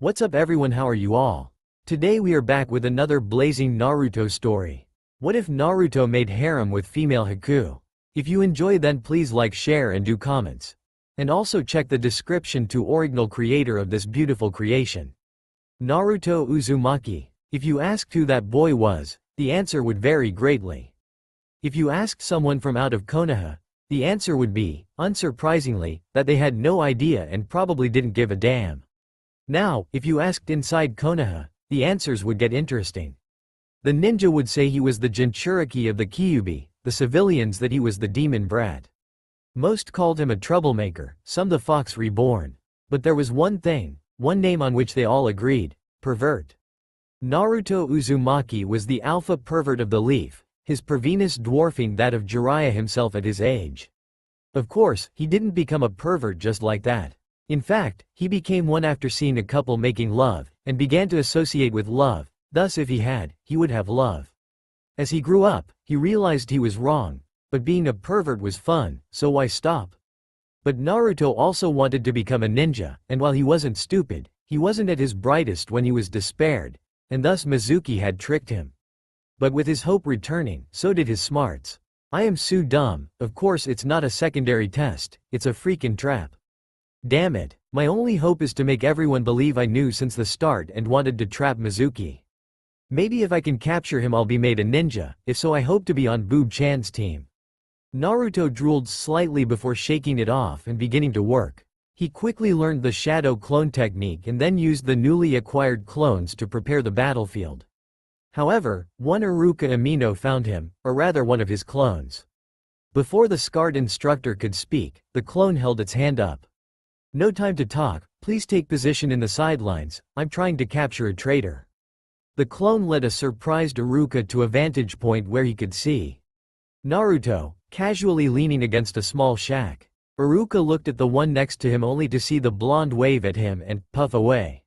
What's up everyone, how are you all? Today we are back with another blazing Naruto story. What if Naruto made harem with female Haku? If you enjoy then please like, share and do comments. And also check the description to original creator of this beautiful creation. Naruto Uzumaki. If you asked who that boy was, the answer would vary greatly. If you asked someone from out of Konoha, the answer would be, unsurprisingly, that they had no idea and probably didn't give a damn. Now, if you asked inside Konoha, the answers would get interesting. The ninja would say he was the Jinchuriki of the Kyuubi, the civilians that he was the demon brat. Most called him a troublemaker, some the fox reborn. But there was one name on which they all agreed: pervert. Naruto Uzumaki was the alpha pervert of the leaf, his perviness dwarfing that of Jiraiya himself at his age. Of course, he didn't become a pervert just like that. In fact, he became one after seeing a couple making love, and began to associate with love, thus if he would have love. As he grew up, he realized he was wrong, but being a pervert was fun, so why stop? But Naruto also wanted to become a ninja, and while he wasn't stupid, he wasn't at his brightest when he was despaired, and thus Mizuki had tricked him. But with his hope returning, so did his smarts. I am so dumb, of course it's not a secondary test, it's a freaking trap. Damn it, my only hope is to make everyone believe I knew since the start and wanted to trap Mizuki. Maybe if I can capture him I'll be made a ninja, if so I hope to be on Boob-chan's team. Naruto drooled slightly before shaking it off and beginning to work. He quickly learned the shadow clone technique and then used the newly acquired clones to prepare the battlefield. However, one Iruka Amino found him, or rather one of his clones. Before the scarred instructor could speak, the clone held its hand up. No time to talk, please take position in the sidelines, I'm trying to capture a traitor. The clone led a surprised Iruka to a vantage point where he could see Naruto, casually leaning against a small shack. Iruka looked at the one next to him only to see the blonde wave at him and puff away.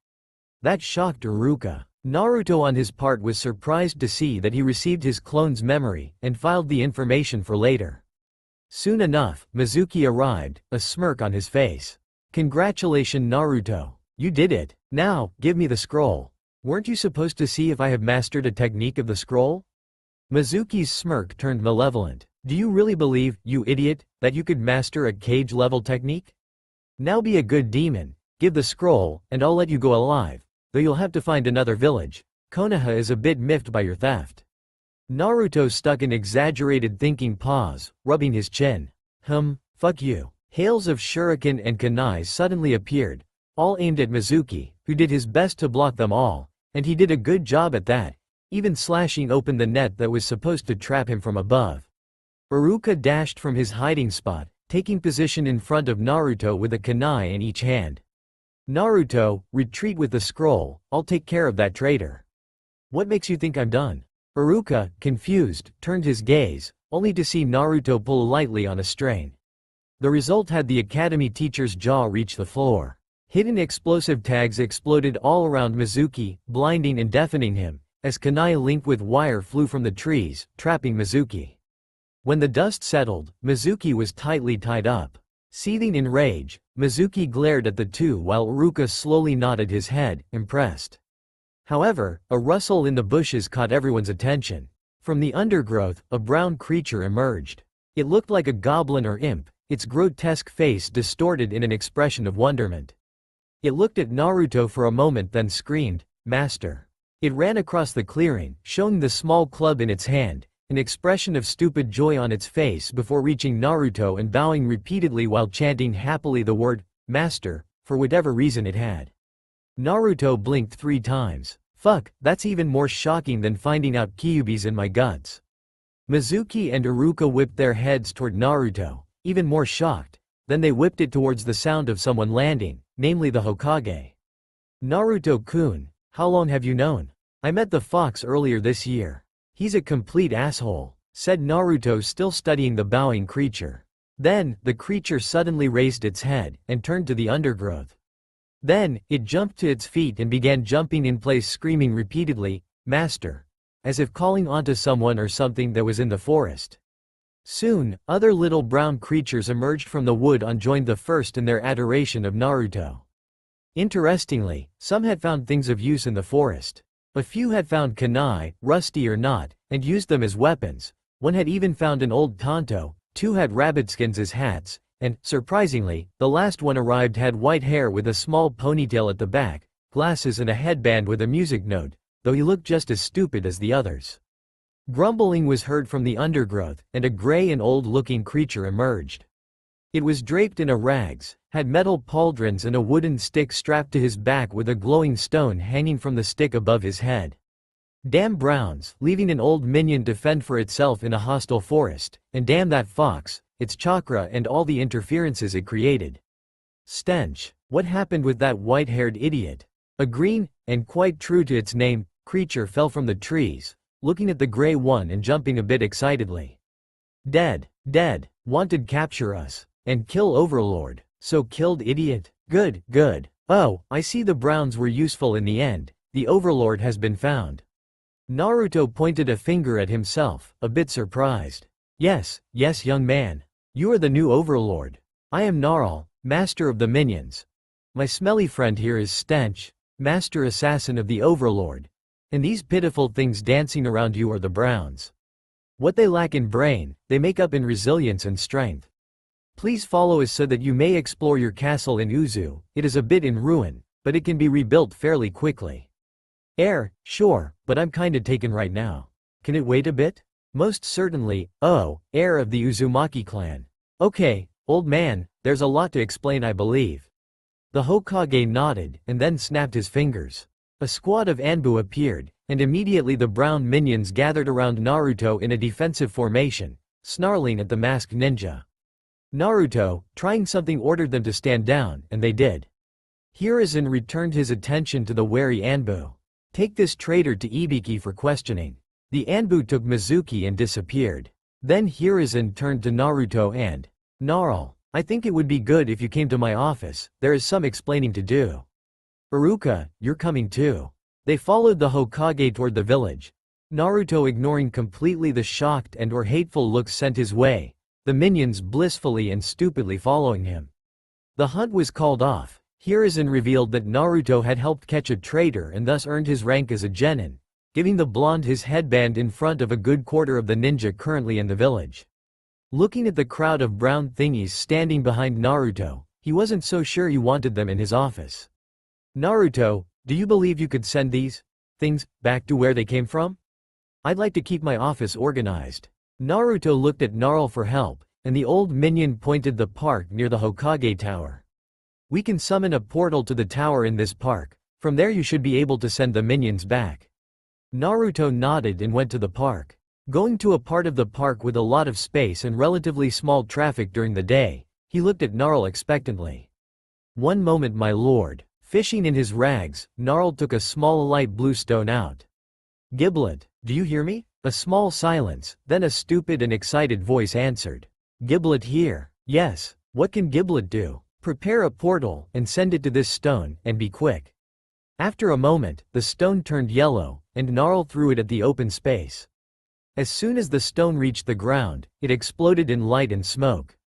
That shocked Iruka. Naruto on his part was surprised to see that he received his clone's memory, and filed the information for later. Soon enough, Mizuki arrived, a smirk on his face. Congratulations Naruto. You did it. Now, give me the scroll. Weren't you supposed to see if I have mastered a technique of the scroll? Mizuki's smirk turned malevolent. Do you really believe, you idiot, that you could master a cage-level technique? Now be a good demon, give the scroll, and I'll let you go alive, though you'll have to find another village. Konoha is a bit miffed by your theft. Naruto stuck an exaggerated thinking pause, rubbing his chin. Fuck you. Hails of shuriken and kunais suddenly appeared, all aimed at Mizuki, who did his best to block them all, and he did a good job at that, even slashing open the net that was supposed to trap him from above. Iruka dashed from his hiding spot, taking position in front of Naruto with a kunai in each hand. Naruto, retreat with the scroll, I'll take care of that traitor. What makes you think I'm done? Iruka, confused, turned his gaze, only to see Naruto pull lightly on a strain. The result had the academy teacher's jaw reach the floor. Hidden explosive tags exploded all around Mizuki, blinding and deafening him, as kunai linked with wire flew from the trees, trapping Mizuki. When the dust settled, Mizuki was tightly tied up. Seething in rage, Mizuki glared at the two while Iruka slowly nodded his head, impressed. However, a rustle in the bushes caught everyone's attention. From the undergrowth, a brown creature emerged. It looked like a goblin or imp, its grotesque face distorted in an expression of wonderment. It looked at Naruto for a moment then screamed, "Master!" It ran across the clearing, showing the small club in its hand, an expression of stupid joy on its face before reaching Naruto and bowing repeatedly while chanting happily the word, "Master," for whatever reason it had. Naruto blinked 3 times. Fuck, that's even more shocking than finding out Kyuubi's in my guts. Mizuki and Iruka whipped their heads toward Naruto, even more shocked. Then they whipped it towards the sound of someone landing, namely the Hokage. Naruto-kun, how long have you known? I met the fox earlier this year. He's a complete asshole, said Naruto still studying the bowing creature. Then, the creature suddenly raised its head, and turned to the undergrowth. Then, it jumped to its feet and began jumping in place screaming repeatedly, "Master," as if calling onto someone or something that was in the forest. Soon, other little brown creatures emerged from the wood and joined the first in their adoration of Naruto. Interestingly, some had found things of use in the forest. A few had found kunai, rusty or not, and used them as weapons. One had even found an old tanto, two had rabbit skins as hats, and, surprisingly, the last one arrived had white hair with a small ponytail at the back, glasses and a headband with a music note, though he looked just as stupid as the others. Grumbling was heard from the undergrowth, and a gray and old-looking creature emerged. It was draped in rags, had metal pauldrons and a wooden stick strapped to his back with a glowing stone hanging from the stick above his head. Damn Browns, leaving an old minion to fend for itself in a hostile forest, and damn that fox, its chakra and all the interferences it created. Stench. What happened with that white-haired idiot? A green, and quite true to its name, creature fell from the trees, looking at the gray one and jumping a bit excitedly. Dead, dead, wanted capture us, and kill Overlord, so killed idiot. Good, good. Oh, I see the Browns were useful in the end, the Overlord has been found. Naruto pointed a finger at himself, a bit surprised. Yes, yes young man. You are the new Overlord. I am Gnarl, master of the minions. My smelly friend here is Stench, master assassin of the Overlord. And these pitiful things dancing around you are the Browns. What they lack in brain, they make up in resilience and strength. Please follow us so that you may explore your castle in Uzu. It is a bit in ruin, but it can be rebuilt fairly quickly. Sure, but I'm kinda taken right now. Can it wait a bit? Most certainly. Oh, heir of the Uzumaki clan. Okay, old man, there's a lot to explain I believe. The Hokage nodded, and then snapped his fingers. A squad of Anbu appeared, and immediately the brown minions gathered around Naruto in a defensive formation, snarling at the masked ninja. Naruto, trying something, ordered them to stand down, and they did. Hiruzen returned his attention to the wary Anbu. Take this traitor to Ibiki for questioning. The Anbu took Mizuki and disappeared. Then Hiruzen turned to Naruto and, Gnarl, I think it would be good if you came to my office, there is some explaining to do. Iruka, you're coming too. They followed the Hokage toward the village. Naruto ignoring completely the shocked and or hateful looks sent his way, the minions blissfully and stupidly following him. The hunt was called off. Hiruzen revealed that Naruto had helped catch a traitor and thus earned his rank as a genin, giving the blonde his headband in front of a good quarter of the ninja currently in the village. Looking at the crowd of brown thingies standing behind Naruto, he wasn't so sure he wanted them in his office. Naruto, do you believe you could send these things back to where they came from? I'd like to keep my office organized. Naruto looked at Gnarl for help, and the old minion pointed the park near the Hokage Tower. We can summon a portal to the tower in this park. From there you should be able to send the minions back. Naruto nodded and went to the park. Going to a part of the park with a lot of space and relatively small traffic during the day, he looked at Gnarl expectantly. One moment my lord. Fishing in his rags, Gnarl took a small light blue stone out. Giblet, do you hear me? A small silence, then a stupid and excited voice answered. Giblet here. Yes, what can Giblet do? Prepare a portal and send it to this stone, and be quick. After a moment, the stone turned yellow, and Gnarl threw it at the open space. As soon as the stone reached the ground, it exploded in light and smoke.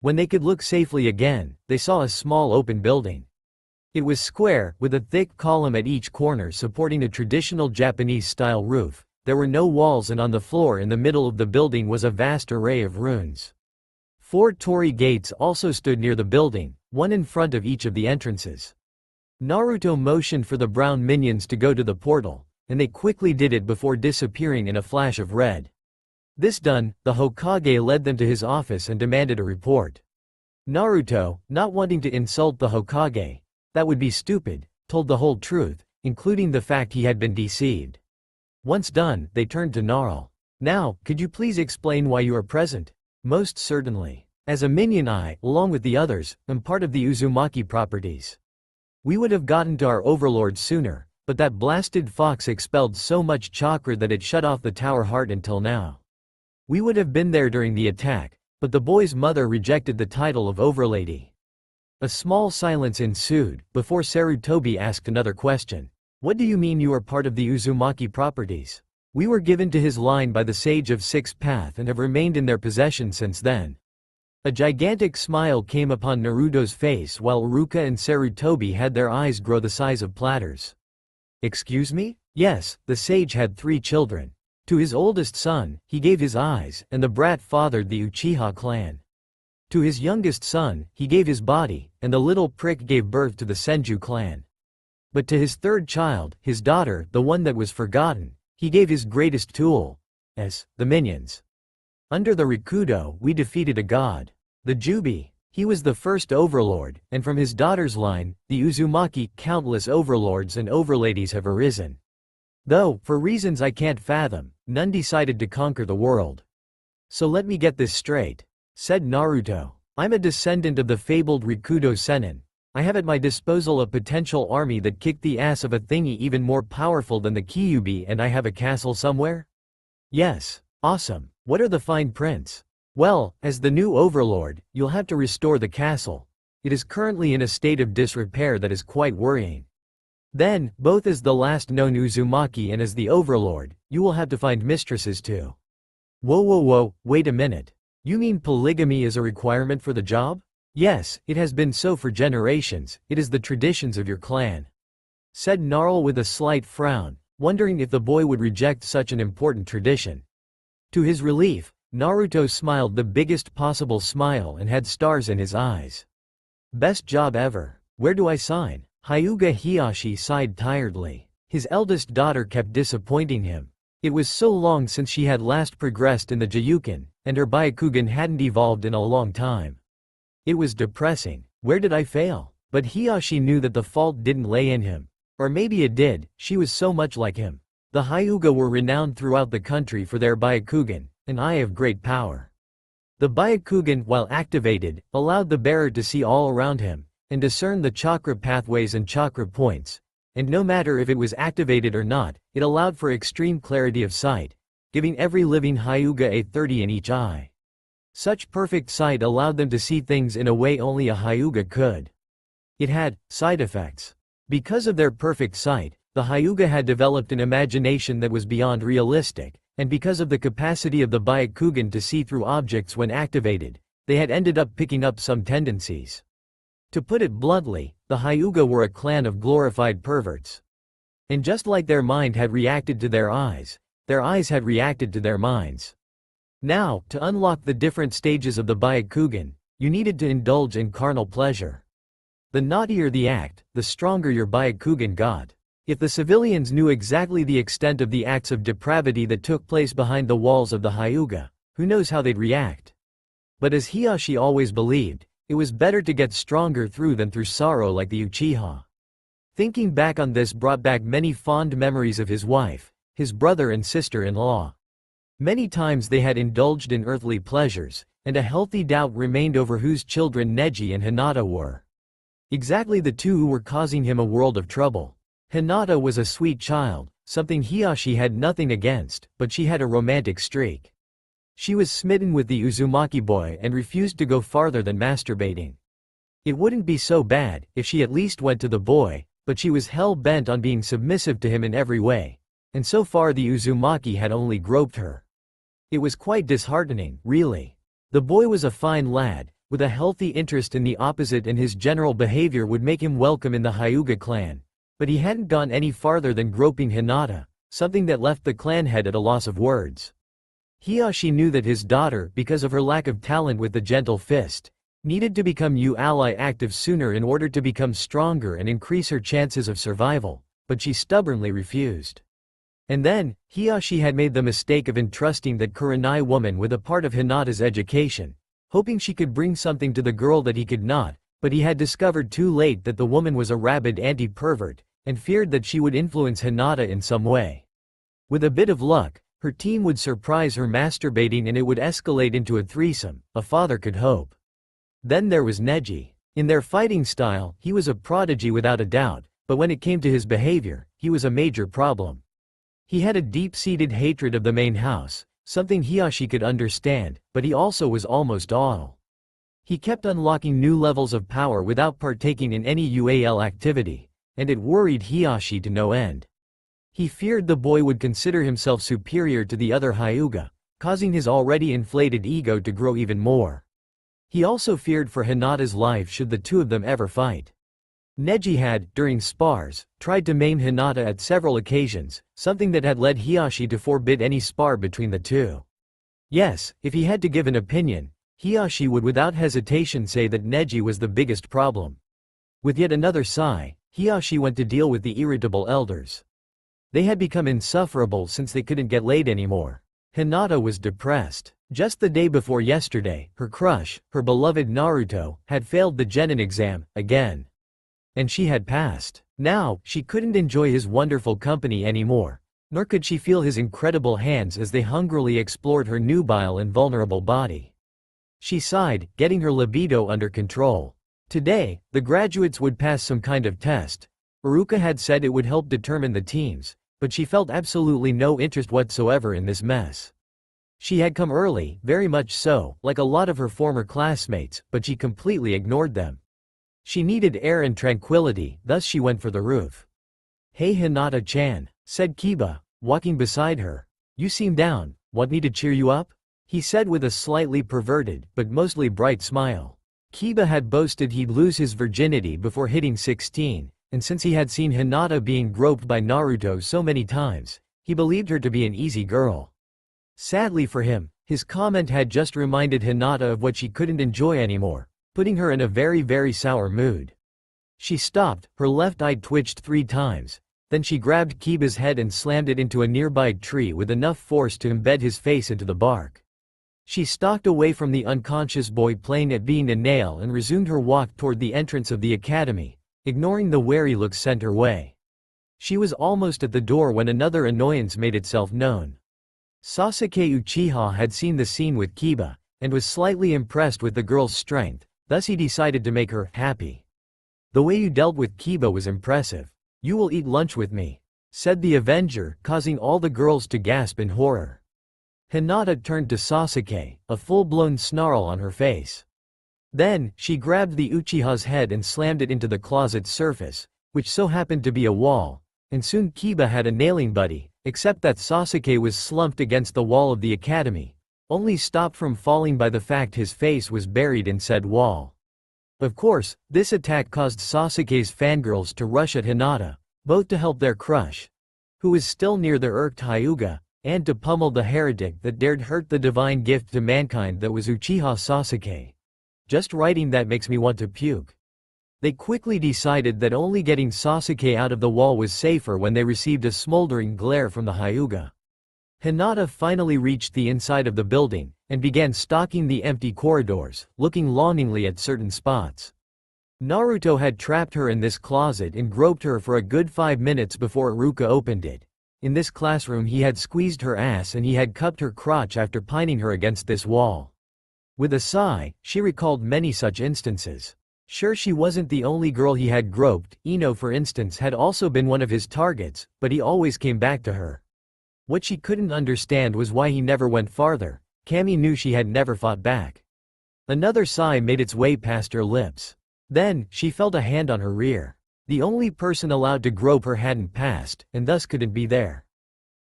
When they could look safely again, they saw a small open building. It was square, with a thick column at each corner supporting a traditional Japanese-style roof. There were no walls, and on the floor in the middle of the building was a vast array of runes. 4 torii gates also stood near the building, one in front of each of the entrances. Naruto motioned for the brown minions to go to the portal, and they quickly did it before disappearing in a flash of red. This done, the Hokage led them to his office and demanded a report. Naruto, not wanting to insult the Hokage, that would be stupid, told the whole truth, including the fact he had been deceived. Once done, they turned to Gnarl. Now, could you please explain why you are present? Most certainly. As a minion I, along with the others, am part of the Uzumaki properties. We would have gotten to our overlord sooner, but that blasted fox expelled so much chakra that it shut off the tower heart until now. We would have been there during the attack, but the boy's mother rejected the title of overlady. A small silence ensued, before Sarutobi asked another question. What do you mean you are part of the Uzumaki properties? We were given to his line by the Sage of Sixth Path and have remained in their possession since then. A gigantic smile came upon Naruto's face while Ruka and Sarutobi had their eyes grow the size of platters. Excuse me? Yes, the sage had 3 children. To his oldest son, he gave his eyes, and the brat fathered the Uchiha clan. To his youngest son, he gave his body, and the little prick gave birth to the Senju clan. But to his 3rd child, his daughter, the one that was forgotten, he gave his greatest tool, the minions. Under the Rikudo, we defeated a god. The Jubi. He was the first overlord, and from his daughter's line, the Uzumaki, countless overlords and overladies have arisen. Though, for reasons I can't fathom, none decided to conquer the world. So let me get this straight, said Naruto. I'm a descendant of the fabled Rikudo Sennin. I have at my disposal a potential army that kicked the ass of a thingy even more powerful than the Kyuubi, and I have a castle somewhere? Yes. Awesome. What are the fine prints? Well, as the new overlord, you'll have to restore the castle. It is currently in a state of disrepair that is quite worrying. Then, both as the last known Uzumaki and as the overlord, you will have to find mistresses too. Whoa, wait a minute. You mean polygamy is a requirement for the job? Yes, it has been so for generations, it is the traditions of your clan. Said Gnarl with a slight frown, wondering if the boy would reject such an important tradition. To his relief, Naruto smiled the biggest possible smile and had stars in his eyes. Best job ever. Where do I sign? Hyuga Hiyashi sighed tiredly. His eldest daughter kept disappointing him. It was so long since she had last progressed in the Juyuken, and her Byakugan hadn't evolved in a long time. It was depressing. Where did I fail? But Hiyashi knew that the fault didn't lay in him. Or maybe it did, she was so much like him. The Hyuga were renowned throughout the country for their Byakugan, an eye of great power. The Byakugan, while activated, allowed the bearer to see all around him, and discern the chakra pathways and chakra points, and no matter if it was activated or not, it allowed for extreme clarity of sight, giving every living Hyuga a 30 in each eye. Such perfect sight allowed them to see things in a way only a Hyuga could. It had side effects. Because of their perfect sight, the Hyuga had developed an imagination that was beyond realistic, and because of the capacity of the Byakugan to see through objects when activated, they had ended up picking up some tendencies. To put it bluntly, the Hyuga were a clan of glorified perverts. And just like their mind had reacted to their eyes had reacted to their minds. Now, to unlock the different stages of the Byakugan, you needed to indulge in carnal pleasure. The naughtier the act, the stronger your Byakugan got. If the civilians knew exactly the extent of the acts of depravity that took place behind the walls of the Hyuga, who knows how they'd react? But as Hiyashi always believed, it was better to get stronger through than through sorrow like the Uchiha. Thinking back on this brought back many fond memories of his wife, his brother and sister-in-law. Many times they had indulged in earthly pleasures, and a healthy doubt remained over whose children Neji and Hinata were. Exactly the two who were causing him a world of trouble. Hinata was a sweet child, something Hiyashi had nothing against, but she had a romantic streak. She was smitten with the Uzumaki boy and refused to go farther than masturbating. It wouldn't be so bad if she at least went to the boy, but she was hell-bent on being submissive to him in every way, and so far the Uzumaki had only groped her. It was quite disheartening, really. The boy was a fine lad, with a healthy interest in the opposite, and his general behavior would make him welcome in the Hyuga clan. But he hadn't gone any farther than groping Hinata, something that left the clan head at a loss of words. Hiyashi knew that his daughter, because of her lack of talent with the gentle fist, needed to become ally active sooner in order to become stronger and increase her chances of survival, but she stubbornly refused. And then, Hiyashi had made the mistake of entrusting that Kurenai woman with a part of Hinata's education, hoping she could bring something to the girl that he could not, but he had discovered too late that the woman was a rabid anti-pervert, and feared that she would influence Hinata in some way. With a bit of luck, her team would surprise her masturbating and it would escalate into a threesome, a father could hope. Then there was Neji. In their fighting style, he was a prodigy without a doubt, but when it came to his behavior, he was a major problem. He had a deep-seated hatred of the main house, something Hiyashi could understand, but he also was almost all. He kept unlocking new levels of power without partaking in any UAL activity, and it worried Hiyashi to no end. He feared the boy would consider himself superior to the other Hyuga, causing his already inflated ego to grow even more. He also feared for Hinata's life should the two of them ever fight. Neji had, during spars, tried to maim Hinata at several occasions, something that had led Hiashi to forbid any spar between the two. Yes, if he had to give an opinion, Hiashi would without hesitation say that Neji was the biggest problem. With yet another sigh, Hiashi went to deal with the irritable elders. They had become insufferable since they couldn't get laid anymore. Hinata was depressed. Just the day before yesterday, her crush, her beloved Naruto, had failed the genin exam, again. And she had passed. Now, she couldn't enjoy his wonderful company anymore, nor could she feel his incredible hands as they hungrily explored her nubile and vulnerable body. She sighed, getting her libido under control. Today, the graduates would pass some kind of test. Iruka had said it would help determine the teams, but she felt absolutely no interest whatsoever in this mess. She had come early, very much so, like a lot of her former classmates, but she completely ignored them. She needed air and tranquility, thus she went for the roof. "Hey Hinata-chan," said Kiba, walking beside her. "You seem down, want me to cheer you up?" he said with a slightly perverted, but mostly bright smile. Kiba had boasted he'd lose his virginity before hitting 16, and since he had seen Hinata being groped by Naruto so many times, he believed her to be an easy girl. Sadly for him, his comment had just reminded Hinata of what she couldn't enjoy anymore, putting her in a very sour mood. She stopped, her left eye twitched 3 times, then she grabbed Kiba's head and slammed it into a nearby tree with enough force to embed his face into the bark. She stalked away from the unconscious boy playing at being a nail and resumed her walk toward the entrance of the academy, ignoring the wary looks sent her way. She was almost at the door when another annoyance made itself known. Sasuke Uchiha had seen the scene with Kiba, and was slightly impressed with the girl's strength, thus he decided to make her happy. "The way you dealt with Kiba was impressive. You will eat lunch with me," said the Avenger, causing all the girls to gasp in horror. Hinata turned to Sasuke, a full-blown snarl on her face. Then, she grabbed the Uchiha's head and slammed it into the closet's surface, which so happened to be a wall, and soon Kiba had a nailing buddy, except that Sasuke was slumped against the wall of the academy, only stopped from falling by the fact his face was buried in said wall. Of course, this attack caused Sasuke's fangirls to rush at Hinata, both to help their crush, who was still near the irked Hyuga, and to pummel the heretic that dared hurt the divine gift to mankind that was Uchiha Sasuke. Just writing that makes me want to puke. They quickly decided that only getting Sasuke out of the wall was safer when they received a smoldering glare from the Hyuga. Hinata finally reached the inside of the building, and began stalking the empty corridors, looking longingly at certain spots. Naruto had trapped her in this closet and groped her for a good 5 minutes before Iruka opened it. In this classroom he had squeezed her ass and he had cupped her crotch after pining her against this wall. With a sigh, she recalled many such instances. Sure, she wasn't the only girl he had groped. Ino, for instance, had also been one of his targets, but he always came back to her. What she couldn't understand was why he never went farther. Cammy knew she had never fought back. Another sigh made its way past her lips. Then, she felt a hand on her rear. The only person allowed to grope her hadn't passed, and thus couldn't be there.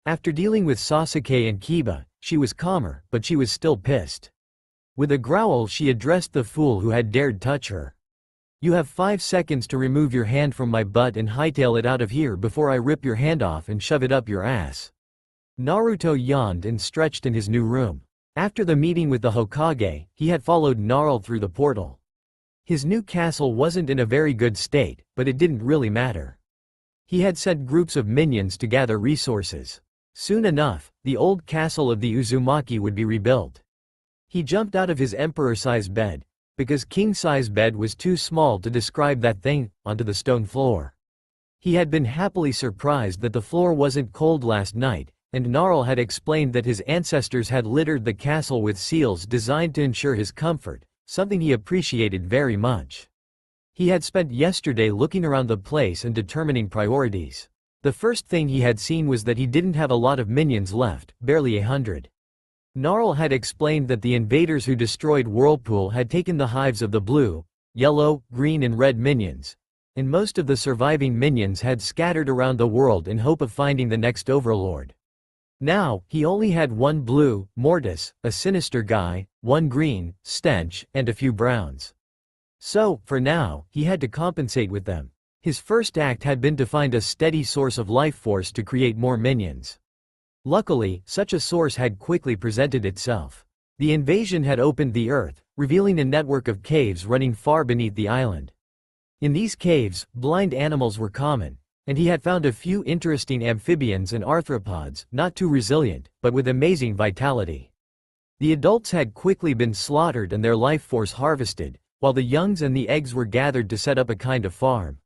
After dealing with Sasuke and Kiba, she was calmer, but she was still pissed. With a growl she addressed the fool who had dared touch her. "You have 5 seconds to remove your hand from my butt and hightail it out of here before I rip your hand off and shove it up your ass." Naruto yawned and stretched in his new room. After the meeting with the Hokage, he had followed Gnarl through the portal. His new castle wasn't in a very good state, but it didn't really matter. He had sent groups of minions to gather resources. Soon enough, the old castle of the Uzumaki would be rebuilt. He jumped out of his emperor-sized bed, because king-size bed was too small to describe that thing, onto the stone floor. He had been happily surprised that the floor wasn't cold last night, and Gnarl had explained that his ancestors had littered the castle with seals designed to ensure his comfort, something he appreciated very much. He had spent yesterday looking around the place and determining priorities. The first thing he had seen was that he didn't have a lot of minions left, barely 100. Gnarl had explained that the invaders who destroyed Whirlpool had taken the hives of the blue, yellow, green and red minions, and most of the surviving minions had scattered around the world in hope of finding the next overlord. Now, he only had one blue, Mortis, a sinister guy, one green, Stench, and a few browns. So, for now, he had to compensate with them. His first act had been to find a steady source of life force to create more minions. Luckily, such a source had quickly presented itself. The invasion had opened the earth, revealing a network of caves running far beneath the island. In these caves, blind animals were common, and he had found a few interesting amphibians and arthropods, not too resilient, but with amazing vitality. The adults had quickly been slaughtered and their life force harvested, while the youngs and the eggs were gathered to set up a kind of farm.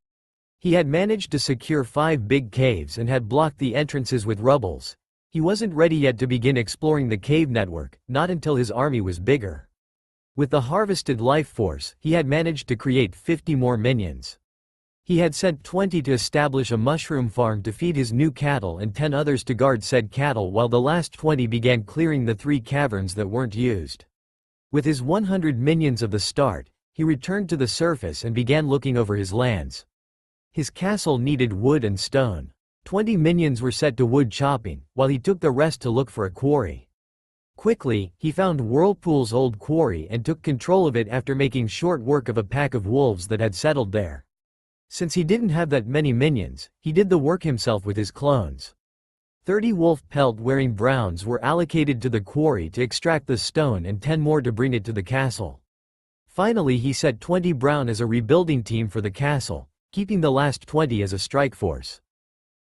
He had managed to secure 5 big caves and had blocked the entrances with rubbles. He wasn't ready yet to begin exploring the cave network, not until his army was bigger. With the harvested life force, he had managed to create 50 more minions. He had sent 20 to establish a mushroom farm to feed his new cattle and 10 others to guard said cattle, while the last 20 began clearing the 3 caverns that weren't used. With his 100 minions of the start, he returned to the surface and began looking over his lands. His castle needed wood and stone. 20 minions were set to wood chopping, while he took the rest to look for a quarry. Quickly, he found Whirlpool's old quarry and took control of it after making short work of a pack of wolves that had settled there. Since he didn't have that many minions, he did the work himself with his clones. 30 wolf pelt-wearing browns were allocated to the quarry to extract the stone and 10 more to bring it to the castle. Finally, he set 20 brown as a rebuilding team for the castle, keeping the last 20 as a strike force.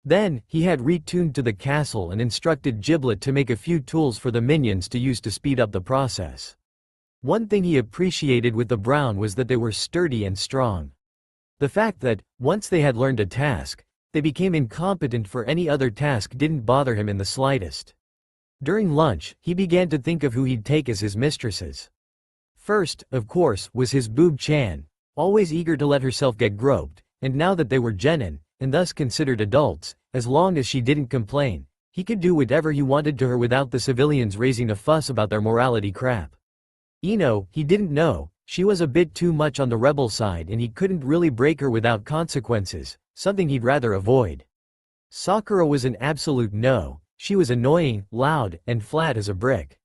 Then, he had retuned to the castle and instructed Giblet to make a few tools for the minions to use to speed up the process. One thing he appreciated with the brown was that they were sturdy and strong. The fact that, once they had learned a task, they became incompetent for any other task didn't bother him in the slightest. During lunch, he began to think of who he'd take as his mistresses. First, of course, was his boob Chan, always eager to let herself get groped, and now that they were genin, and thus considered adults, as long as she didn't complain, he could do whatever he wanted to her without the civilians raising a fuss about their morality crap. Ino, he didn't know, she was a bit too much on the rebel side and he couldn't really break her without consequences, something he'd rather avoid. Sakura was an absolute no, she was annoying, loud, and flat as a brick.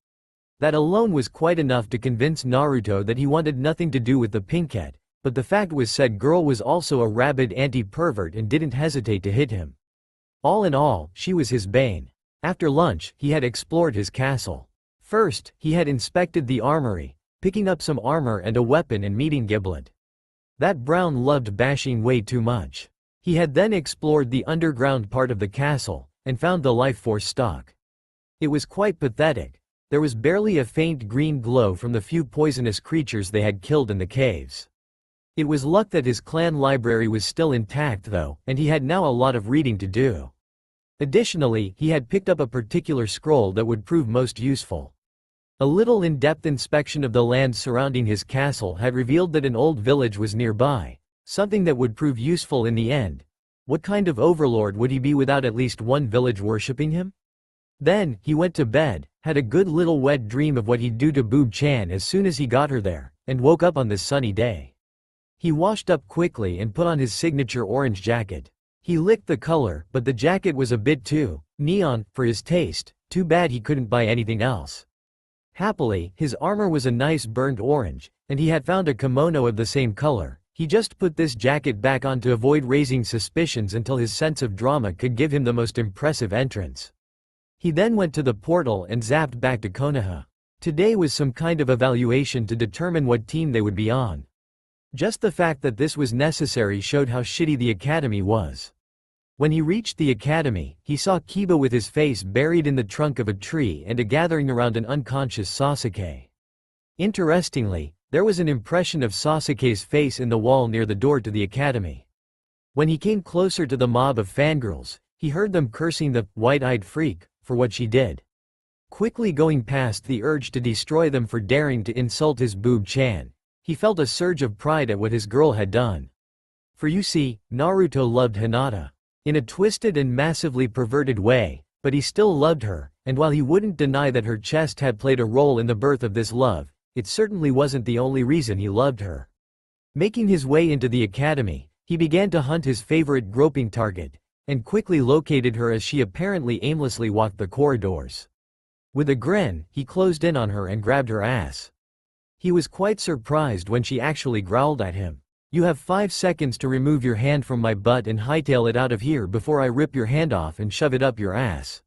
That alone was quite enough to convince Naruto that he wanted nothing to do with the pinkette. But the fact was said girl was also a rabid anti-pervert and didn't hesitate to hit him. All in all, she was his bane. After lunch, he had explored his castle. First, he had inspected the armory, picking up some armor and a weapon and meeting Giblet. That brown loved bashing way too much. He had then explored the underground part of the castle, and found the life force stock. It was quite pathetic. There was barely a faint green glow from the few poisonous creatures they had killed in the caves. It was luck that his clan library was still intact though, and he had now a lot of reading to do. Additionally, he had picked up a particular scroll that would prove most useful. A little in-depth inspection of the land surrounding his castle had revealed that an old village was nearby, something that would prove useful in the end. What kind of overlord would he be without at least one village worshipping him? Then, he went to bed, had a good little wet dream of what he'd do to Boob Chan as soon as he got her there, and woke up on this sunny day. He washed up quickly and put on his signature orange jacket. He licked the color, but the jacket was a bit too neon for his taste. Too bad he couldn't buy anything else. Happily, his armor was a nice burnt orange, and he had found a kimono of the same color. He just put this jacket back on to avoid raising suspicions until his sense of drama could give him the most impressive entrance. He then went to the portal and zapped back to Konoha. Today was some kind of evaluation to determine what team they would be on. Just the fact that this was necessary showed how shitty the academy was. When he reached the academy, he saw Kiba with his face buried in the trunk of a tree and a gathering around an unconscious Sasuke. Interestingly, there was an impression of Sasuke's face in the wall near the door to the academy. When he came closer to the mob of fangirls, he heard them cursing the white-eyed freak for what she did. Quickly going past the urge to destroy them for daring to insult his Boob Chan, he felt a surge of pride at what his girl had done. For you see, Naruto loved Hinata. In a twisted and massively perverted way, but he still loved her, and while he wouldn't deny that her chest had played a role in the birth of this love, it certainly wasn't the only reason he loved her. Making his way into the academy, he began to hunt his favorite groping target, and quickly located her as she apparently aimlessly walked the corridors. With a grin, he closed in on her and grabbed her ass. He was quite surprised when she actually growled at him. "You have 5 seconds to remove your hand from my butt and hightail it out of here before I rip your hand off and shove it up your ass."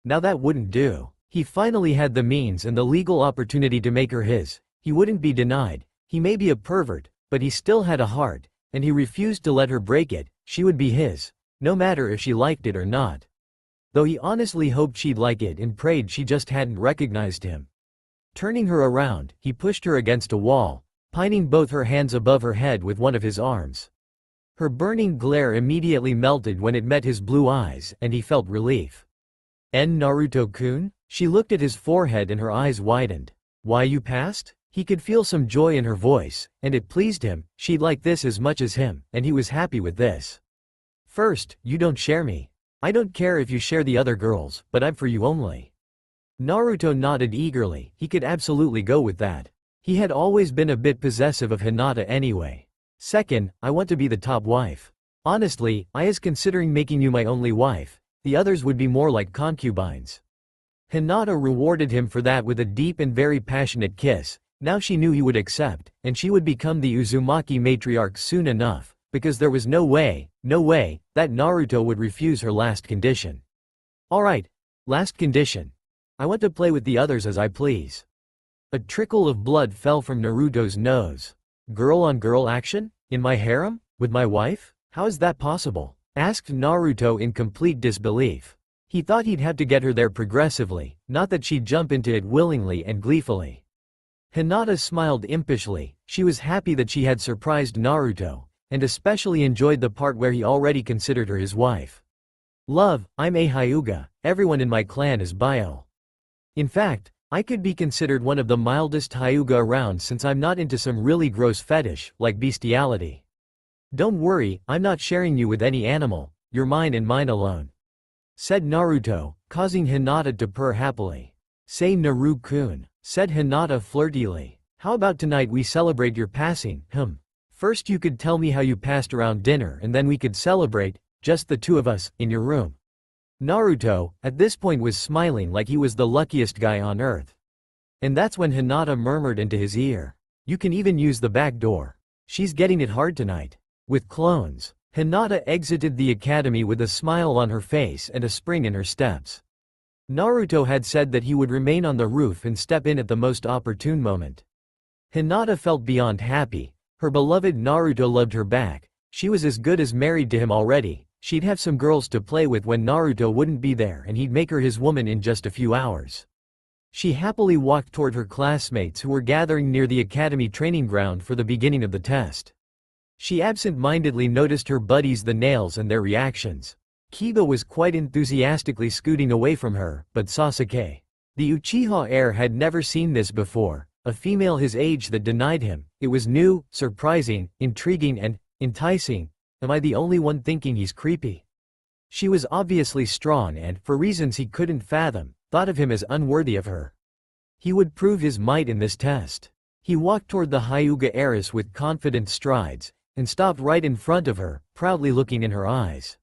Now that wouldn't do. He finally had the means and the legal opportunity to make her his. He wouldn't be denied. He may be a pervert, but he still had a heart, and he refused to let her break it. She would be his, no matter if she liked it or not. Though he honestly hoped she'd like it and prayed she just hadn't recognized him. Turning her around, he pushed her against a wall, pining both her hands above her head with one of his arms. Her burning glare immediately melted when it met his blue eyes, and he felt relief. Naruto-kun? She looked at his forehead and her eyes widened. "Why, you passed?" He could feel some joy in her voice, and it pleased him. She'd like this as much as him, and he was happy with this. "First, you don't share me. I don't care if you share the other girls, but I'm for you only." Naruto nodded eagerly. He could absolutely go with that. He had always been a bit possessive of Hinata anyway. "Second, I want to be the top wife. Honestly, I is considering making you my only wife. The others would be more like concubines." Hinata rewarded him for that with a deep and very passionate kiss. Now she knew he would accept, and she would become the Uzumaki matriarch soon enough, because there was no way, that Naruto would refuse her last condition. "Alright, last condition. I want to play with the others as I please." A trickle of blood fell from Naruto's nose. "Girl-on-girl action? In my harem? With my wife? How is that possible?" asked Naruto in complete disbelief. He thought he'd have to get her there progressively, not that she'd jump into it willingly and gleefully. Hinata smiled impishly. She was happy that she had surprised Naruto, and especially enjoyed the part where he already considered her his wife. "Love, I'm a Hyuga. Everyone in my clan is Bio. In fact, I could be considered one of the mildest Hyuga around since I'm not into some really gross fetish, like bestiality. Don't worry, I'm not sharing you with any animal, you're mine and mine alone," said Naruto, causing Hinata to purr happily. "Say Naru-kun," said Hinata flirtily. "How about tonight we celebrate your passing, First you could tell me how you passed around dinner and then we could celebrate, just the two of us, in your room." Naruto, at this point, was smiling like he was the luckiest guy on earth. And that's when Hinata murmured into his ear, "You can even use the back door. She's getting it hard tonight. With clones." Hinata exited the academy with a smile on her face and a spring in her steps. Naruto had said that he would remain on the roof and step in at the most opportune moment. Hinata felt beyond happy. Her beloved Naruto loved her back. She was as good as married to him already. She'd have some girls to play with when Naruto wouldn't be there, and he'd make her his woman in just a few hours. She happily walked toward her classmates who were gathering near the academy training ground for the beginning of the test. She absent-mindedly noticed her buddies the nails and their reactions. Kiba was quite enthusiastically scooting away from her, but Sasuke, the Uchiha heir, had never seen this before, a female his age that denied him. It was new, surprising, intriguing and enticing. Am I the only one thinking he's creepy? She was obviously strong and, for reasons he couldn't fathom, thought of him as unworthy of her. He would prove his might in this test. He walked toward the Hyuga heiress with confident strides, and stopped right in front of her, proudly looking in her eyes.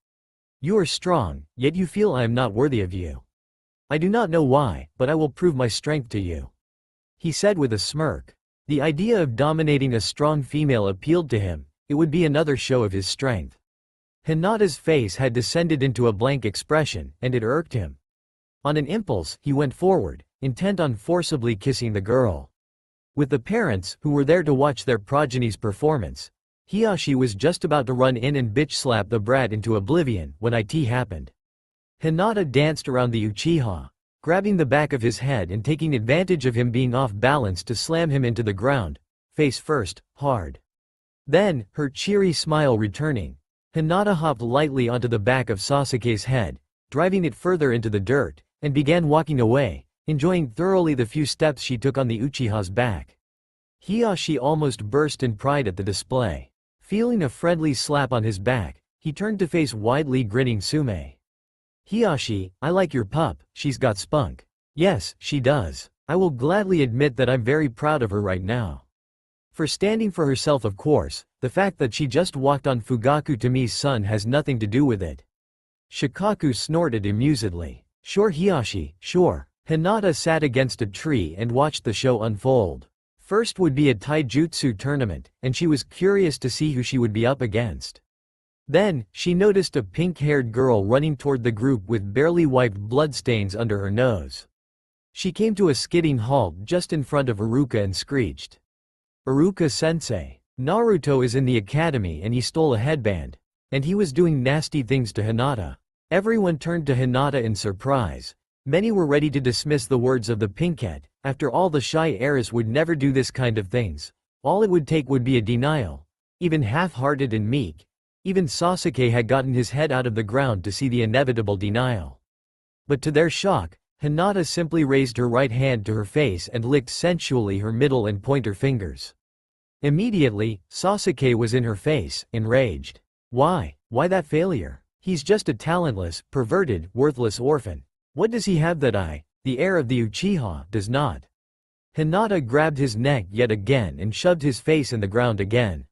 "You are strong, yet you feel I am not worthy of you. I do not know why, but I will prove my strength to you," he said with a smirk. The idea of dominating a strong female appealed to him. It would be another show of his strength. Hinata's face had descended into a blank expression, and it irked him. On an impulse, he went forward, intent on forcibly kissing the girl. With the parents, who were there to watch their progeny's performance, Hiashi was just about to run in and bitch-slap the brat into oblivion when it happened. Hinata danced around the Uchiha, grabbing the back of his head and taking advantage of him being off balance to slam him into the ground, face first, hard. Then, her cheery smile returning, Hinata hopped lightly onto the back of Sasuke's head, driving it further into the dirt, and began walking away, enjoying thoroughly the few steps she took on the Uchiha's back. Hiashi almost burst in pride at the display. Feeling a friendly slap on his back, he turned to face widely grinning Sume. "Hiashi, I like your pup, she's got spunk." "Yes, she does. I will gladly admit that I'm very proud of her right now. For standing for herself, of course. The fact that she just walked on Fugaku Tomi's son has nothing to do with it." Shikaku snorted amusedly. Sure Hiyashi, sure. Hinata sat against a tree and watched the show unfold. First would be a taijutsu tournament, and she was curious to see who she would be up against. Then, she noticed a pink-haired girl running toward the group with barely wiped bloodstains under her nose. She came to a skidding halt just in front of Iruka and screeched. Iruka-sensei. Naruto is in the academy and he stole a headband. And he was doing nasty things to Hinata. Everyone turned to Hinata in surprise. Many were ready to dismiss the words of the pinkhead. After all, the shy heiress would never do this kind of things. All it would take would be a denial. Even half-hearted and meek. Even Sasuke had gotten his head out of the ground to see the inevitable denial. But to their shock, Hinata simply raised her right hand to her face and licked sensually her middle and pointer fingers. Immediately, Sasuke was in her face, enraged. Why? Why that failure? He's just a talentless, perverted, worthless orphan. What does he have that I, the heir of the Uchiha, does not? Hinata grabbed his neck yet again and shoved his face in the ground again.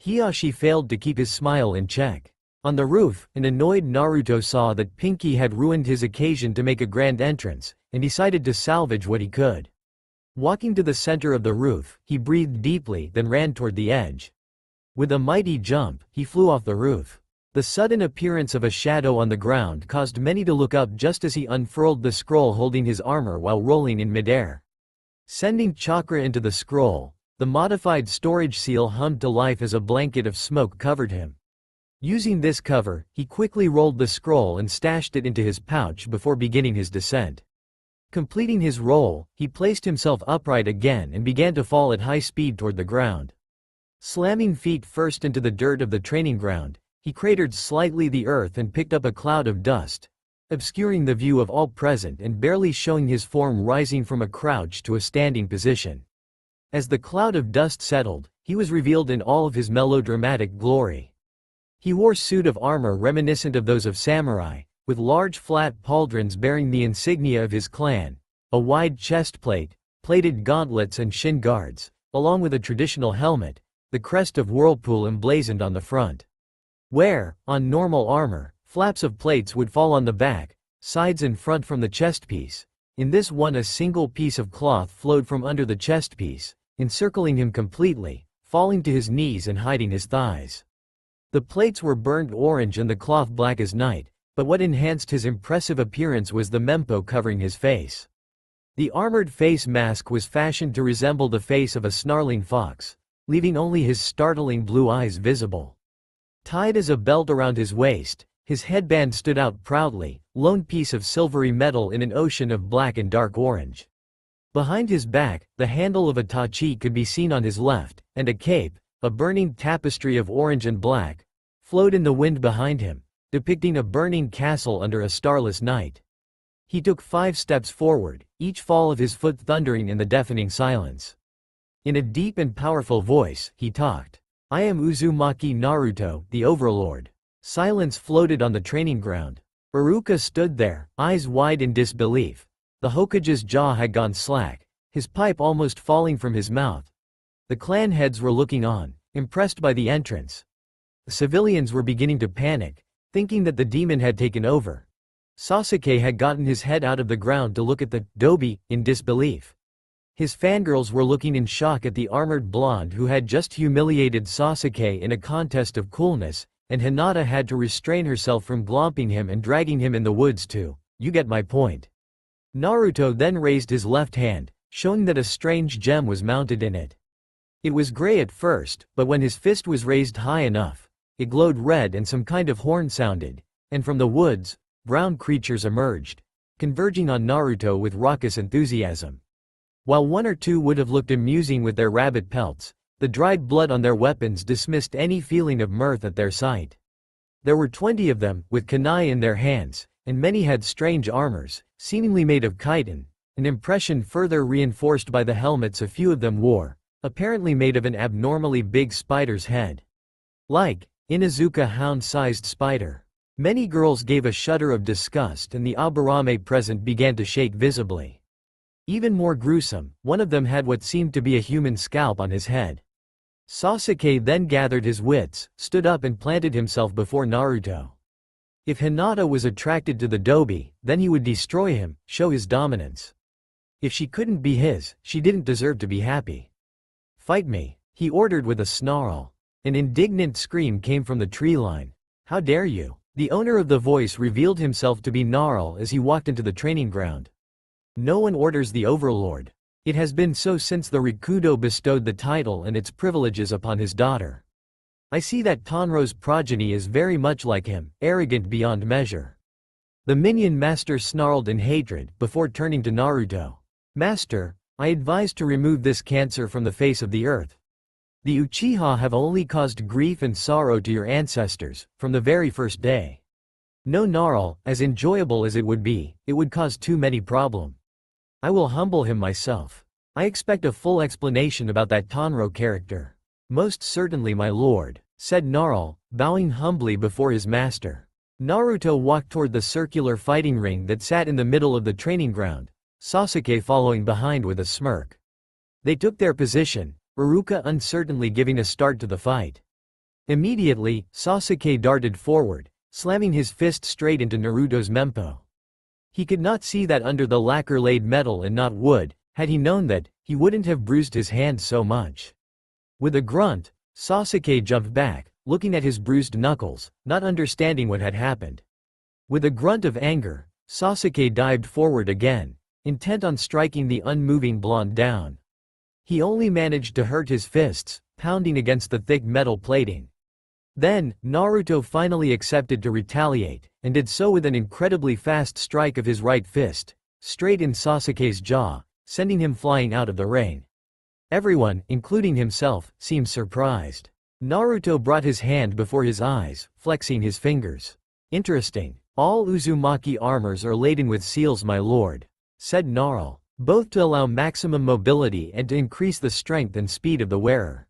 Hiyashi failed to keep his smile in check. On the roof, an annoyed Naruto saw that Pinky had ruined his occasion to make a grand entrance, and decided to salvage what he could. Walking to the center of the roof, he breathed deeply, then ran toward the edge. With a mighty jump, he flew off the roof. The sudden appearance of a shadow on the ground caused many to look up just as he unfurled the scroll holding his armor while rolling in midair. Sending chakra into the scroll, the modified storage seal hummed to life as a blanket of smoke covered him. Using this cover, he quickly rolled the scroll and stashed it into his pouch before beginning his descent. Completing his roll, he placed himself upright again and began to fall at high speed toward the ground. Slamming feet first into the dirt of the training ground, he cratered slightly the earth and picked up a cloud of dust, obscuring the view of all present and barely showing his form rising from a crouch to a standing position. As the cloud of dust settled, he was revealed in all of his melodramatic glory. He wore a suit of armor reminiscent of those of samurai, with large flat pauldrons bearing the insignia of his clan, a wide chest plate, plated gauntlets and shin guards, along with a traditional helmet, the crest of Whirlpool emblazoned on the front. Where, on normal armor, flaps of plates would fall on the back, sides and front from the chest piece, in this one a single piece of cloth flowed from under the chest piece, encircling him completely, falling to his knees and hiding his thighs. The plates were burnt orange and the cloth black as night, but what enhanced his impressive appearance was the mempo covering his face. The armored face mask was fashioned to resemble the face of a snarling fox, leaving only his startling blue eyes visible. Tied as a belt around his waist, his headband stood out proudly, lone piece of silvery metal in an ocean of black and dark orange. Behind his back, the handle of a tachi could be seen on his left, and a cape, a burning tapestry of orange and black, flowed in the wind behind him, depicting a burning castle under a starless night. He took 5 steps forward, each fall of his foot thundering in the deafening silence. In a deep and powerful voice, he talked. I am Uzumaki Naruto, the Overlord. Silence floated on the training ground. Iruka stood there, eyes wide in disbelief. The Hokage's jaw had gone slack, his pipe almost falling from his mouth. The clan heads were looking on, impressed by the entrance. The civilians were beginning to panic, thinking that the demon had taken over. Sasuke had gotten his head out of the ground to look at the dobi in disbelief. His fangirls were looking in shock at the armored blonde who had just humiliated Sasuke in a contest of coolness, and Hinata had to restrain herself from glomping him and dragging him in the woods too. You get my point. Naruto then raised his left hand, showing that a strange gem was mounted in it. It was gray at first, but when his fist was raised high enough, it glowed red and some kind of horn sounded, and from the woods, brown creatures emerged, converging on Naruto with raucous enthusiasm. While one or two would have looked amusing with their rabbit pelts, the dried blood on their weapons dismissed any feeling of mirth at their sight. There were 20 of them, with kunai in their hands, and many had strange armors, seemingly made of chitin, an impression further reinforced by the helmets a few of them wore, apparently made of an abnormally big spider's head. Like Inuzuka hound-sized spider. Many girls gave a shudder of disgust and the Aburame present began to shake visibly. Even more gruesome, one of them had what seemed to be a human scalp on his head. Sasuke then gathered his wits, stood up and planted himself before Naruto. If Hinata was attracted to the Dobi, then he would destroy him, show his dominance. If she couldn't be his, she didn't deserve to be happy. "Fight me," he ordered with a snarl. An indignant scream came from the tree line. "How dare you?" The owner of the voice revealed himself to be Gnarl as he walked into the training ground. "No one orders the overlord. It has been so since the Rikudo bestowed the title and its privileges upon his daughter. I see that Tanro's progeny is very much like him, arrogant beyond measure." The minion master snarled in hatred before turning to Naruto. "Master, I advise to remove this cancer from the face of the earth. The Uchiha have only caused grief and sorrow to your ancestors, from the very first day. No Gnarl, as enjoyable as it would cause too many problems. I will humble him myself. I expect a full explanation about that Tanro character." "Most certainly, my lord," said Gnarl, bowing humbly before his master. Naruto walked toward the circular fighting ring that sat in the middle of the training ground, Sasuke following behind with a smirk. They took their position, Iruka uncertainly giving a start to the fight. Immediately, Sasuke darted forward, slamming his fist straight into Naruto's mempo. He could not see that under the lacquer laid metal and not wood. Had he known that, he wouldn't have bruised his hand so much. With a grunt, Sasuke jumped back, looking at his bruised knuckles, not understanding what had happened. With a grunt of anger, Sasuke dived forward again, intent on striking the unmoving blonde down. He only managed to hurt his fists, pounding against the thick metal plating. Then, Naruto finally accepted to retaliate, and did so with an incredibly fast strike of his right fist, straight in Sasuke's jaw, sending him flying out of the ring. Everyone, including himself, seemed surprised. Naruto brought his hand before his eyes, flexing his fingers. "Interesting. All Uzumaki armors are laden with seals, my lord," said Gnarl, both to allow maximum mobility and to increase the strength and speed of the wearer.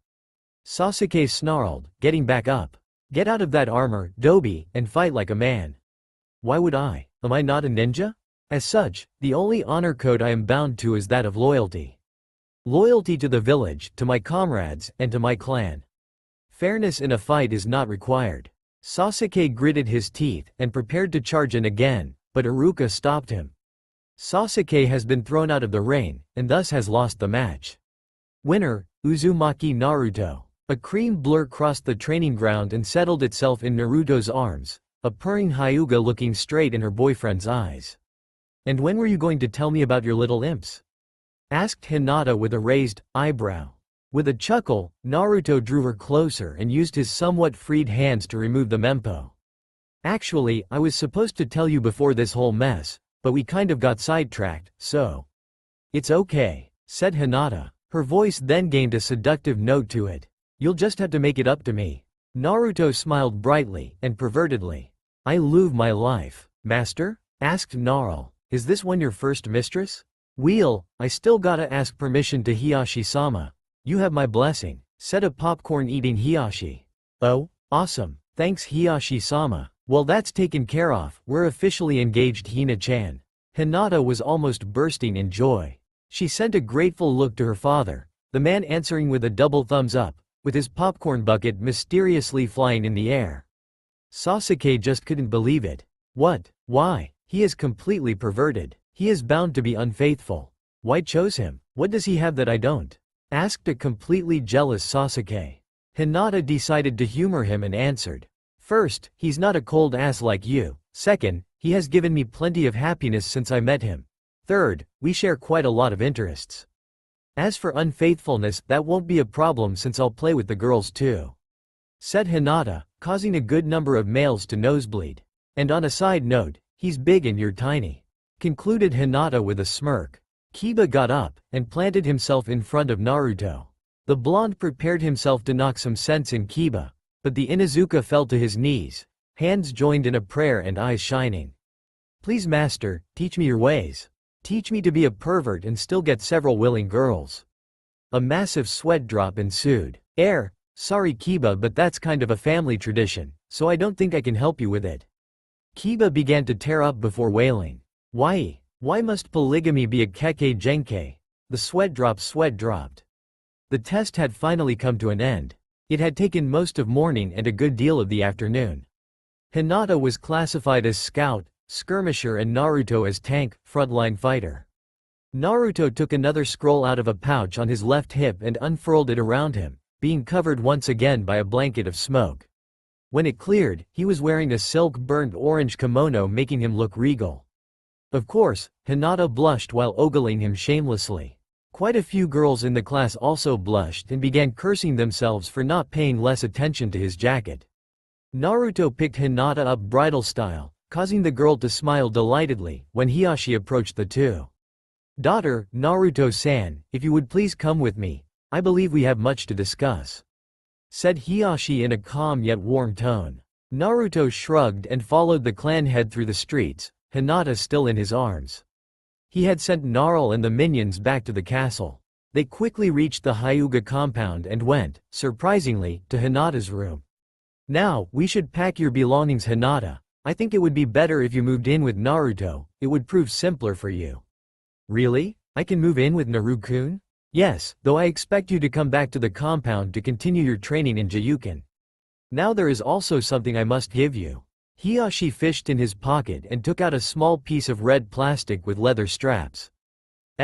Sasuke snarled, getting back up. "Get out of that armor, Dobi, and fight like a man." "Why would I? Am I not a ninja? As such, the only honor code I am bound to is that of loyalty. Loyalty to the village, to my comrades, and to my clan. Fairness in a fight is not required." Sasuke gritted his teeth and prepared to charge in again, but Iruka stopped him. "Sasuke has been thrown out of the ring, and thus has lost the match. Winner, Uzumaki Naruto." A cream blur crossed the training ground and settled itself in Naruto's arms, a purring Hyuga looking straight in her boyfriend's eyes. "And when were you going to tell me about your little imps?" asked Hinata with a raised eyebrow. With a chuckle, Naruto drew her closer and used his somewhat freed hands to remove the mempo. "Actually, I was supposed to tell you before this whole mess, but we kind of got sidetracked, so." "It's okay," said Hinata. Her voice then gained a seductive note to it. "You'll just have to make it up to me." Naruto smiled brightly and pervertedly. "I love my life, master?" asked Gnarl. "Is this one your first mistress?" "Wheel, I still gotta ask permission to Hiyashi-sama." "You have my blessing," said a popcorn-eating Hiyashi. "Oh, awesome. Thanks Hiyashi-sama. Well, that's taken care of. We're officially engaged, Hina-chan." Hinata was almost bursting in joy. She sent a grateful look to her father, the man answering with a double thumbs up, with his popcorn bucket mysteriously flying in the air. Sasuke just couldn't believe it. "What? Why? He is completely perverted. He is bound to be unfaithful. Why chose him? What does he have that I don't?" asked a completely jealous Sasuke. Hinata decided to humor him and answered. "First, he's not a cold ass like you. Second, he has given me plenty of happiness since I met him. Third, we share quite a lot of interests. As for unfaithfulness, that won't be a problem since I'll play with the girls too," said Hinata, causing a good number of males to nosebleed. "And on a side note, he's big and you're tiny," concluded Hinata with a smirk. Kiba got up and planted himself in front of Naruto. The blonde prepared himself to knock some sense in Kiba, but the Inuzuka fell to his knees, hands joined in a prayer and eyes shining. "Please master, teach me your ways. Teach me to be a pervert and still get several willing girls." A massive sweat drop ensued. Sorry Kiba, but that's kind of a family tradition, so I don't think I can help you with it." Kiba began to tear up before wailing. Why must polygamy be a keke genkai? The sweat dropped. The test had finally come to an end. It had taken most of morning and a good deal of the afternoon. Hinata was classified as scout, skirmisher and Naruto as tank, frontline fighter. Naruto took another scroll out of a pouch on his left hip and unfurled it around him, being covered once again by a blanket of smoke. When it cleared, he was wearing a silk burnt orange kimono making him look regal. Of course, Hinata blushed while ogling him shamelessly. Quite a few girls in the class also blushed and began cursing themselves for not paying less attention to his jacket. Naruto picked Hinata up bridal style, causing the girl to smile delightedly when Hiashi approached the two. "Daughter, Naruto-san, if you would please come with me, I believe we have much to discuss," said Hiashi in a calm yet warm tone. Naruto shrugged and followed the clan head through the streets, Hinata still in his arms. He had sent Gnarl and the minions back to the castle. They quickly reached the Hyuga compound and went, surprisingly, to Hinata's room. "Now, we should pack your belongings, Hinata. I think it would be better if you moved in with Naruto, it would prove simpler for you." "Really? I can move in with Naru-kun?" "Yes, though I expect you to come back to the compound to continue your training in Jiyuken. Now there is also something I must give you." Hiashi fished in his pocket and took out a small piece of red plastic with leather straps.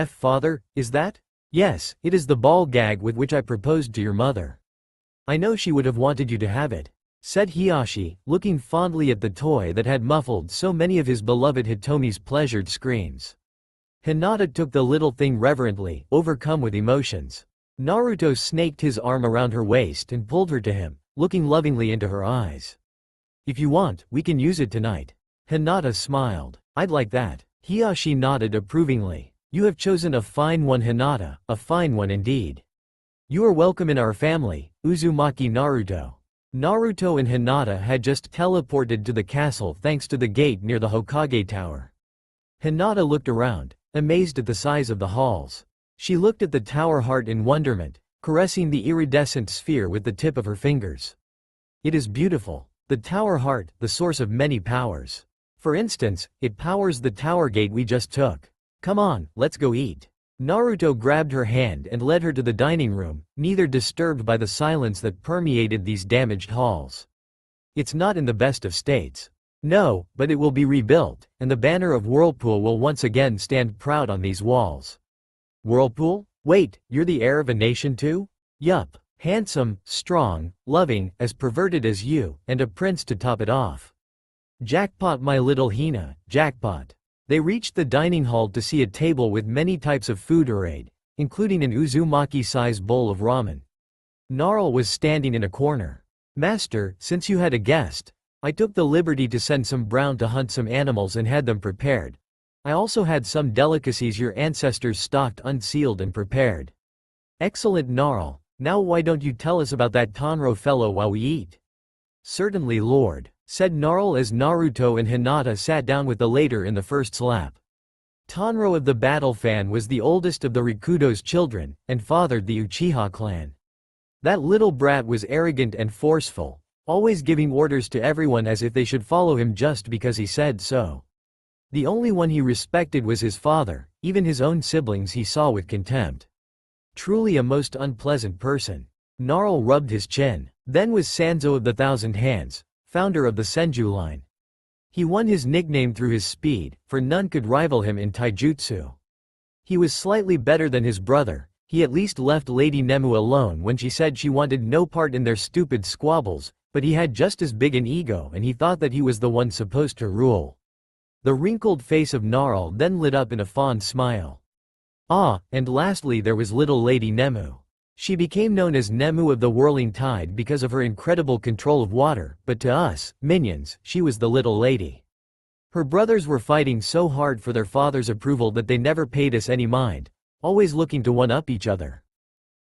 "Father, is that?" "Yes, it is the ball gag with which I proposed to your mother. I know she would have wanted you to have it," said Hiashi, looking fondly at the toy that had muffled so many of his beloved Hitomi's pleasured screams. Hinata took the little thing reverently, overcome with emotions. Naruto snaked his arm around her waist and pulled her to him, looking lovingly into her eyes. "If you want, we can use it tonight." Hinata smiled. "I'd like that." Hiashi nodded approvingly. "You have chosen a fine one, Hinata, a fine one indeed. You are welcome in our family, Uzumaki Naruto." Naruto and Hinata had just teleported to the castle thanks to the gate near the Hokage Tower. Hinata looked around, amazed at the size of the halls. She looked at the tower heart in wonderment, caressing the iridescent sphere with the tip of her fingers. "It is beautiful. The tower heart, the source of many powers. For instance, it powers the tower gate we just took. Come on, let's go eat." Naruto grabbed her hand and led her to the dining room, neither disturbed by the silence that permeated these damaged halls. "It's not in the best of states." "No, but it will be rebuilt, and the banner of Whirlpool will once again stand proud on these walls." "Whirlpool? Wait, you're the heir of a nation too?" "Yup. Handsome, strong, loving, as perverted as you, and a prince to top it off." "Jackpot, my little Hina, jackpot." They reached the dining hall to see a table with many types of food arrayed, including an Uzumaki-sized bowl of ramen. Gnarl was standing in a corner. "Master, since you had a guest, I took the liberty to send some brown to hunt some animals and had them prepared. I also had some delicacies your ancestors stocked unsealed and prepared." "Excellent, Gnarl. Now why don't you tell us about that Tanro fellow while we eat?" "Certainly, Lord," said Gnarl as Naruto and Hinata sat down with the later in the first slap. Tanro of the Battle Fan was the oldest of the Rikudo's children, and fathered the Uchiha clan. That little brat was arrogant and forceful, always giving orders to everyone as if they should follow him just because he said so. The only one he respected was his father, even his own siblings he saw with contempt. Truly a most unpleasant person. Gnarl rubbed his chin. Then was Sanzo of the Thousand Hands, founder of the Senju line. He won his nickname through his speed, for none could rival him in taijutsu. He was slightly better than his brother, he at least left Lady Nemu alone when she said she wanted no part in their stupid squabbles, but he had just as big an ego and he thought that he was the one supposed to rule. The wrinkled face of Gnarl then lit up in a fond smile. Ah, and lastly there was little Lady Nemu. She became known as Nemu of the Whirling Tide because of her incredible control of water, but to us, minions, she was the little lady. Her brothers were fighting so hard for their father's approval that they never paid us any mind, always looking to one-up each other.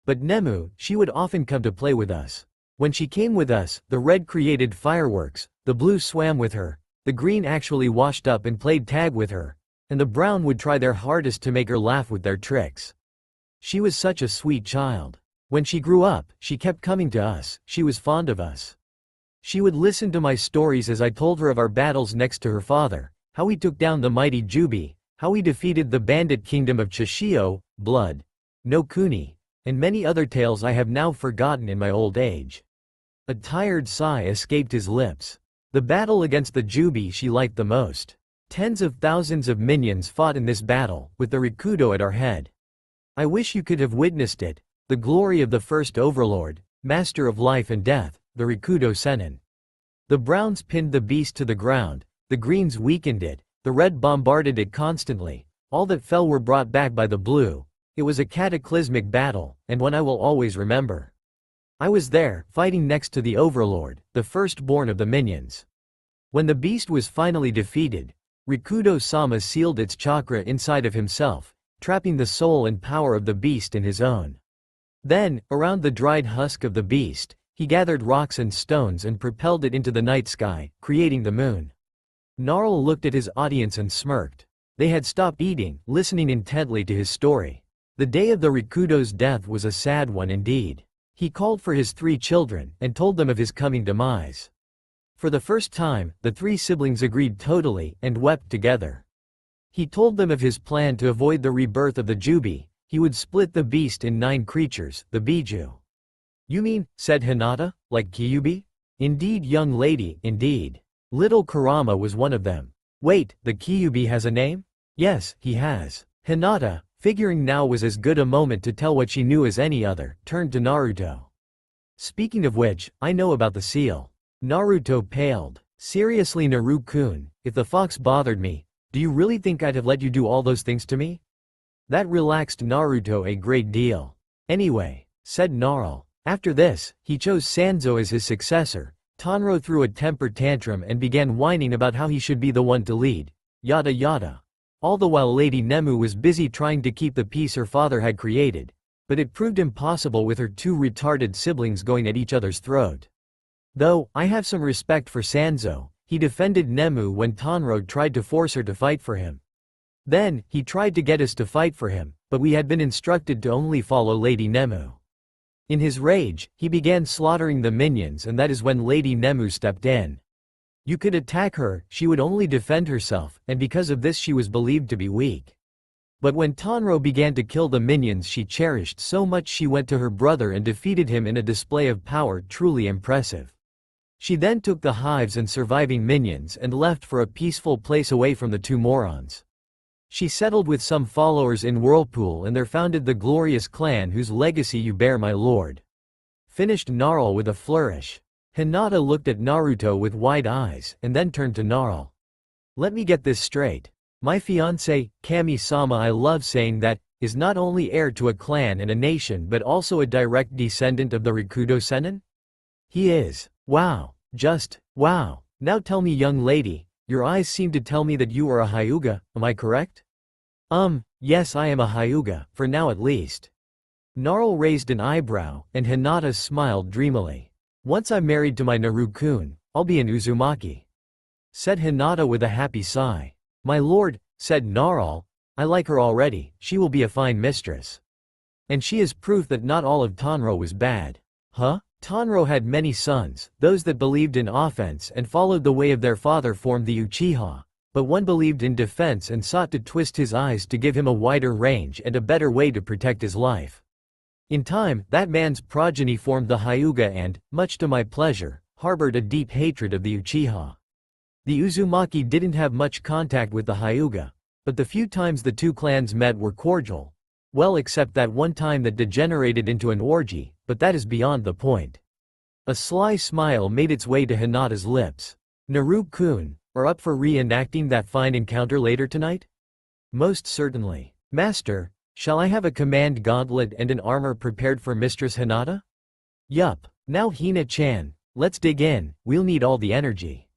But Nemu, she would often come to play with us. When she came with us, the red created fireworks, the blue swam with her, the green actually washed up and played tag with her, and the brown would try their hardest to make her laugh with their tricks. She was such a sweet child. When she grew up, she kept coming to us, she was fond of us. She would listen to my stories as I told her of our battles next to her father, how we took down the mighty Jubi, how we defeated the bandit kingdom of Chishio, Blood, no Kuni, and many other tales I have now forgotten in my old age. A tired sigh escaped his lips. The battle against the Jubi she liked the most. Tens of thousands of minions fought in this battle, with the Rikudo at our head. I wish you could have witnessed it, the glory of the first overlord, master of life and death, the Rikudo Sennin. The browns pinned the beast to the ground, the greens weakened it, the red bombarded it constantly, all that fell were brought back by the blue. It was a cataclysmic battle, and one I will always remember. I was there, fighting next to the overlord, the firstborn of the minions. When the beast was finally defeated, Rikudo-sama sealed its chakra inside of himself, trapping the soul and power of the beast in his own. Then, around the dried husk of the beast, he gathered rocks and stones and propelled it into the night sky, creating the moon. Gnarl looked at his audience and smirked. They had stopped eating, listening intently to his story. The day of the Rikudo's death was a sad one indeed. He called for his 3 children, and told them of his coming demise. For the first time, the 3 siblings agreed totally, and wept together. He told them of his plan to avoid the rebirth of the Jubi. He would split the beast in 9 creatures, the Biju. You mean, said Hinata, like Kyuubi? Indeed, young lady, indeed. Little Kurama was one of them. Wait, the Kyuubi has a name? Yes, he has. Hinata, figuring now was as good a moment to tell what she knew as any other, turned to Naruto. Speaking of which, I know about the seal. Naruto paled. Seriously, Naru-kun, if the fox bothered me, do you really think I'd have let you do all those things to me? That relaxed Naruto a great deal. Anyway, said Gnarl. After this, he chose Sanzo as his successor. Tanro threw a temper tantrum and began whining about how he should be the one to lead. Yada yada. All the while Lady Nemu was busy trying to keep the peace her father had created. But it proved impossible with her 2 retarded siblings going at each other's throat. Though, I have some respect for Sanzo, he defended Nemu when Tanro tried to force her to fight for him. Then, he tried to get us to fight for him, but we had been instructed to only follow Lady Nemu. In his rage, he began slaughtering the minions, and that is when Lady Nemu stepped in. You could attack her, she would only defend herself, and because of this she was believed to be weak. But when Tanro began to kill the minions she cherished so much, she went to her brother and defeated him in a display of power truly impressive. She then took the hives and surviving minions and left for a peaceful place away from the 2 morons. She settled with some followers in Whirlpool, and there founded the glorious clan whose legacy you bear, my lord. Finished Gnarl with a flourish. Hinata looked at Naruto with wide eyes, and then turned to Gnarl. Let me get this straight. My fiancé, Kami-sama, I love saying that, is not only heir to a clan and a nation but also a direct descendant of the Rikudo Sennin? He is. Wow. Just, wow. Now tell me, young lady, your eyes seem to tell me that you are a Hyuga, am I correct? Yes, I am a Hyuga, for now at least. Gnarl raised an eyebrow, and Hinata smiled dreamily. Once I'm married to my Naru-kun, I'll be an Uzumaki. Said Hinata with a happy sigh. My lord, said Gnarl, I like her already, she will be a fine mistress. And she is proof that not all of Tanro was bad. Huh? Tanro had many sons, those that believed in offense and followed the way of their father formed the Uchiha, but one believed in defense and sought to twist his eyes to give him a wider range and a better way to protect his life. In time, that man's progeny formed the Hyuga and, much to my pleasure, harbored a deep hatred of the Uchiha. The Uzumaki didn't have much contact with the Hyuga, but the few times the 2 clans met were cordial. Well, except that one time that degenerated into an orgy, but that is beyond the point. A sly smile made its way to Hinata's lips. Naru-kun, are up for reenacting that fine encounter later tonight? Most certainly. Master, shall I have a command gauntlet and an armor prepared for Mistress Hinata? Yup. Now Hina-chan, let's dig in, we'll need all the energy.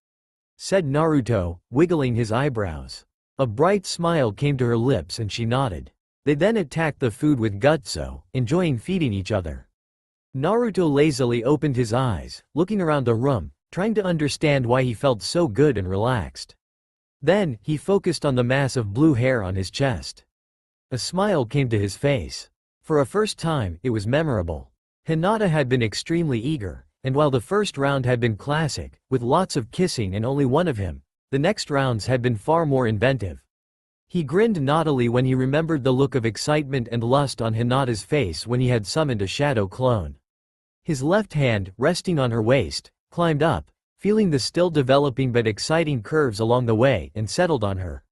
Said Naruto, wiggling his eyebrows. A bright smile came to her lips and she nodded. They then attacked the food with gutso, enjoying feeding each other. Naruto lazily opened his eyes, looking around the room, trying to understand why he felt so good and relaxed. Then, he focused on the mass of blue hair on his chest. A smile came to his face. For a first time, it was memorable. Hinata had been extremely eager, and while the first round had been classic, with lots of kissing and only one of him, the next rounds had been far more inventive. He grinned naughtily when he remembered the look of excitement and lust on Hinata's face when he had summoned a shadow clone. His left hand, resting on her waist, climbed up, feeling the still developing but exciting curves along the way, and settled on her.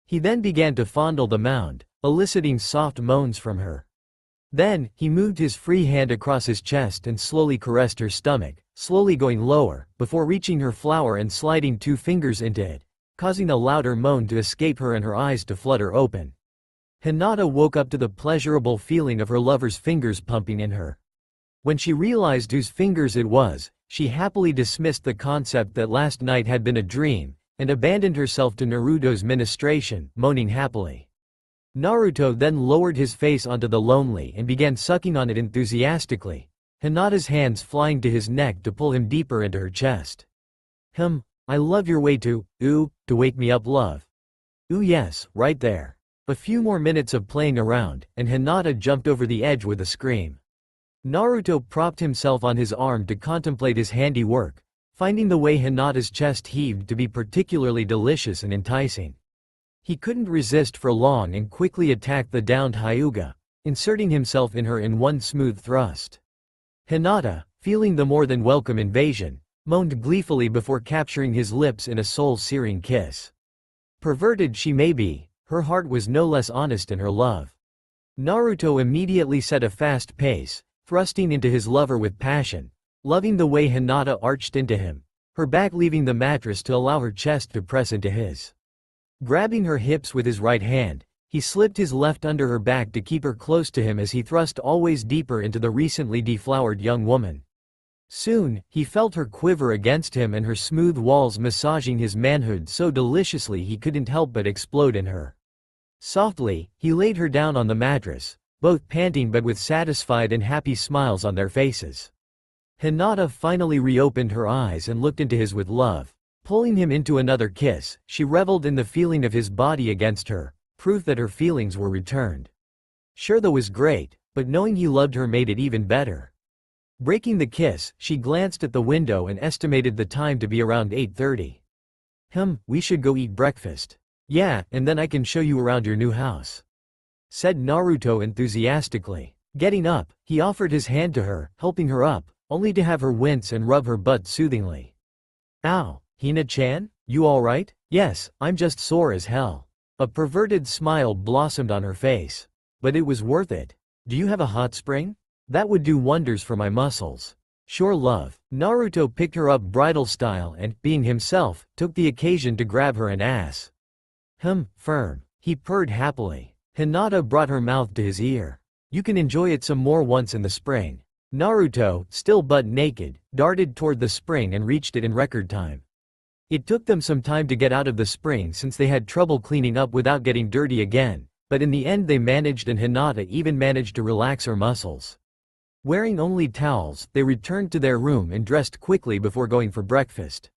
He then began to fondle the mound, eliciting soft moans from her. Then, he moved his free hand across his chest and slowly caressed her stomach, slowly going lower, before reaching her flower and sliding 2 fingers into it, causing a louder moan to escape her and her eyes to flutter open. Hinata woke up to the pleasurable feeling of her lover's fingers pumping in her. When she realized whose fingers it was, she happily dismissed the concept that last night had been a dream, and abandoned herself to Naruto's ministration, moaning happily. Naruto then lowered his face onto the lonely and began sucking on it enthusiastically, Hinata's hands flying to his neck to pull him deeper into her chest. I love your way to wake me up, love. Ooh yes, right there. A few more minutes of playing around, and Hinata jumped over the edge with a scream. Naruto propped himself on his arm to contemplate his handiwork, finding the way Hinata's chest heaved to be particularly delicious and enticing. He couldn't resist for long and quickly attacked the downed Hyuga, inserting himself in her in one smooth thrust. Hinata, feeling the more than welcome invasion, moaned gleefully before capturing his lips in a soul-searing kiss. Perverted she may be, her heart was no less honest in her love. Naruto immediately set a fast pace, thrusting into his lover with passion, loving the way Hinata arched into him, her back leaving the mattress to allow her chest to press into his. Grabbing her hips with his right hand, he slipped his left under her back to keep her close to him as he thrust always deeper into the recently deflowered young woman. Soon, he felt her quiver against him and her smooth walls massaging his manhood so deliciously he couldn't help but explode in her. Softly, he laid her down on the mattress, both panting but with satisfied and happy smiles on their faces. Hinata finally reopened her eyes and looked into his with love. Pulling him into another kiss, she reveled in the feeling of his body against her, proof that her feelings were returned. Sure, that was great, but knowing he loved her made it even better. Breaking the kiss, she glanced at the window and estimated the time to be around 8:30. We should go eat breakfast. Yeah, and then I can show you around your new house, said Naruto enthusiastically. Getting up, he offered his hand to her, helping her up, only to have her wince and rub her butt soothingly. Ow, Hina-chan, you alright? Yes, I'm just sore as hell. A perverted smile blossomed on her face. But it was worth it. Do you have a hot spring? That would do wonders for my muscles. Sure, love. Naruto picked her up bridal style and, being himself, took the occasion to grab her an ass. Firm. He purred happily. Hinata brought her mouth to his ear. You can enjoy it some more once in the spring. Naruto, still butt naked, darted toward the spring and reached it in record time. It took them some time to get out of the spring since they had trouble cleaning up without getting dirty again, but in the end they managed, and Hinata even managed to relax her muscles. Wearing only towels, they returned to their room and dressed quickly before going for breakfast.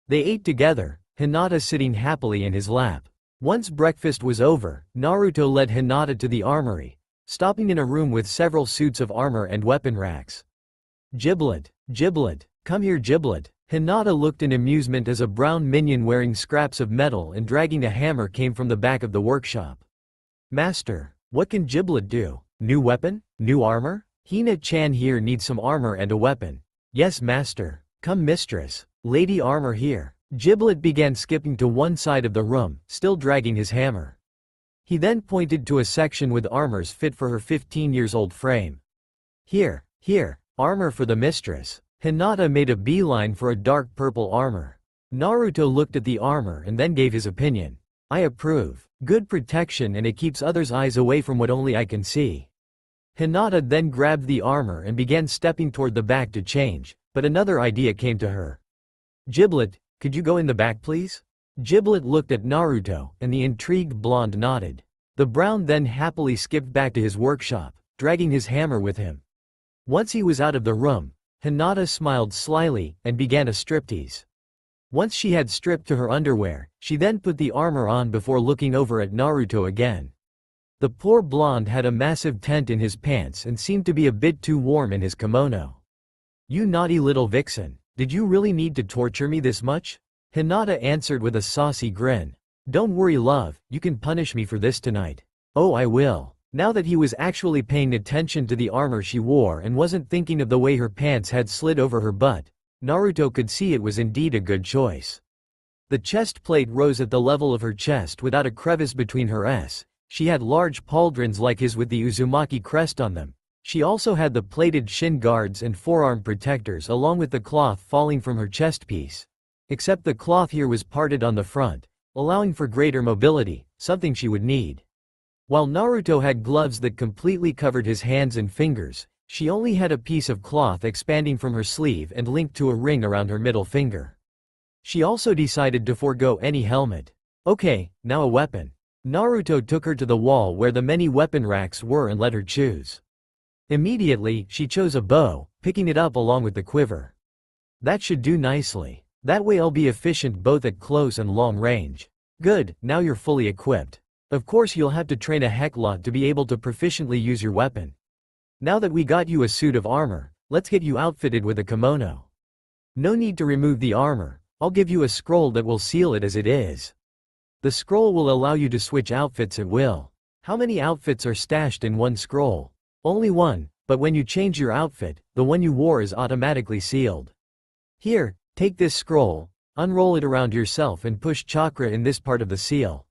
They ate together, Hinata sitting happily in his lap. Once breakfast was over, Naruto led Hinata to the armory, stopping in a room with several suits of armor and weapon racks. Giblet, come here, Giblet. Hinata looked in amusement as a brown minion wearing scraps of metal and dragging a hammer came from the back of the workshop. Master, what can Giblet do? New weapon? New armor? Hina-chan here needs some armor and a weapon. Yes, master. Come, mistress. Lady armor here. Giblet began skipping to one side of the room, still dragging his hammer. He then pointed to a section with armors fit for her 15-year-old frame. Here, armor for the mistress. Hinata made a beeline for a dark purple armor. Naruto looked at the armor and then gave his opinion. I approve. Good protection and it keeps others' eyes away from what only I can see. Hinata then grabbed the armor and began stepping toward the back to change, but another idea came to her. Giblet, could you go in the back please? Giblet looked at Naruto, and the intrigued blonde nodded. The brown then happily skipped back to his workshop, dragging his hammer with him. Once he was out of the room, Hinata smiled slyly and began a striptease. Once she had stripped to her underwear, she then put the armor on before looking over at Naruto again. The poor blonde had a massive tent in his pants and seemed to be a bit too warm in his kimono. You naughty little vixen, did you really need to torture me this much? Hinata answered with a saucy grin. Don't worry, love, you can punish me for this tonight. Oh, I will. Now that he was actually paying attention to the armor she wore and wasn't thinking of the way her pants had slid over her butt, Naruto could see it was indeed a good choice. The chest plate rose at the level of her chest without a crevice between her s. She had large pauldrons like his with the Uzumaki crest on them. She also had the plated shin guards and forearm protectors along with the cloth falling from her chest piece. Except the cloth here was parted on the front, allowing for greater mobility, something she would need. While Naruto had gloves that completely covered his hands and fingers, she only had a piece of cloth expanding from her sleeve and linked to a ring around her middle finger. She also decided to forego any helmet. Okay, now a weapon. Naruto took her to the wall where the many weapon racks were and let her choose. Immediately, she chose a bow, picking it up along with the quiver. That should do nicely. That way I'll be efficient both at close and long range. Good, now you're fully equipped. Of course you'll have to train a heck lot to be able to proficiently use your weapon. Now that we got you a suit of armor, let's get you outfitted with a kimono. No need to remove the armor, I'll give you a scroll that will seal it as it is. The scroll will allow you to switch outfits at will. How many outfits are stashed in one scroll? Only one, but when you change your outfit, the one you wore is automatically sealed. Here, take this scroll, unroll it around yourself and push chakra in this part of the seal.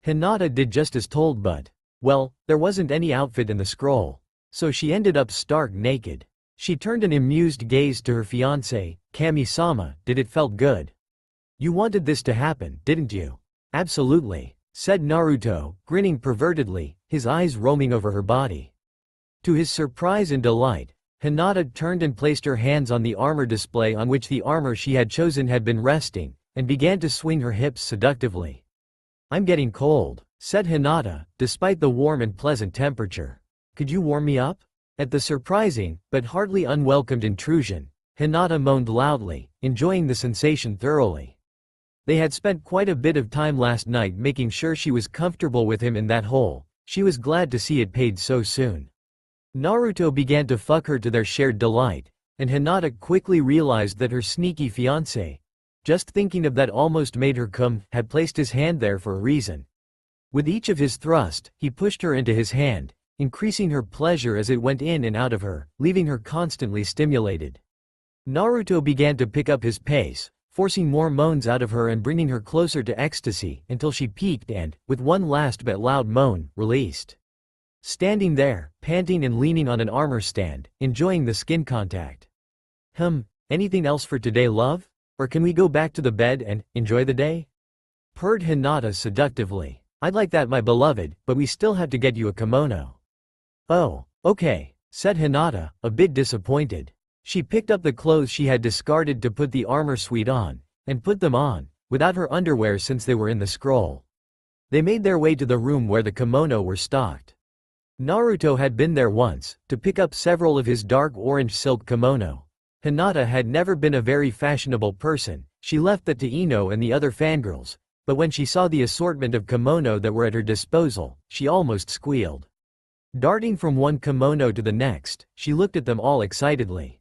Hinata did just as told but, well, there wasn't any outfit in the scroll. So she ended up stark naked. She turned an amused gaze to her fiancé, Kami-sama. Did it felt good? You wanted this to happen, didn't you? Absolutely, said Naruto, grinning pervertedly, his eyes roaming over her body. To his surprise and delight, Hinata turned and placed her hands on the armor display on which the armor she had chosen had been resting, and began to swing her hips seductively. I'm getting cold, said Hinata, despite the warm and pleasant temperature. Could you warm me up? At the surprising, but hardly unwelcomed intrusion, Hinata moaned loudly, enjoying the sensation thoroughly. They had spent quite a bit of time last night making sure she was comfortable with him in that hole. She was glad to see it paid so soon. Naruto began to fuck her to their shared delight, and Hinata quickly realized that her sneaky fiancé, just thinking of that almost made her come, had placed his hand there for a reason. With each of his thrusts, he pushed her into his hand, increasing her pleasure as it went in and out of her, leaving her constantly stimulated. Naruto began to pick up his pace, forcing more moans out of her and bringing her closer to ecstasy until she peaked and, with one last but loud moan, released. Standing there, panting and leaning on an armor stand, enjoying the skin contact. Anything else for today, love? Or can we go back to the bed and enjoy the day? Purred Hinata seductively. I'd like that, my beloved, but we still have to get you a kimono. Oh, okay, said Hinata, a bit disappointed. She picked up the clothes she had discarded to put the armor suite on, and put them on, without her underwear since they were in the scroll. They made their way to the room where the kimono were stocked. Naruto had been there once, to pick up several of his dark orange silk kimono. Hinata had never been a very fashionable person, she left that to Ino and the other fangirls, but when she saw the assortment of kimono that were at her disposal, she almost squealed. Darting from one kimono to the next, she looked at them all excitedly.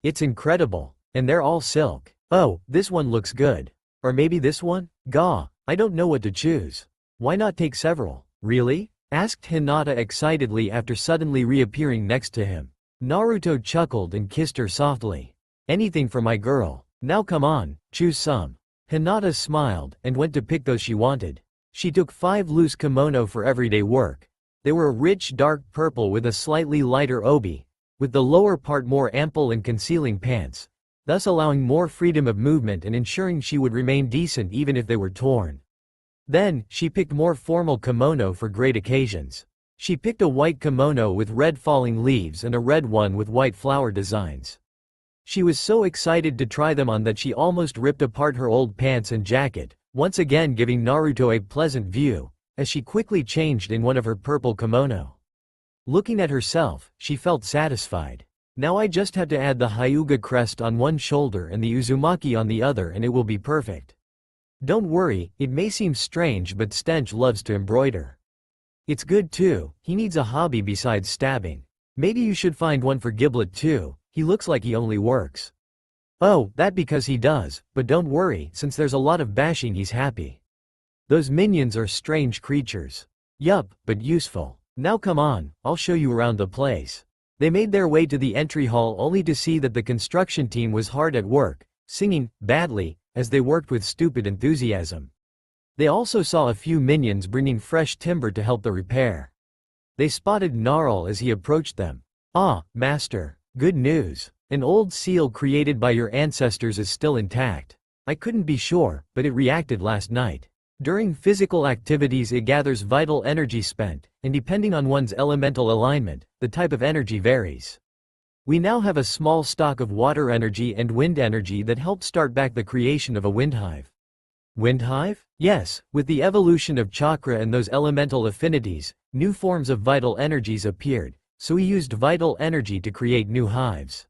It's incredible, and they're all silk. Oh, this one looks good. Or maybe this one? Gah, I don't know what to choose. Why not take several? Really? Asked Hinata excitedly after suddenly reappearing next to him. Naruto chuckled and kissed her softly. Anything for my girl. Now come on, choose some. Hinata smiled and went to pick those she wanted. She took 5 loose kimono for everyday work. They were a rich dark purple with a slightly lighter obi, with the lower part more ample and concealing pants, thus allowing more freedom of movement and ensuring she would remain decent even if they were torn. Then, she picked more formal kimono for great occasions. She picked a white kimono with red falling leaves and a red one with white flower designs. She was so excited to try them on that she almost ripped apart her old pants and jacket, once again giving Naruto a pleasant view, as she quickly changed in one of her purple kimono. Looking at herself, she felt satisfied. Now I just have to add the Hyuga crest on one shoulder and the Uzumaki on the other and it will be perfect. Don't worry, it may seem strange but Stench loves to embroider. It's good too, he needs a hobby besides stabbing. Maybe you should find one for Giblet too, he looks like he only works. Oh, that because he does, but don't worry, since there's a lot of bashing he's happy. Those minions are strange creatures. Yup, but useful. Now come on, I'll show you around the place. They made their way to the entry hall only to see that the construction team was hard at work, singing badly, as they worked with stupid enthusiasm. They also saw a few minions bringing fresh timber to help the repair. They spotted Gnarl as he approached them. "Ah, master, good news. An old seal created by your ancestors is still intact. I couldn't be sure, but it reacted last night. During physical activities it gathers vital energy spent, and depending on one's elemental alignment, the type of energy varies. We now have a small stock of water energy and wind energy that helped start back the creation of a wind hive." Wind hive? Yes, with the evolution of chakra and those elemental affinities, new forms of vital energies appeared, so we used vital energy to create new hives.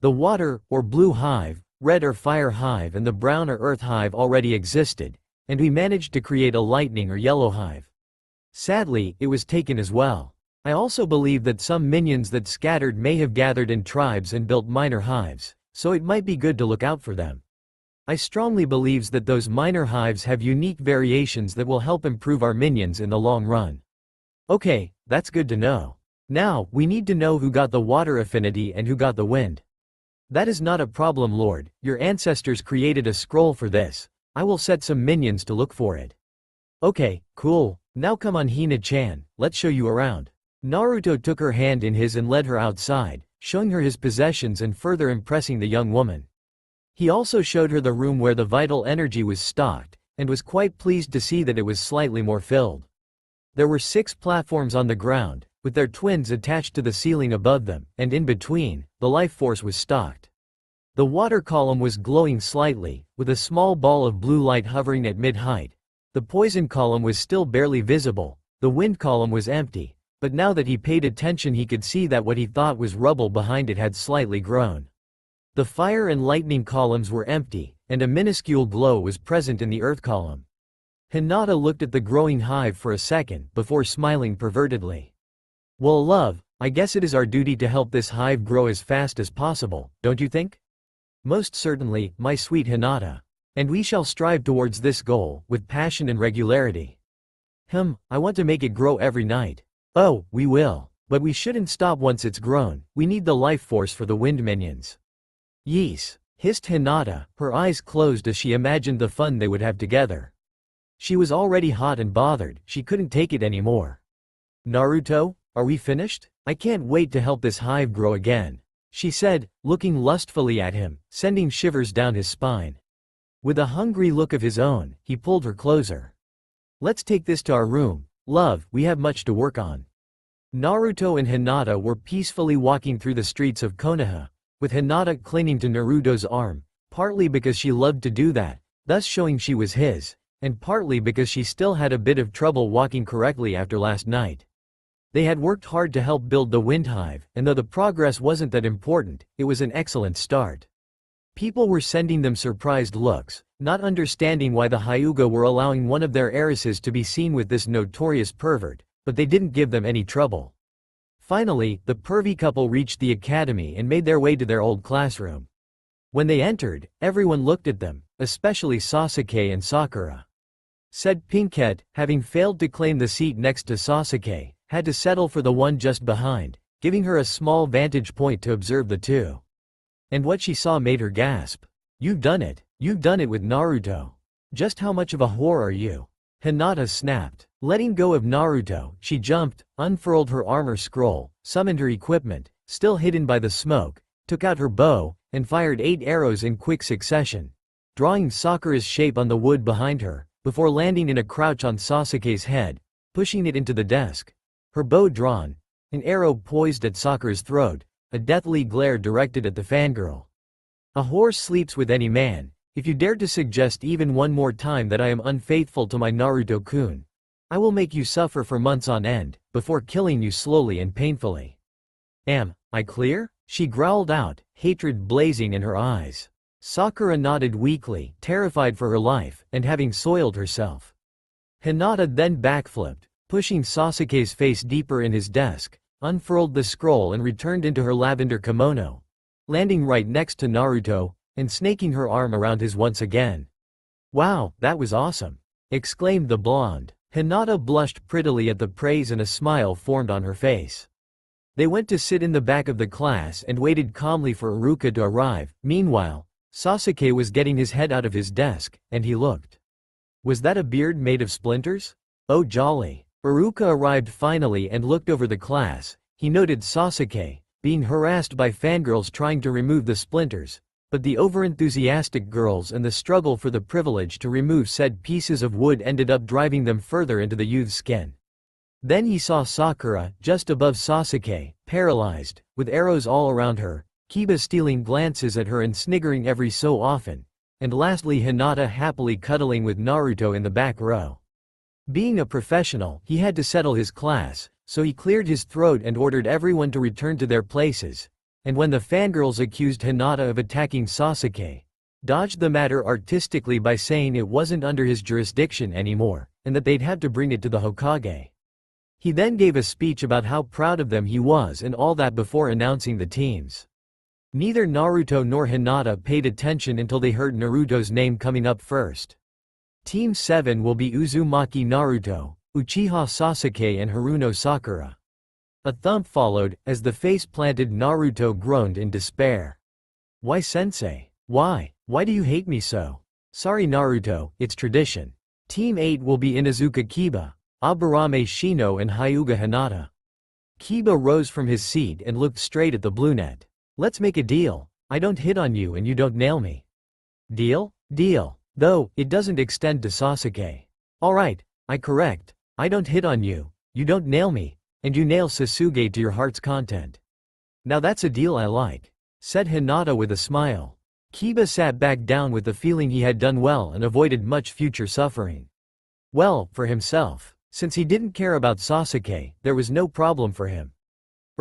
The water, or blue hive, red or fire hive and the brown or earth hive already existed, and we managed to create a lightning or yellow hive. Sadly, it was taken as well. I also believe that some minions that scattered may have gathered in tribes and built minor hives, so it might be good to look out for them. I strongly believe that those minor hives have unique variations that will help improve our minions in the long run. Okay, that's good to know. Now, we need to know who got the water affinity and who got the wind. That is not a problem, Lord. Your ancestors created a scroll for this. I will set some minions to look for it. Okay, cool. Now come on Hina-chan, let's show you around. Naruto took her hand in his and led her outside, showing her his possessions and further impressing the young woman. He also showed her the room where the vital energy was stocked, and was quite pleased to see that it was slightly more filled. There were 6 platforms on the ground, with their twins attached to the ceiling above them, and in between, the life force was stocked. The water column was glowing slightly, with a small ball of blue light hovering at mid-height. The poison column was still barely visible, the wind column was empty, but now that he paid attention he could see that what he thought was rubble behind it had slightly grown. The fire and lightning columns were empty, and a minuscule glow was present in the earth column. Hinata looked at the growing hive for a second before smiling pervertedly. Well, love, I guess it is our duty to help this hive grow as fast as possible, don't you think? Most certainly, my sweet Hinata. And we shall strive towards this goal, with passion and regularity. I want to make it grow every night. Oh, we will. But we shouldn't stop once it's grown, we need the life force for the wind minions. Yes, hissed Hinata, her eyes closed as she imagined the fun they would have together. She was already hot and bothered, she couldn't take it anymore. Naruto, are we finished? I can't wait to help this hive grow again, she said, looking lustfully at him, sending shivers down his spine. With a hungry look of his own, he pulled her closer. Let's take this to our room, love, we have much to work on. Naruto and Hinata were peacefully walking through the streets of Konoha, with Hinata clinging to Naruto's arm, partly because she loved to do that, thus showing she was his, and partly because she still had a bit of trouble walking correctly after last night. They had worked hard to help build the wind hive, and though the progress wasn't that important, it was an excellent start. People were sending them surprised looks, not understanding why the Hyuga were allowing one of their heiresses to be seen with this notorious pervert, but they didn't give them any trouble. Finally, the pervy couple reached the academy and made their way to their old classroom. When they entered, everyone looked at them, especially Sasuke and Sakura. Said Pinkette, having failed to claim the seat next to Sasuke, had to settle for the one just behind, giving her a small vantage point to observe the two. And what she saw made her gasp. You've done it with Naruto. Just how much of a whore are you? Hinata snapped. Letting go of Naruto, she jumped, unfurled her armor scroll, summoned her equipment, still hidden by the smoke, took out her bow, and fired 8 arrows in quick succession, drawing Sakura's shape on the wood behind her, before landing in a crouch on Sasuke's head, pushing it into the desk. Her bow drawn, an arrow poised at Sakura's throat, a deathly glare directed at the fangirl. A whore sleeps with any man. If you dare to suggest even one more time that I am unfaithful to my Naruto-kun, I will make you suffer for months on end, before killing you slowly and painfully. Am I clear? She growled out, hatred blazing in her eyes. Sakura nodded weakly, terrified for her life, and having soiled herself. Hinata then backflipped, pushing Sasuke's face deeper in his desk, unfurled the scroll and returned into her lavender kimono, landing right next to Naruto, and snaking her arm around his once again. Wow, that was awesome! Exclaimed the blonde. Hinata blushed prettily at the praise and a smile formed on her face. They went to sit in the back of the class and waited calmly for Iruka to arrive. Meanwhile, Sasuke was getting his head out of his desk, and he looked. Was that a beard made of splinters? Oh jolly. Iruka arrived finally and looked over the class. He noted Sasuke, being harassed by fangirls trying to remove the splinters, but the overenthusiastic girls and the struggle for the privilege to remove said pieces of wood ended up driving them further into the youth's skin. Then he saw Sakura, just above Sasuke, paralyzed, with arrows all around her, Kiba stealing glances at her and sniggering every so often, and lastly Hinata happily cuddling with Naruto in the back row. Being a professional, he had to settle his class, so he cleared his throat and ordered everyone to return to their places, and when the fangirls accused Hinata of attacking Sasuke, dodged the matter artistically by saying it wasn't under his jurisdiction anymore, and that they'd have to bring it to the Hokage. He then gave a speech about how proud of them he was and all that before announcing the teams. Neither Naruto nor Hinata paid attention until they heard Naruto's name coming up first. Team 7 will be Uzumaki Naruto, Uchiha Sasuke and Haruno Sakura. A thump followed, as the face-planted Naruto groaned in despair. Why sensei? Why do you hate me so? Sorry Naruto, it's tradition. Team 8 will be Inuzuka Kiba, Aburame Shino and Hyuga Hinata. Kiba rose from his seat and looked straight at the brunette. Let's make a deal. I don't hit on you and you don't nail me. Deal? Deal. Though, it doesn't extend to Sasuke. Alright, I correct. I don't hit on you, you don't nail me, and you nail Sasuke to your heart's content. Now that's a deal I like, said Hinata with a smile. Kiba sat back down with the feeling he had done well and avoided much future suffering. Well, for himself, since he didn't care about Sasuke, there was no problem for him.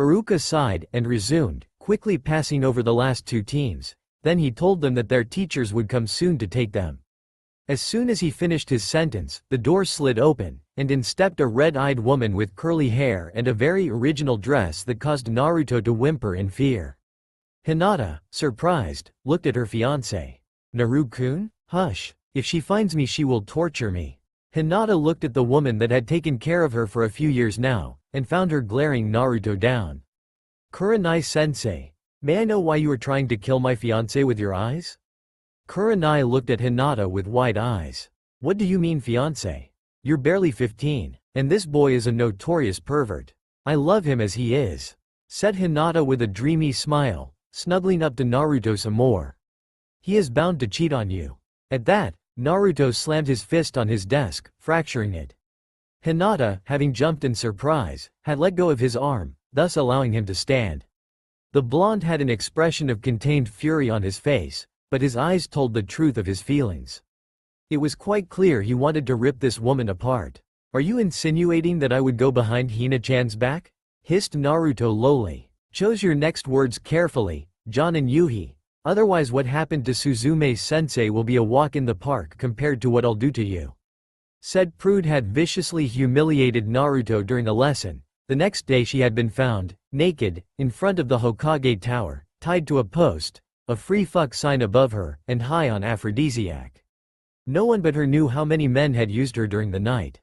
Iruka sighed and resumed, quickly passing over the last two teams. Then he told them that their teachers would come soon to take them. As soon as he finished his sentence, the door slid open, and in stepped a red-eyed woman with curly hair and a very original dress that caused Naruto to whimper in fear. Hinata, surprised, looked at her fiancé. Naru-kun? Hush. If she finds me she will torture me. Hinata looked at the woman that had taken care of her for a few years now, and found her glaring Naruto down. Kurenai-sensei, may I know why you are trying to kill my fiancé with your eyes? Kurenai looked at Hinata with wide eyes. What do you mean fiancé? You're barely 15, and this boy is a notorious pervert. I love him as he is, said Hinata with a dreamy smile, snuggling up to Naruto some more. He is bound to cheat on you. At that, Naruto slammed his fist on his desk, fracturing it. Hinata, having jumped in surprise, had let go of his arm, thus allowing him to stand. The blonde had an expression of contained fury on his face, but his eyes told the truth of his feelings. It was quite clear he wanted to rip this woman apart. Are you insinuating that I would go behind Hina-chan's back? Hissed Naruto lowly. Choose your next words carefully, John and Yuhi. Otherwise what happened to Suzume-sensei will be a walk in the park compared to what I'll do to you. Said prude had viciously humiliated Naruto during the lesson. The next day she had been found, naked, in front of the Hokage tower, tied to a post, a free fuck sign above her, and high on aphrodisiac. No one but her knew how many men had used her during the night.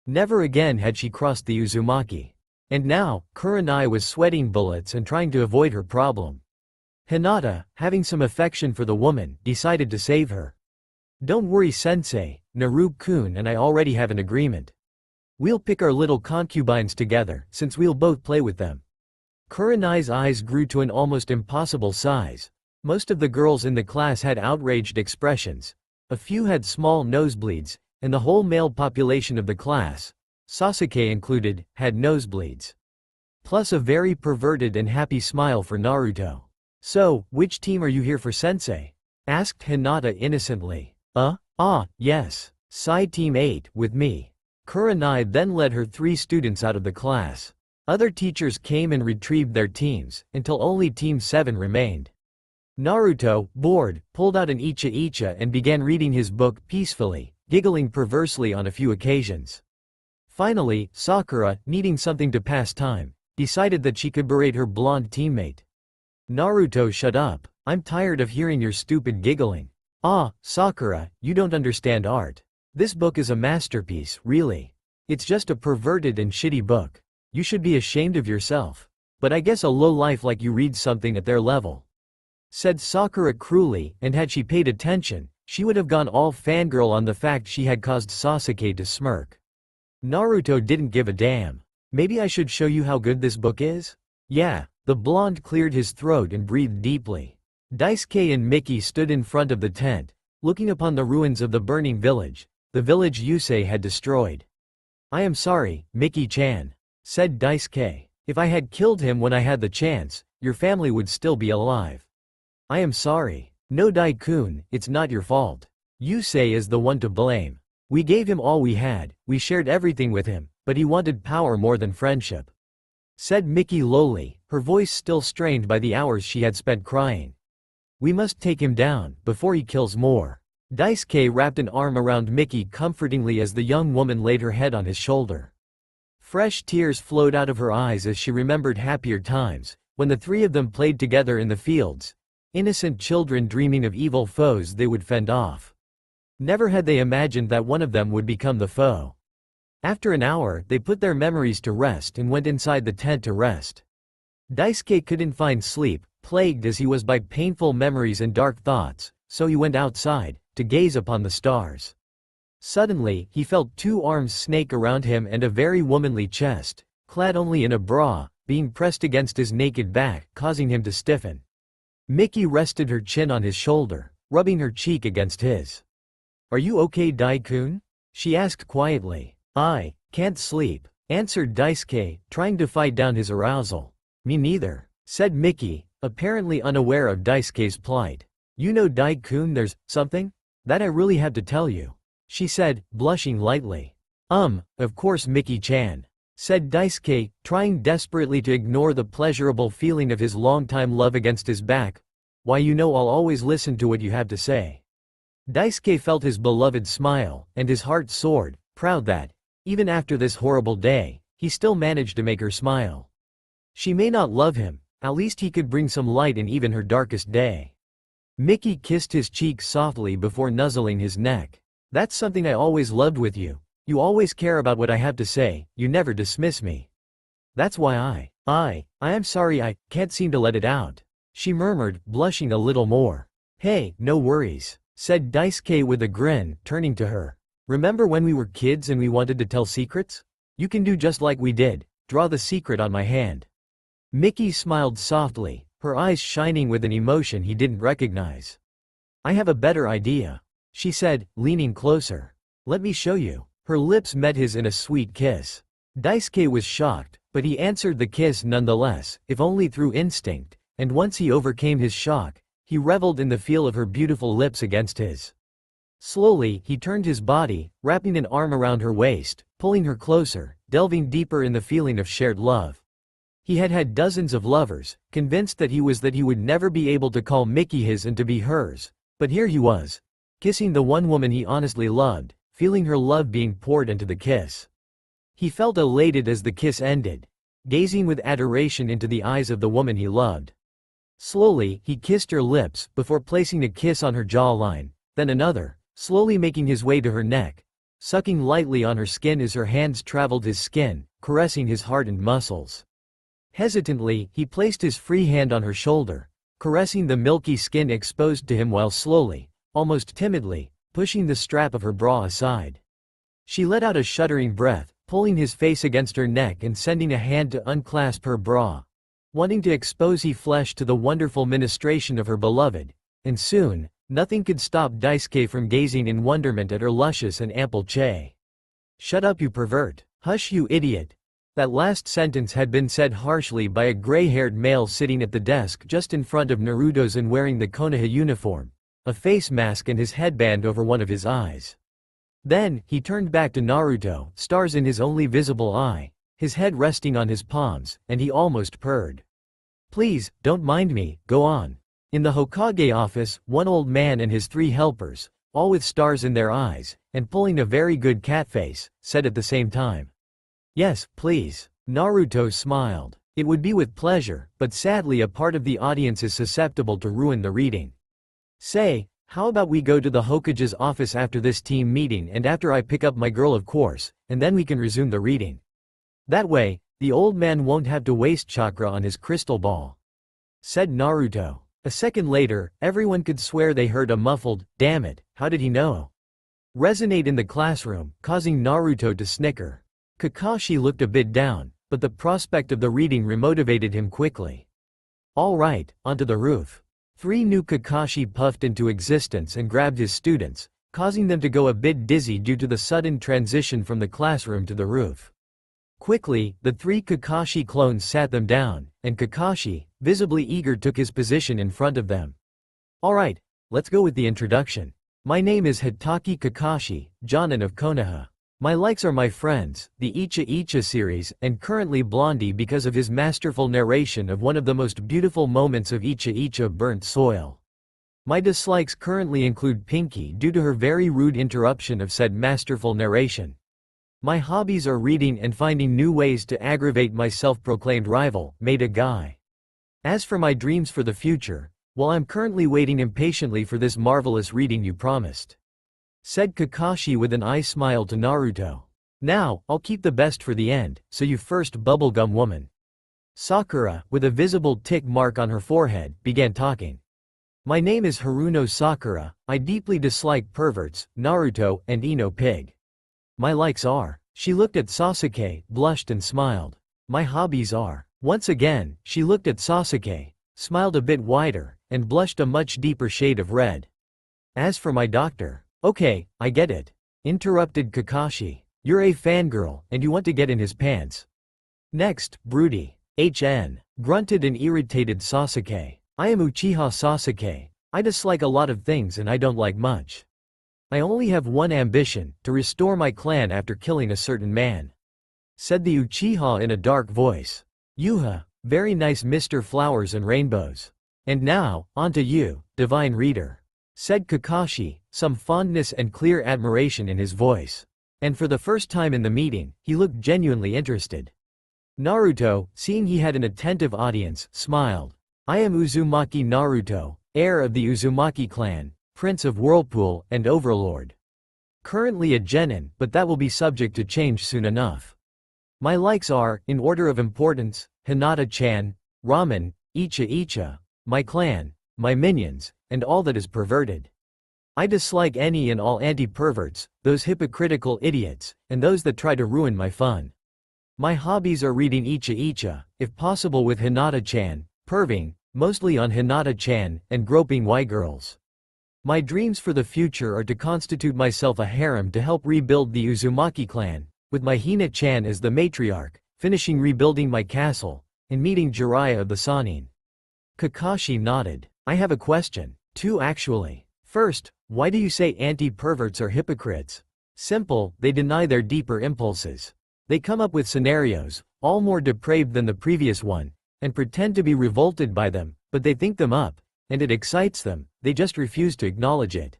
Never again had she crossed the Uzumaki. And now, Kurenai was sweating bullets and trying to avoid her problem. Hinata, having some affection for the woman, decided to save her. Don't worry sensei, Naru-kun and I already have an agreement. We'll pick our little concubines together, since we'll both play with them. Kurenai's eyes grew to an almost impossible size. Most of the girls in the class had outraged expressions. A few had small nosebleeds, and the whole male population of the class, Sasuke included, had nosebleeds. Plus a very perverted and happy smile for Naruto. So, which team are you here for sensei? Asked Hinata innocently. Yes. Side Team 8, with me. Kurenai then led her 3 students out of the class. Other teachers came and retrieved their teams, until only Team 7 remained. Naruto, bored, pulled out an icha-icha and began reading his book peacefully, giggling perversely on a few occasions. Finally, Sakura, needing something to pass time, decided that she could berate her blonde teammate. Naruto, shut up, I'm tired of hearing your stupid giggling. Sakura, you don't understand art. This book is a masterpiece, really. It's just a perverted and shitty book. You should be ashamed of yourself. But I guess a low-life like you reads something at their level," said Sakura cruelly, and had she paid attention, she would have gone all fangirl on the fact she had caused Sasuke to smirk. Naruto didn't give a damn. "Maybe I should show you how good this book is?" "Yeah." The blonde cleared his throat and breathed deeply. Daisuke and Mickey stood in front of the tent, looking upon the ruins of the burning village, the village Yusei had destroyed. "I am sorry, Mickey-chan," said Daisuke. "If I had killed him when I had the chance, your family would still be alive." "I am sorry." "No, Daikun, it's not your fault. Yusei is the one to blame. We gave him all we had, we shared everything with him, but he wanted power more than friendship," said Mickey lowly, her voice still strained by the hours she had spent crying. "We must take him down, before he kills more." Daisuke wrapped an arm around Mickey comfortingly as the young woman laid her head on his shoulder. Fresh tears flowed out of her eyes as she remembered happier times, when the three of them played together in the fields, innocent children dreaming of evil foes they would fend off. Never had they imagined that one of them would become the foe. After an hour, they put their memories to rest and went inside the tent to rest. Daisuke couldn't find sleep, plagued as he was by painful memories and dark thoughts, so he went outside, to gaze upon the stars. Suddenly, he felt two arms snake around him and a very womanly chest, clad only in a bra, being pressed against his naked back, causing him to stiffen. Mickey rested her chin on his shoulder, rubbing her cheek against his. "Are you okay, Daikun?" she asked quietly. "I can't sleep," answered Daisuke, trying to fight down his arousal. "Me neither," said Mickey, apparently unaware of Daisuke's plight. "You know, Daikun, there's something that I really have to tell you," she said, blushing lightly. Of course, Mickey-chan," said Daisuke, trying desperately to ignore the pleasurable feeling of his longtime love against his back. "Why, you know I'll always listen to what you have to say." Daisuke felt his beloved smile, and his heart soared, proud that, even after this horrible day, he still managed to make her smile. She may not love him, at least he could bring some light in even her darkest day. Mickey kissed his cheek softly before nuzzling his neck. "That's something I always loved with you. You always care about what I have to say, you never dismiss me. That's why I am sorry I can't seem to let it out," she murmured, blushing a little more. "Hey, no worries," said Daisuke with a grin, turning to her. "Remember when we were kids and we wanted to tell secrets? You can do just like we did, draw the secret on my hand." Mickey smiled softly, her eyes shining with an emotion he didn't recognize. "I have a better idea," she said, leaning closer. "Let me show you." Her lips met his in a sweet kiss. Daisuke was shocked, but he answered the kiss nonetheless, if only through instinct, and once he overcame his shock, he reveled in the feel of her beautiful lips against his. Slowly, he turned his body, wrapping an arm around her waist, pulling her closer, delving deeper in the feeling of shared love. He had had dozens of lovers, convinced that he would never be able to call Mickey his and to be hers, but here he was, kissing the one woman he honestly loved, feeling her love being poured into the kiss. He felt elated as the kiss ended, gazing with adoration into the eyes of the woman he loved. Slowly, he kissed her lips, before placing a kiss on her jawline, then another, slowly making his way to her neck, sucking lightly on her skin as her hands traveled his skin, caressing his hardened muscles. Hesitantly, he placed his free hand on her shoulder, caressing the milky skin exposed to him while slowly, almost timidly, pushing the strap of her bra aside. She let out a shuddering breath, pulling his face against her neck and sending a hand to unclasp her bra, wanting to expose his flesh to the wonderful ministration of her beloved, and soon, nothing could stop Daisuke from gazing in wonderment at her luscious and ample che. "Shut up, you pervert. Hush, you idiot." That last sentence had been said harshly by a gray-haired male sitting at the desk just in front of Naruto's and wearing the Konoha uniform, a face mask and his headband over one of his eyes. Then, he turned back to Naruto, stars in his only visible eye, his head resting on his palms, and he almost purred. "Please, don't mind me, go on." In the Hokage office, one old man and his three helpers, all with stars in their eyes, and pulling a very good cat face, said at the same time, "Yes, please." Naruto smiled. It would be with pleasure, but sadly a part of the audience is susceptible to ruin the reading. "Say, how about we go to the Hokage's office after this team meeting and after I pick up my girl, of course, and then we can resume the reading. That way, The old man won't have to waste chakra on his crystal ball," said Naruto. A second later, everyone could swear they heard a muffled, "Damn it, how did he know?" resonate in the classroom, causing Naruto to snicker. Kakashi looked a bit down, but the prospect of the reading remotivated him quickly. "All right, onto the roof." 3 new Kakashi puffed into existence and grabbed his students, causing them to go a bit dizzy due to the sudden transition from the classroom to the roof. Quickly, the 3 Kakashi clones sat them down, and Kakashi, visibly eager, took his position in front of them. "Alright, let's go with the introduction. My name is Hitaki Kakashi, Jonin of Konoha. My likes are my friends, the Icha Icha series, and currently Blondie because of his masterful narration of one of the most beautiful moments of Icha Icha Burnt Soil. My dislikes currently include Pinky due to her very rude interruption of said masterful narration. My hobbies are reading and finding new ways to aggravate my self-proclaimed rival, Maida Guy. As for my dreams for the future, well, I'm currently waiting impatiently for this marvelous reading you promised," said Kakashi with an eye smile to Naruto. "Now, I'll keep the best for the end, so you first, bubblegum woman." Sakura, with a visible tick mark on her forehead, began talking. "My name is Haruno Sakura, I deeply dislike perverts, Naruto, and Ino Pig. My likes are." She looked at Sasuke, blushed and smiled. "My hobbies are." Once again, she looked at Sasuke, smiled a bit wider, and blushed a much deeper shade of red. "As for my doctor." "Okay, I get it," interrupted Kakashi. "You're a fangirl, and you want to get in his pants." "Next, Broody." Grunted and irritated Sasuke. "I am Uchiha Sasuke. I dislike a lot of things and I don't like much. I only have one ambition, to restore my clan after killing a certain man," said the Uchiha in a dark voice. "Yuha, very nice Mr. Flowers and Rainbows. And now, on to you, Divine Reader," said Kakashi, some fondness and clear admiration in his voice. And for the first time in the meeting, he looked genuinely interested. Naruto, seeing he had an attentive audience, smiled. "I am Uzumaki Naruto, heir of the Uzumaki clan, Prince of Whirlpool, and Overlord. Currently a genin, but that will be subject to change soon enough. My likes are, in order of importance, Hinata-chan, ramen, Icha Icha, my clan, my minions, and all that is perverted. I dislike any and all anti-perverts, those hypocritical idiots, and those that try to ruin my fun. My hobbies are reading Icha Icha, if possible with Hinata-chan, perving, mostly on Hinata-chan, and groping Y-girls. My dreams for the future are to constitute myself a harem to help rebuild the Uzumaki clan, with my Hina-chan as the matriarch, finishing rebuilding my castle, and meeting Jiraiya of the Sannin." Kakashi nodded. "I have a question. 2 actually. First, why do you say anti-perverts are hypocrites? Simple, they deny their deeper impulses. They come up with scenarios, all more depraved than the previous one, and pretend to be revolted by them, but they think them up, and it excites them, they just refuse to acknowledge it.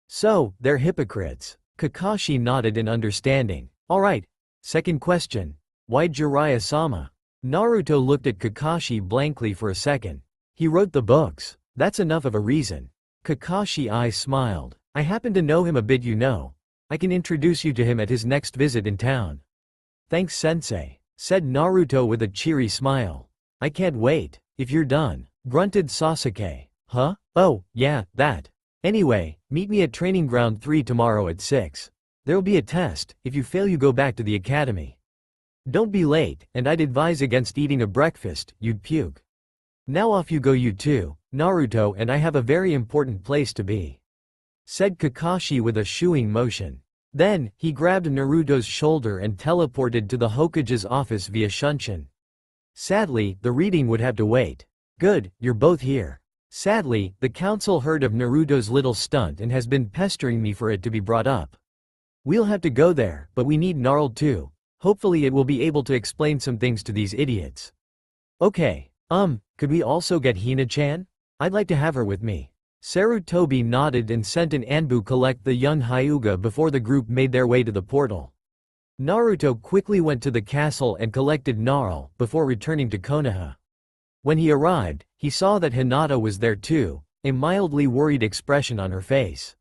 So, they're hypocrites." Kakashi nodded in understanding. "Alright. Second question. Why Jiraiya-sama?" Naruto looked at Kakashi blankly for a second. "He wrote the books. That's enough of a reason." Kakashi eyes smiled. "I happen to know him a bit, you know. I can introduce you to him at his next visit in town." "Thanks sensei," said Naruto with a cheery smile. "I can't wait, if you're done," grunted Sasuke. "Huh? Oh, yeah, that. Anyway, meet me at Training Ground 3 tomorrow at 6. There'll be a test, if you fail you go back to the academy. Don't be late, and I'd advise against eating a breakfast, you'd puke. Now off you go you two, Naruto, and I have a very important place to be," said Kakashi with a shooing motion. Then, he grabbed Naruto's shoulder and teleported to the Hokage's office via Shunshin. Sadly, the reading would have to wait. "Good, you're both here. Sadly, the council heard of Naruto's little stunt and has been pestering me for it to be brought up. We'll have to go there, but we need Gnarl too. Hopefully it will be able to explain some things to these idiots." "Okay. Could we also get Hina-chan? I'd like to have her with me." Sarutobi nodded and sent an Anbu collect the young Hyuga before the group made their way to the portal. Naruto quickly went to the castle and collected Gnarl, before returning to Konoha. When he arrived, he saw that Hinata was there too, a mildly worried expression on her face.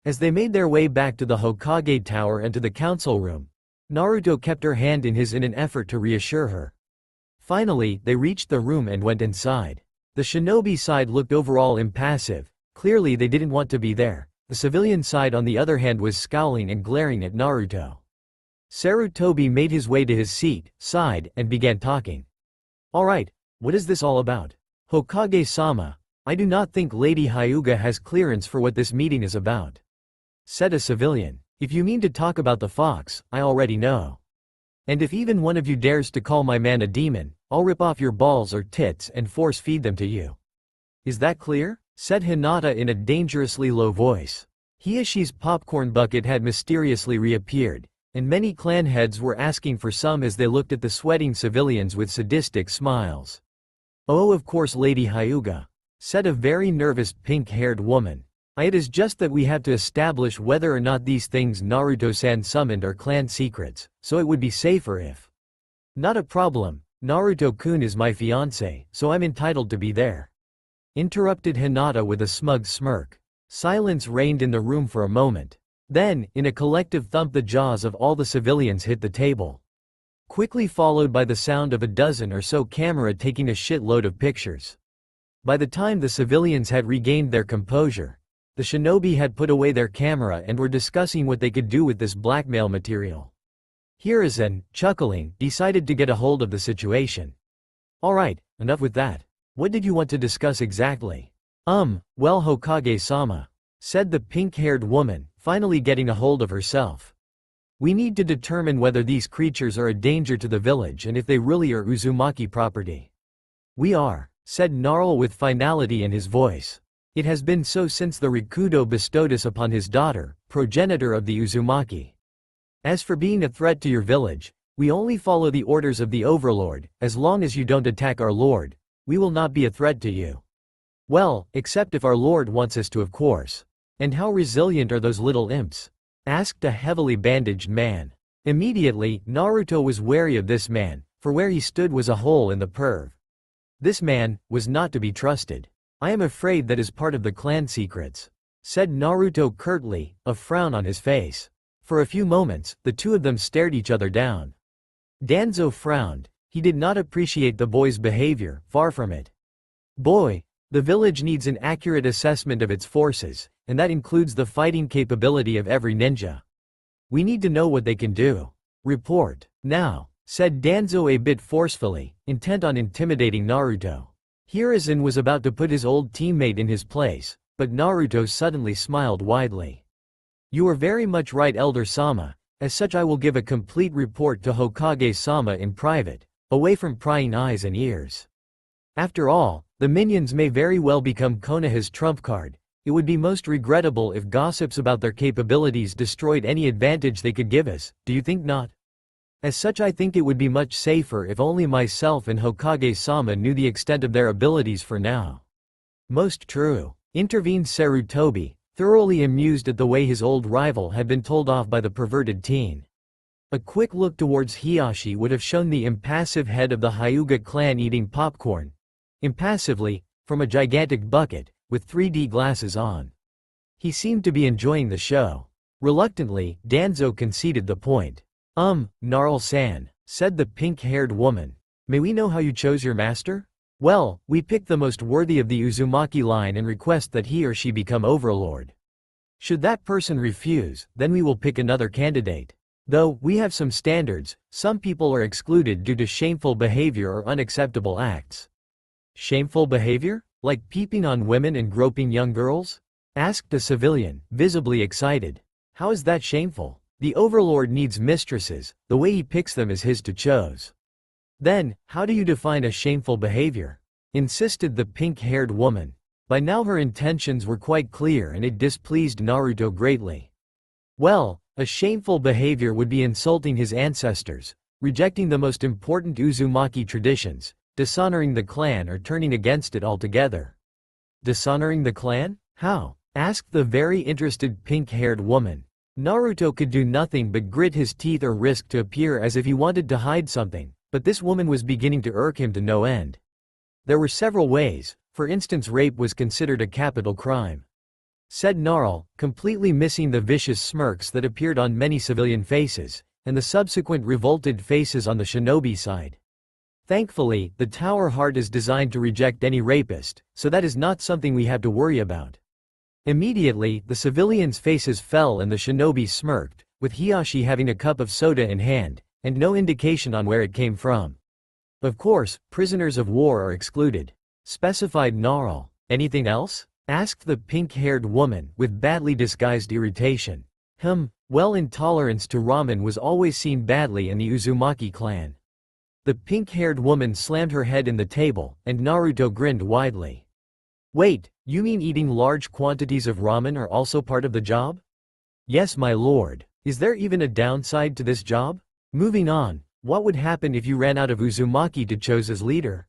As they made their way back to the Hokage Tower and to the council room, Naruto kept her hand in his in an effort to reassure her. Finally, they reached the room and went inside. The shinobi side looked overall impassive. Clearly they didn't want to be there. The civilian side on the other hand was scowling and glaring at Naruto. Sarutobi made his way to his seat, sighed, and began talking. Alright, what is this all about? Hokage-sama, I do not think Lady Hyuga has clearance for what this meeting is about. Said a civilian. If you mean to talk about the fox, I already know. And if even one of you dares to call my man a demon, I'll rip off your balls or tits and force feed them to you. Is that clear? Said Hinata in a dangerously low voice. Hiyoshi's popcorn bucket had mysteriously reappeared, and many clan heads were asking for some as they looked at the sweating civilians with sadistic smiles. Oh, of course, Lady Hyuga, said a very nervous pink-haired woman. It is just that we have to establish whether or not these things Naruto-san summoned are clan secrets, so it would be safer if. Not a problem, Naruto-kun is my fiancé, so I'm entitled to be there. Interrupted Hinata with a smug smirk. Silence reigned in the room for a moment. Then, in a collective thump, the jaws of all the civilians hit the table. Quickly followed by the sound of a dozen or so camera taking a shitload of pictures. By the time the civilians had regained their composure, the shinobi had put away their camera and were discussing what they could do with this blackmail material. Hiruzen, chuckling, decided to get a hold of the situation. Alright, enough with that. What did you want to discuss exactly? Well, Hokage-sama, said the pink-haired woman, finally getting a hold of herself. We need to determine whether these creatures are a danger to the village and if they really are Uzumaki property. We are, said Gnarl with finality in his voice. It has been so since the Rikudo bestowed us upon his daughter, progenitor of the Uzumaki. As for being a threat to your village, we only follow the orders of the Overlord. As long as you don't attack our lord, we will not be a threat to you. Well, except if our lord wants us to, of course. And how resilient are those little imps? Asked a heavily bandaged man. Immediately, Naruto was wary of this man, for where he stood was a hole in the perv. This man was not to be trusted. I am afraid that is part of the clan secrets, said Naruto curtly, a frown on his face. For a few moments, the two of them stared each other down. Danzo frowned. He did not appreciate the boy's behavior, far from it. Boy, the village needs an accurate assessment of its forces, and that includes the fighting capability of every ninja. We need to know what they can do. Report, now, said Danzo a bit forcefully, intent on intimidating Naruto. Hiruzen was about to put his old teammate in his place, but Naruto suddenly smiled widely. You are very much right, Elder-sama. As such, I will give a complete report to Hokage-sama in private, away from prying eyes and ears. After all, the minions may very well become Konoha's trump card. It would be most regrettable if gossips about their capabilities destroyed any advantage they could give us, do you think not? As such, I think it would be much safer if only myself and Hokage-sama knew the extent of their abilities for now. Most true, intervened Sarutobi, thoroughly amused at the way his old rival had been told off by the perverted teen. A quick look towards Hiyoshi would have shown the impassive head of the Hyuga clan eating popcorn, impassively, from a gigantic bucket, with 3D glasses on. He seemed to be enjoying the show. Reluctantly, Danzo conceded the point. Gnarl-san, said the pink-haired woman. May we know how you chose your master? Well, we picked the most worthy of the Uzumaki line and request that he or she become overlord. Should that person refuse, then we will pick another candidate. Though, we have some standards, some people are excluded due to shameful behavior or unacceptable acts. Shameful behavior? Like peeping on women and groping young girls? Asked a civilian, visibly excited. How is that shameful? The overlord needs mistresses, the way he picks them is his to choose. Then, how do you define a shameful behavior? Insisted the pink-haired woman. By now her intentions were quite clear and it displeased Naruto greatly. Well, a shameful behavior would be insulting his ancestors, rejecting the most important Uzumaki traditions, dishonoring the clan or turning against it altogether. Dishonoring the clan? How? Asked the very interested pink-haired woman. Naruto could do nothing but grit his teeth or risk to appear as if he wanted to hide something, but this woman was beginning to irk him to no end. There were several ways, for instance rape was considered a capital crime. Said Gnarl, completely missing the vicious smirks that appeared on many civilian faces, and the subsequent revolted faces on the shinobi side. Thankfully, the tower heart is designed to reject any rapist, so that is not something we have to worry about. Immediately, the civilians' faces fell and the shinobi smirked, with Hiyashi having a cup of soda in hand, and no indication on where it came from. Of course, prisoners of war are excluded. Specified Gnarl. Anything else? Asked the pink-haired woman, with badly disguised irritation. Well, intolerance to ramen was always seen badly in the Uzumaki clan. The pink-haired woman slammed her head in the table, and Naruto grinned widely. Wait, you mean eating large quantities of ramen are also part of the job? Yes, my lord. Is there even a downside to this job? Moving on, what would happen if you ran out of Uzumaki to choose as leader?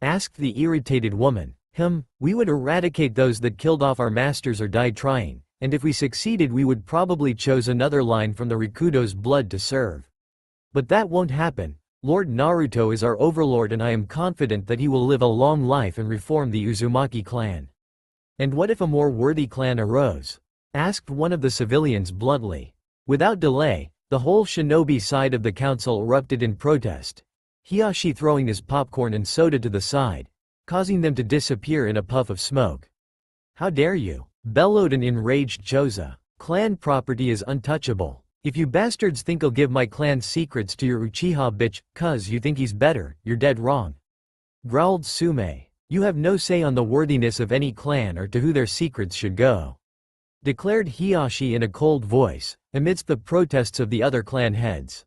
Asked the irritated woman. We would eradicate those that killed off our masters or died trying, and if we succeeded we would probably choose another line from the Rikudo's blood to serve. But that won't happen. Lord Naruto is our overlord and I am confident that he will live a long life and reform the Uzumaki clan. And what if a more worthy clan arose? Asked one of the civilians bluntly. Without delay, the whole shinobi side of the council erupted in protest, Hiyashi throwing his popcorn and soda to the side, causing them to disappear in a puff of smoke. How dare you? Bellowed an enraged Choza. Clan property is untouchable. If you bastards think I'll give my clan's secrets to your Uchiha bitch, cuz you think he's better, you're dead wrong. Growled Sume. You have no say on the worthiness of any clan or to who their secrets should go. Declared Hiyashi in a cold voice, amidst the protests of the other clan heads.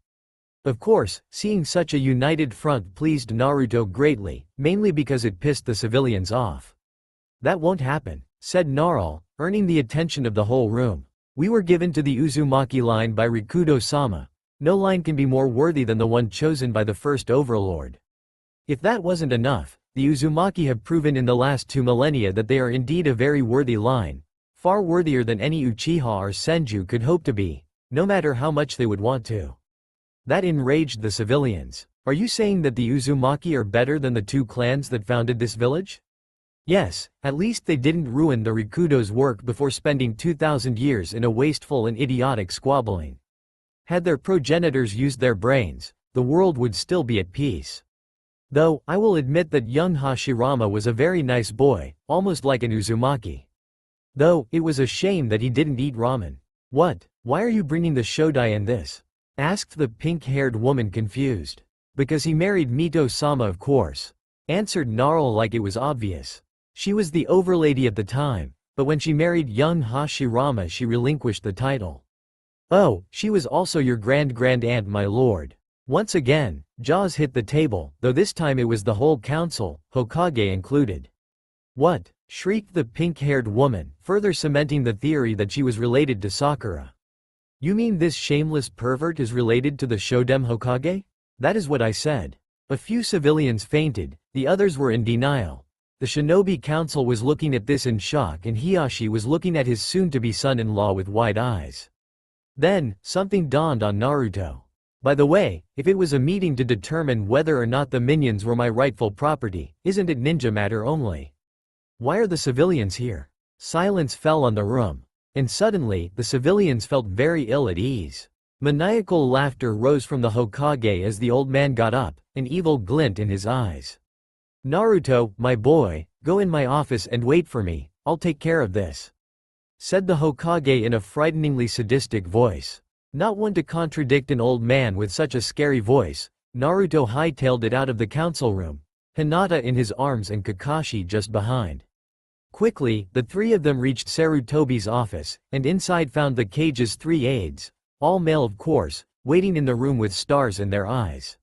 Of course, seeing such a united front pleased Naruto greatly, mainly because it pissed the civilians off. That won't happen, said Gnarl, earning the attention of the whole room. We were given to the Uzumaki line by Rikudo-sama. No line can be more worthy than the one chosen by the first overlord. If that wasn't enough, the Uzumaki have proven in the last 2 millennia that they are indeed a very worthy line, far worthier than any Uchiha or Senju could hope to be, no matter how much they would want to. That enraged the civilians. Are you saying that the Uzumaki are better than the 2 clans that founded this village? Yes, at least they didn't ruin the Rikudo's work before spending 2,000 years in a wasteful and idiotic squabbling. Had their progenitors used their brains, the world would still be at peace. Though, I will admit that young Hashirama was a very nice boy, almost like an Uzumaki. Though, it was a shame that he didn't eat ramen. What? Why are you bringing the Shodai in this? Asked the pink-haired woman confused. Because he married Mito-sama of course. Answered Gnarl like it was obvious. She was the overlady at the time, but when she married young Hashirama she relinquished the title. Oh, she was also your grand-grand-aunt my lord. Once again, jaws hit the table, though this time it was the whole council, Hokage included. What? Shrieked the pink-haired woman, further cementing the theory that she was related to Sakura. You mean this shameless pervert is related to the Shodem Hokage? That is what I said. A few civilians fainted, the others were in denial. The shinobi council was looking at this in shock and Hiyashi was looking at his soon-to-be son-in-law with wide eyes. Then, something dawned on Naruto. By the way, if it was a meeting to determine whether or not the minions were my rightful property, isn't it ninja matter only? Why are the civilians here? Silence fell on the room. And suddenly, the civilians felt very ill at ease. Maniacal laughter rose from the Hokage as the old man got up, an evil glint in his eyes. Naruto, my boy, go in my office and wait for me, I'll take care of this. Said the Hokage in a frighteningly sadistic voice. Not one to contradict an old man with such a scary voice, Naruto hightailed it out of the council room, Hinata in his arms and Kakashi just behind. Quickly, the 3 of them reached Sarutobi's office, and inside found the cage's 3 aides, all male of course, waiting in the room with stars in their eyes.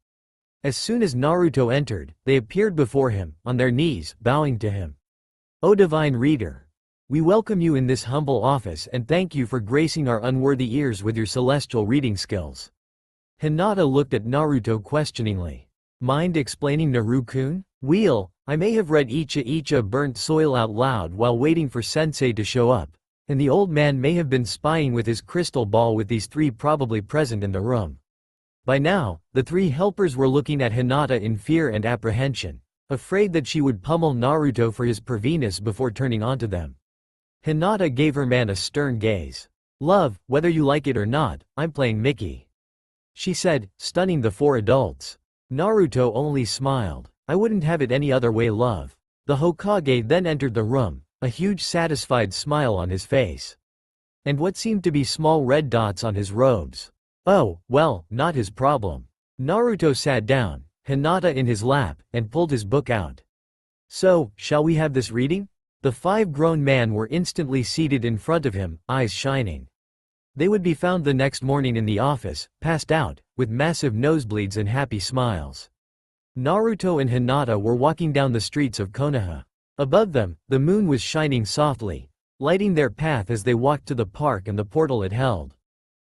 As soon as Naruto entered, they appeared before him, on their knees, bowing to him. O divine reader! We welcome you in this humble office and thank you for gracing our unworthy ears with your celestial reading skills. Hinata looked at Naruto questioningly. Mind explaining Naru-kun? I may have read Icha burnt soil out loud while waiting for sensei to show up, and the old man may have been spying with his crystal ball with these 3 probably present in the room. By now, the 3 helpers were looking at Hinata in fear and apprehension, afraid that she would pummel Naruto for his perviness before turning onto them. Hinata gave her man a stern gaze. Love, whether you like it or not, I'm playing Mickey. she said, stunning the four adults. Naruto only smiled. I wouldn't have it any other way, love. The Hokage then entered the room, a huge satisfied smile on his face. And what seemed to be small red dots on his robes. Oh, well, not his problem. Naruto sat down, Hinata in his lap, and pulled his book out. So, shall we have this reading? The five grown men were instantly seated in front of him, eyes shining. They would be found the next morning in the office, passed out, with massive nosebleeds and happy smiles. Naruto and Hinata were walking down the streets of Konoha. Above them, the moon was shining softly, lighting their path as they walked to the park and the portal it held.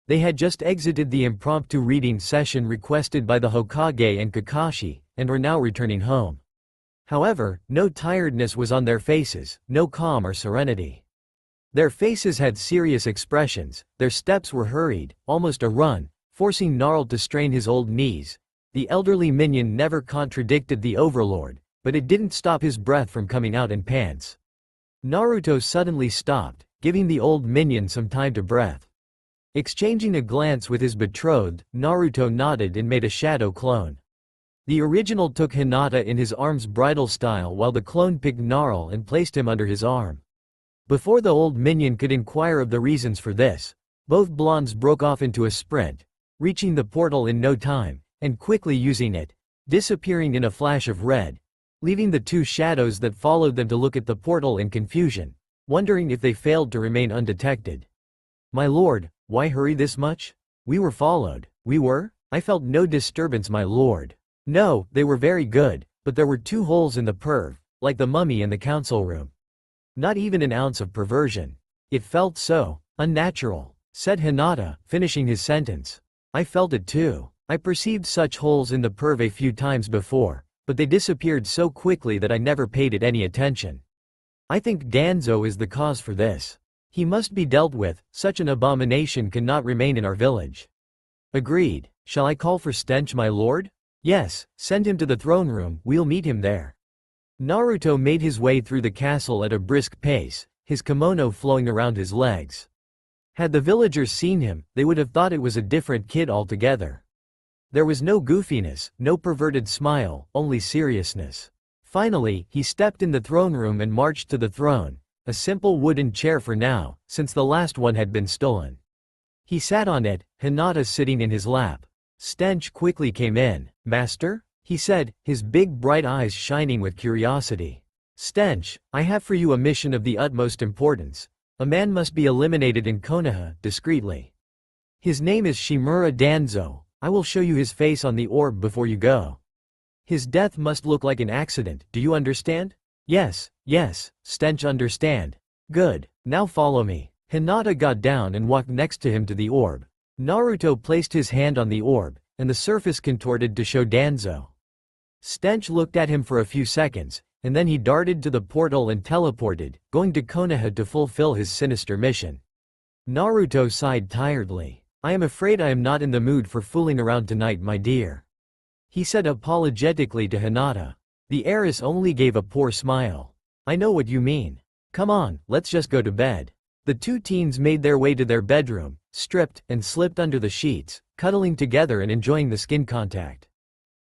They had just exited the impromptu reading session requested by the Hokage and Kakashi, and were now returning home. However, no tiredness was on their faces, no calm or serenity. Their faces had serious expressions, their steps were hurried, almost a run, forcing Gnarl to strain his old knees. The elderly minion never contradicted the overlord, but it didn't stop his breath from coming out in pants. Naruto suddenly stopped, giving the old minion some time to breathe. Exchanging a glance with his betrothed, Naruto nodded and made a shadow clone. The original took Hinata in his arms bridal style while the clone picked Gnarl and placed him under his arm. Before the old minion could inquire of the reasons for this, both blondes broke off into a sprint, reaching the portal in no time, and quickly using it, disappearing in a flash of red, leaving the two shadows that followed them to look at the portal in confusion, wondering if they failed to remain undetected. My lord, why hurry this much? We were followed. We were? I felt no disturbance, my lord. No, they were very good, but there were two holes in the perv, like the mummy in the council room. Not even an ounce of perversion. It felt so unnatural, said Hinata, finishing his sentence. I felt it too. I perceived such holes in the perv a few times before, but they disappeared so quickly that I never paid it any attention. I think Danzo is the cause for this. He must be dealt with, such an abomination cannot remain in our village. Agreed. Shall I call for Stench, my lord? Yes, send him to the throne room, we'll meet him there. Naruto made his way through the castle at a brisk pace, his kimono flowing around his legs. Had the villagers seen him, they would have thought it was a different kid altogether. There was no goofiness, no perverted smile, only seriousness. Finally, he stepped in the throne room and marched to the throne, a simple wooden chair for now, since the last one had been stolen. He sat on it, Hinata sitting in his lap. Stench quickly came in. Master? He said, his big bright eyes shining with curiosity. Stench, I have for you a mission of the utmost importance. A man must be eliminated in Konoha, discreetly. His name is Shimura Danzo. I will show you his face on the orb before you go. His death must look like an accident, do you understand? Yes, Stench understand. Good, now follow me. Hinata got down and walked next to him to the orb. Naruto placed his hand on the orb, and the surface contorted to show Danzo. Stench looked at him for a few seconds, and then he darted to the portal and teleported, going to Konoha to fulfill his sinister mission. Naruto sighed tiredly. I am afraid I am not in the mood for fooling around tonight, my dear. He said apologetically to Hinata. The heiress only gave a poor smile. I know what you mean. Come on, let's just go to bed. The two teens made their way to their bedroom, stripped and slipped under the sheets, cuddling together and enjoying the skin contact.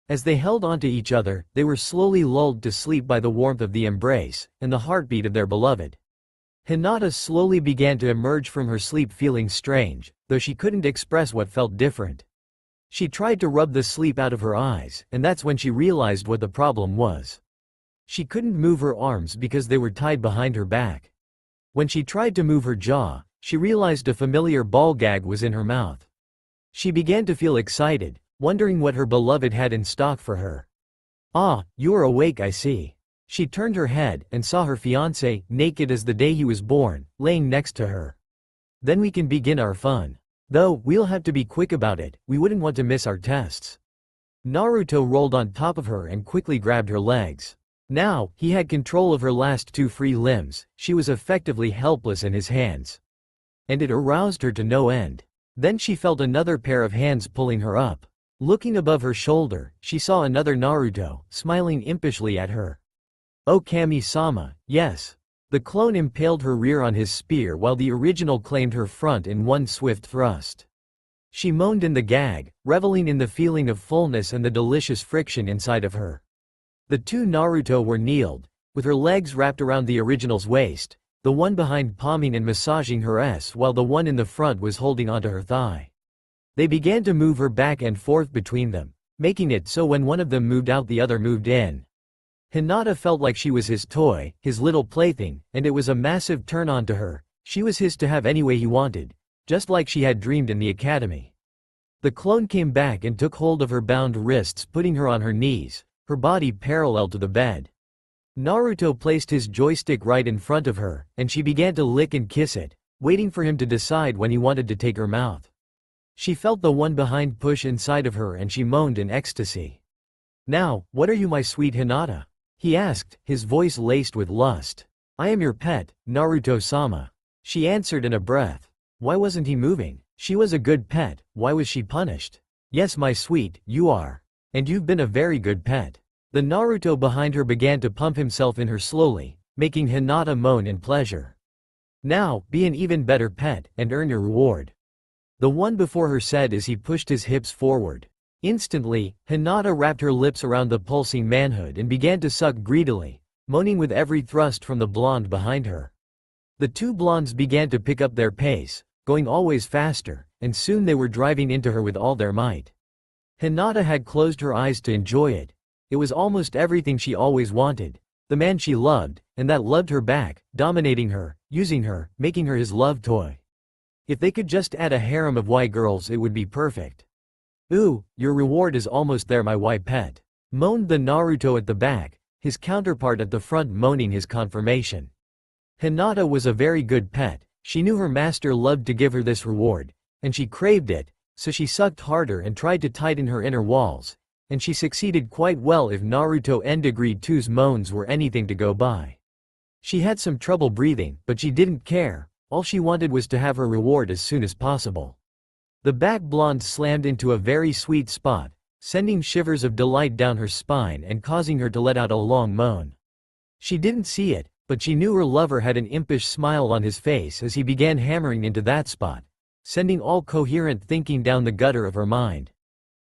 As they held onto each other, they were slowly lulled to sleep by the warmth of the embrace and the heartbeat of their beloved. Hinata slowly began to emerge from her sleep feeling strange, though she couldn't express what felt different. She tried to rub the sleep out of her eyes, and that's when she realized what the problem was. She couldn't move her arms because they were tied behind her back. When she tried to move her jaw, she realized a familiar ball gag was in her mouth. She began to feel excited, wondering what her beloved had in stock for her. Ah, you are awake, I see. She turned her head and saw her fiancé, naked as the day he was born, laying next to her. Then we can begin our fun. Though, we'll have to be quick about it, we wouldn't want to miss our tests. Naruto rolled on top of her and quickly grabbed her legs. Now, he had control of her last two free limbs, she was effectively helpless in his hands. And it aroused her to no end. Then she felt another pair of hands pulling her up. Looking above her shoulder, she saw another Naruto, smiling impishly at her. Oh Kami-sama, yes. The clone impaled her rear on his spear while the original claimed her front in one swift thrust. She moaned in the gag, reveling in the feeling of fullness and the delicious friction inside of her. The two Naruto were kneeled, with her legs wrapped around the original's waist, the one behind palming and massaging her ass while the one in the front was holding onto her thigh. They began to move her back and forth between them, making it so when one of them moved out the other moved in. Hinata felt like she was his toy, his little plaything, and it was a massive turn-on to her. She was his to have any way he wanted, just like she had dreamed in the academy. The clone came back and took hold of her bound wrists, putting her on her knees, her body parallel to the bed. Naruto placed his joystick right in front of her, and she began to lick and kiss it, waiting for him to decide when he wanted to take her mouth. She felt the one behind push inside of her and she moaned in ecstasy. "Now, what are you, my sweet Hinata?" he asked, his voice laced with lust. "I am your pet, Naruto-sama," she answered in a breath. Why wasn't he moving? She was a good pet, why was she punished? "Yes, my sweet, you are. And you've been a very good pet." The Naruto behind her began to pump himself in her slowly, making Hinata moan in pleasure. "Now, be an even better pet, and earn your reward," the one before her said as he pushed his hips forward. Instantly, Hinata wrapped her lips around the pulsing manhood and began to suck greedily, moaning with every thrust from the blonde behind her. The two blondes began to pick up their pace, going always faster, and soon they were driving into her with all their might. Hinata had closed her eyes to enjoy it. It was almost everything she always wanted, the man she loved, and that loved her back, dominating her, using her, making her his love toy. If they could just add a harem of white girls, it would be perfect. "Ooh, your reward is almost there, my white pet," moaned the Naruto at the back, his counterpart at the front moaning his confirmation. Hinata was a very good pet, she knew her master loved to give her this reward, and she craved it, so she sucked harder and tried to tighten her inner walls, and she succeeded quite well if Naruto and Degree 2's moans were anything to go by. She had some trouble breathing, but she didn't care, all she wanted was to have her reward as soon as possible. The back blonde slammed into a very sweet spot, sending shivers of delight down her spine and causing her to let out a long moan. She didn't see it, but she knew her lover had an impish smile on his face as he began hammering into that spot, sending all coherent thinking down the gutter of her mind.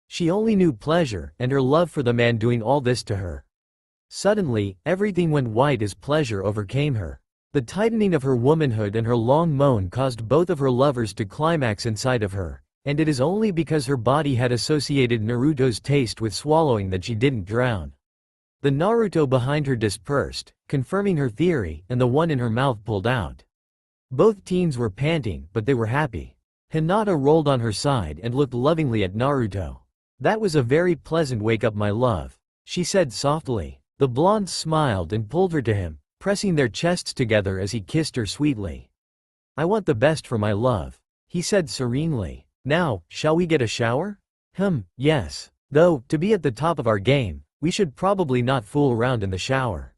She only knew pleasure and her love for the man doing all this to her. Suddenly, everything went white as pleasure overcame her. The tightening of her womanhood and her long moan caused both of her lovers to climax inside of her, and it is only because her body had associated Naruto's taste with swallowing that she didn't drown. The Naruto behind her dispersed, confirming her theory, and the one in her mouth pulled out. Both teens were panting, but they were happy. Hinata rolled on her side and looked lovingly at Naruto. "That was a very pleasant wake-up, my love," she said softly. The blonde smiled and pulled her to him, pressing their chests together as he kissed her sweetly. "I want the best for my love," he said serenely. "Now, shall we get a shower?" Yes. Though, to be at the top of our game, we should probably not fool around in the shower."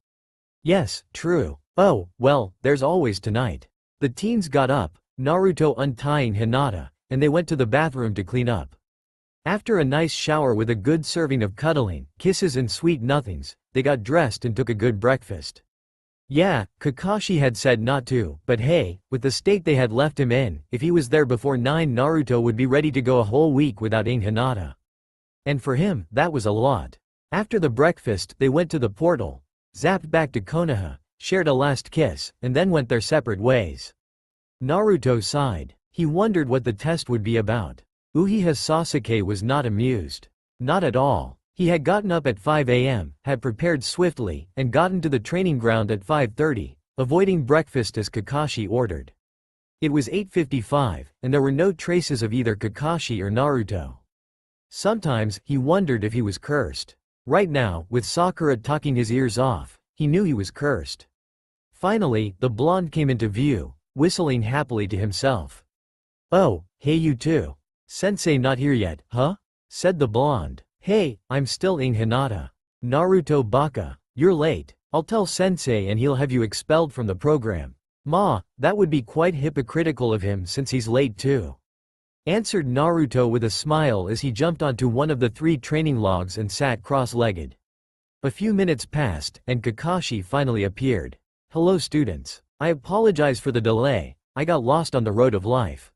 "Yes, true. Oh, well, there's always tonight." The teens got up, Naruto untying Hinata, and they went to the bathroom to clean up. After a nice shower with a good serving of cuddling, kisses and sweet nothings, they got dressed and took a good breakfast. Yeah, Kakashi had said not to, but hey, with the state they had left him in, if he was there before 9, Naruto would be ready to go a whole week without eating Hinata. And for him, that was a lot. After the breakfast, they went to the portal, zapped back to Konoha, shared a last kiss, and then went their separate ways. Naruto sighed. He wondered what the test would be about. Uchiha Sasuke was not amused. Not at all. He had gotten up at 5 a.m., had prepared swiftly, and gotten to the training ground at 5:30, avoiding breakfast as Kakashi ordered. It was 8:55, and there were no traces of either Kakashi or Naruto. Sometimes, he wondered if he was cursed. Right now, with Sakura talking his ears off, he knew he was cursed. Finally, the blonde came into view, whistling happily to himself. "Oh, hey you two. Sensei not here yet, huh?" said the blonde. "Hey, I'm still in Hinata. Naruto baka, you're late. I'll tell Sensei and he'll have you expelled from the program." "Ma, that would be quite hypocritical of him since he's late too," answered Naruto with a smile as he jumped onto one of the 3 training logs and sat cross-legged. A few minutes passed, and Kakashi finally appeared. "Hello students. I apologize for the delay, I got lost on the road of life."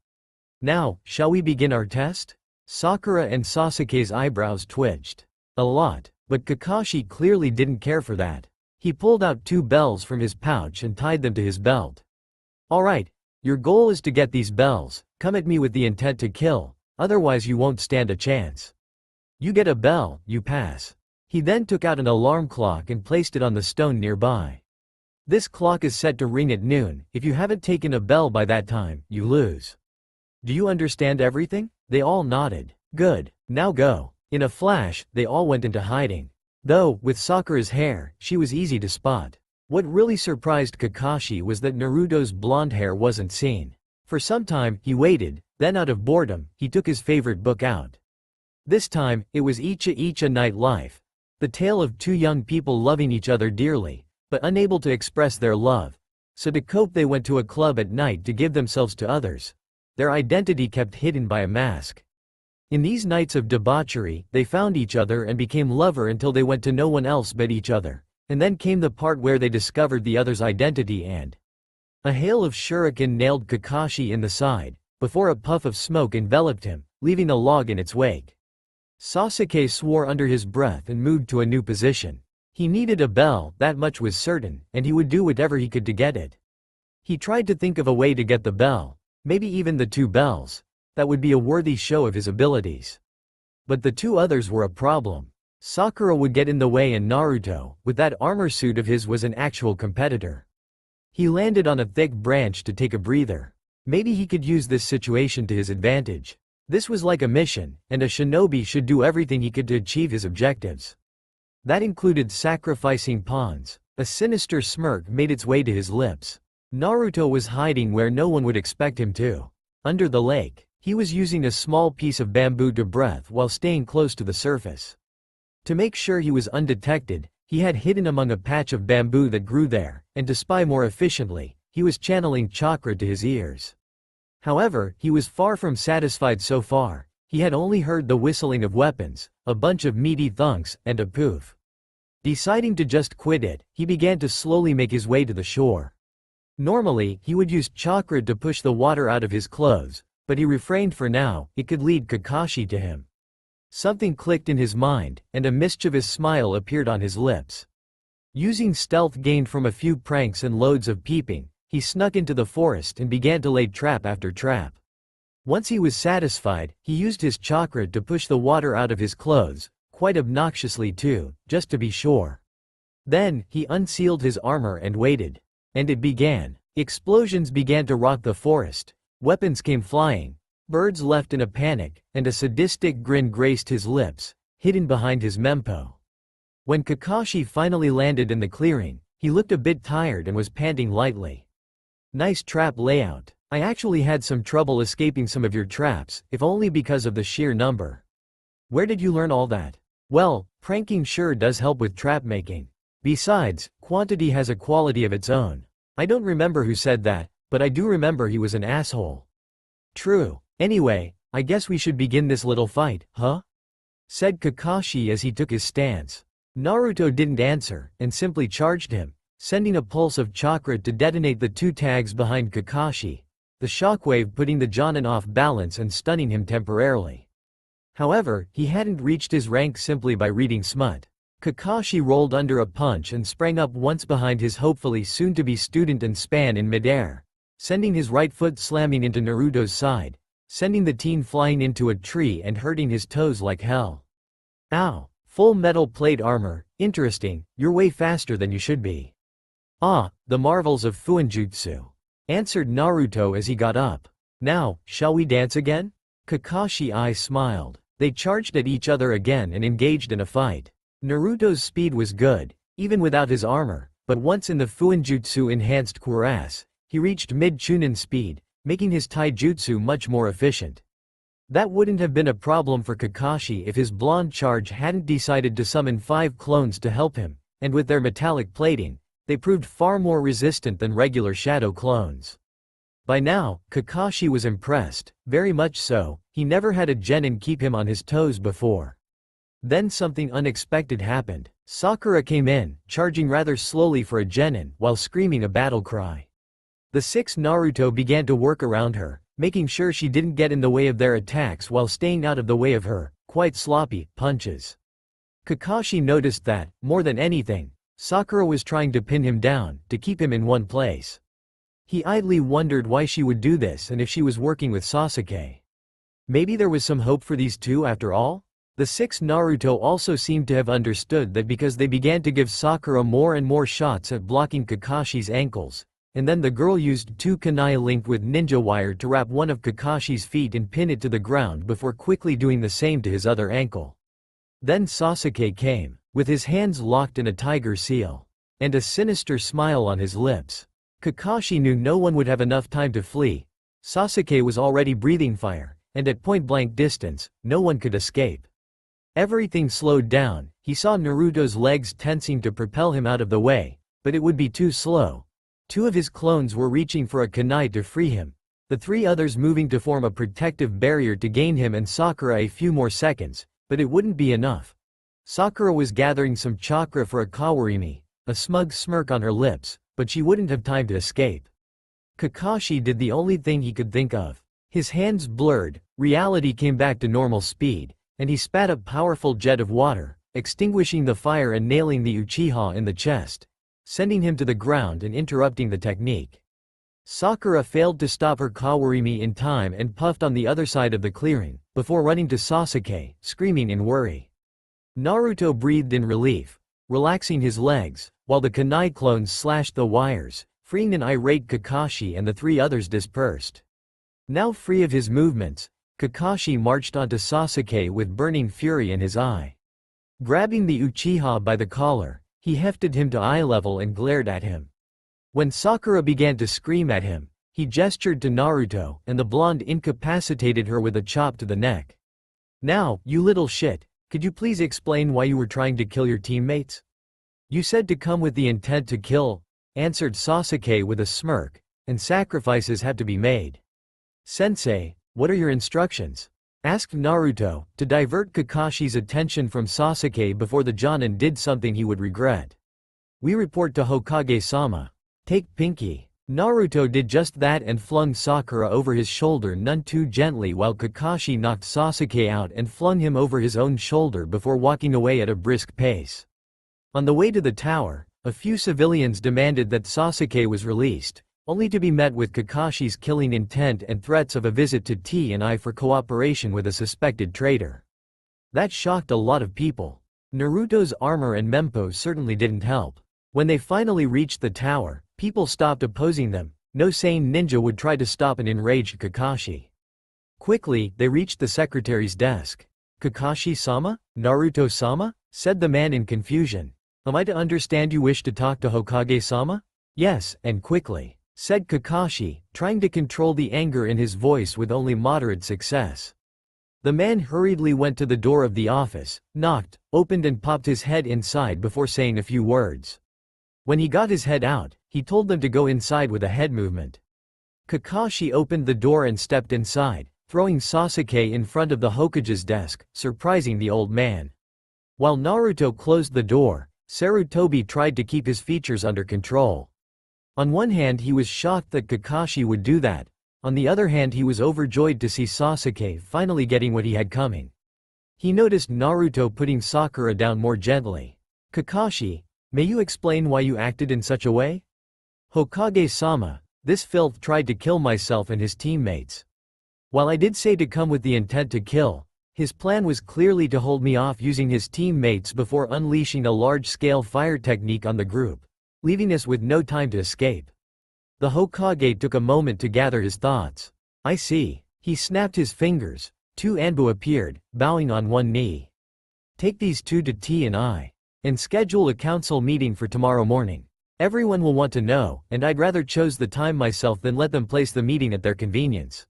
Now, shall we begin our test? Sakura and Sasuke's eyebrows twitched. A lot, but Kakashi clearly didn't care for that. He pulled out 2 bells from his pouch and tied them to his belt. Alright, your goal is to get these bells, come at me with the intent to kill, otherwise you won't stand a chance. You get a bell, you pass. He then took out an alarm clock and placed it on the stone nearby. This clock is set to ring at noon. If you haven't taken a bell by that time, you lose. Do you understand everything? They all nodded. Good, now go. In a flash, they all went into hiding. Though, with Sakura's hair, she was easy to spot. What really surprised Kakashi was that Naruto's blonde hair wasn't seen. For some time, he waited, then out of boredom, he took his favorite book out. This time, it was Icha Icha Night Life. The tale of 2 young people loving each other dearly, but unable to express their love. So to cope they went to a club at night to give themselves to others. Their identity kept hidden by a mask. In these nights of debauchery, they found each other and became lover until they went to no one else but each other. And then came the part where they discovered the other's identity and a hail of shuriken nailed Kakashi in the side, before a puff of smoke enveloped him, leaving a log in its wake. Sasuke swore under his breath and moved to a new position. He needed a bell, that much was certain, and he would do whatever he could to get it. He tried to think of a way to get the bell, maybe even the 2 bells. That would be a worthy show of his abilities. But the 2 others were a problem. Sakura would get in the way and Naruto, with that armor suit of his, was an actual competitor. He landed on a thick branch to take a breather. Maybe he could use this situation to his advantage. This was like a mission, and a shinobi should do everything he could to achieve his objectives. That included sacrificing pawns. A sinister smirk made its way to his lips. Naruto was hiding where no one would expect him to. Under the lake, he was using a small piece of bamboo to breathe while staying close to the surface. To make sure he was undetected, he had hidden among a patch of bamboo that grew there, and to spy more efficiently, he was channeling chakra to his ears. However, he was far from satisfied so far. He had only heard the whistling of weapons, a bunch of meaty thunks, and a poof. Deciding to just quit it, he began to slowly make his way to the shore. Normally, he would use chakra to push the water out of his clothes, but he refrained for now. It could lead Kakashi to him. Something clicked in his mind, and a mischievous smile appeared on his lips. Using stealth gained from a few pranks and loads of peeping, he snuck into the forest and began to lay trap after trap. Once he was satisfied, he used his chakra to push the water out of his clothes, quite obnoxiously too, just to be sure. Then, he unsealed his armor and waited. And it began. Explosions began to rock the forest. Weapons came flying. Birds left in a panic, and a sadistic grin graced his lips, hidden behind his mempo. When Kakashi finally landed in the clearing, he looked a bit tired and was panting lightly. Nice trap layout. I actually had some trouble escaping some of your traps, if only because of the sheer number. Where did you learn all that? Well, pranking sure does help with trap making. Besides, quantity has a quality of its own. I don't remember who said that, but I do remember he was an asshole. True. Anyway, I guess we should begin this little fight, huh? Said Kakashi as he took his stance. Naruto didn't answer, and simply charged him, sending a pulse of chakra to detonate the 2 tags behind Kakashi, the shockwave putting the Jonin off balance and stunning him temporarily. However, he hadn't reached his rank simply by reading smut. Kakashi rolled under a punch and sprang up once behind his hopefully soon-to-be student and span in midair, sending his right foot slamming into Naruto's side, sending the teen flying into a tree and hurting his toes like hell. Ow! Full metal plate armor, interesting, you're way faster than you should be. Ah, the marvels of Fuinjutsu, answered Naruto as he got up. Now, shall we dance again? Kakashi eyes smiled. They charged at each other again and engaged in a fight. Naruto's speed was good, even without his armor, but once in the Fuinjutsu enhanced cuirass, he reached mid-Chunin speed, making his taijutsu much more efficient. That wouldn't have been a problem for Kakashi if his blonde charge hadn't decided to summon 5 clones to help him, and with their metallic plating, they proved far more resistant than regular shadow clones. By now, Kakashi was impressed, very much so. He never had a genin keep him on his toes before. Then something unexpected happened. Sakura came in, charging rather slowly for a genin while screaming a battle cry. The 6 Naruto began to work around her, making sure she didn't get in the way of their attacks while staying out of the way of her, quite sloppy, punches. Kakashi noticed that, more than anything, Sakura was trying to pin him down, to keep him in one place. He idly wondered why she would do this and if she was working with Sasuke. Maybe there was some hope for these two after all? The six Naruto also seemed to have understood that because they began to give Sakura more and more shots at blocking Kakashi's ankles, and then the girl used two kunai linked with ninja wire to wrap one of Kakashi's feet and pin it to the ground before quickly doing the same to his other ankle. Then Sasuke came, with his hands locked in a tiger seal, and a sinister smile on his lips. Kakashi knew no one would have enough time to flee. Sasuke was already breathing fire, and at point-blank distance, no one could escape. Everything slowed down. He saw Naruto's legs tensing to propel him out of the way, but it would be too slow. Two of his clones were reaching for a kunai to free him, the three others moving to form a protective barrier to gain him and Sakura a few more seconds, but it wouldn't be enough. Sakura was gathering some chakra for a kawarimi, a smug smirk on her lips, but she wouldn't have time to escape. Kakashi did the only thing he could think of. His hands blurred, reality came back to normal speed, and he spat a powerful jet of water, extinguishing the fire and nailing the Uchiha in the chest, sending him to the ground and interrupting the technique. Sakura failed to stop her kawarimi in time and puffed on the other side of the clearing, before running to Sasuke, screaming in worry. Naruto breathed in relief, relaxing his legs, while the kunai clones slashed the wires, freeing an irate Kakashi and the three others dispersed. Now free of his movements, Kakashi marched onto Sasuke with burning fury in his eye. Grabbing the Uchiha by the collar, he hefted him to eye level and glared at him. When Sakura began to scream at him, he gestured to Naruto, and the blonde incapacitated her with a chop to the neck. "Now, you little shit, could you please explain why you were trying to kill your teammates?" "You said to come with the intent to kill," answered Sasuke with a smirk, "and sacrifices have to be made." "Sensei, what are your instructions?" asked Naruto, to divert Kakashi's attention from Sasuke before the Jonin did something he would regret. "We report to Hokage-sama. Take Pinky." Naruto did just that and flung Sakura over his shoulder none too gently while Kakashi knocked Sasuke out and flung him over his own shoulder before walking away at a brisk pace. On the way to the tower, a few civilians demanded that Sasuke was released, only to be met with Kakashi's killing intent and threats of a visit to T&I for cooperation with a suspected traitor. That shocked a lot of people. Naruto's armor and mempo certainly didn't help. When they finally reached the tower, people stopped opposing them. No sane ninja would try to stop an enraged Kakashi. Quickly, they reached the secretary's desk. "Kakashi-sama? Naruto-sama?" said the man in confusion. "Am I to understand you wish to talk to Hokage-sama?" "Yes, and quickly," said Kakashi, trying to control the anger in his voice with only moderate success. The man hurriedly went to the door of the office, knocked, opened and popped his head inside before saying a few words. When he got his head out, he told them to go inside with a head movement. Kakashi opened the door and stepped inside, throwing Sasuke in front of the Hokage's desk, surprising the old man. While Naruto closed the door, Sarutobi tried to keep his features under control. On one hand he was shocked that Kakashi would do that, on the other hand he was overjoyed to see Sasuke finally getting what he had coming. He noticed Naruto putting Sakura down more gently. "Kakashi, may you explain why you acted in such a way?" "Hokage-sama, this filth tried to kill myself and his teammates. While I did say to come with the intent to kill, his plan was clearly to hold me off using his teammates before unleashing a large-scale fire technique on the group, leaving us with no time to escape." The Hokage took a moment to gather his thoughts. "I see." He snapped his fingers. Two Anbu appeared, bowing on one knee. "Take these two to T&I. And schedule a council meeting for tomorrow morning. Everyone will want to know, and I'd rather chose the time myself than let them place the meeting at their convenience."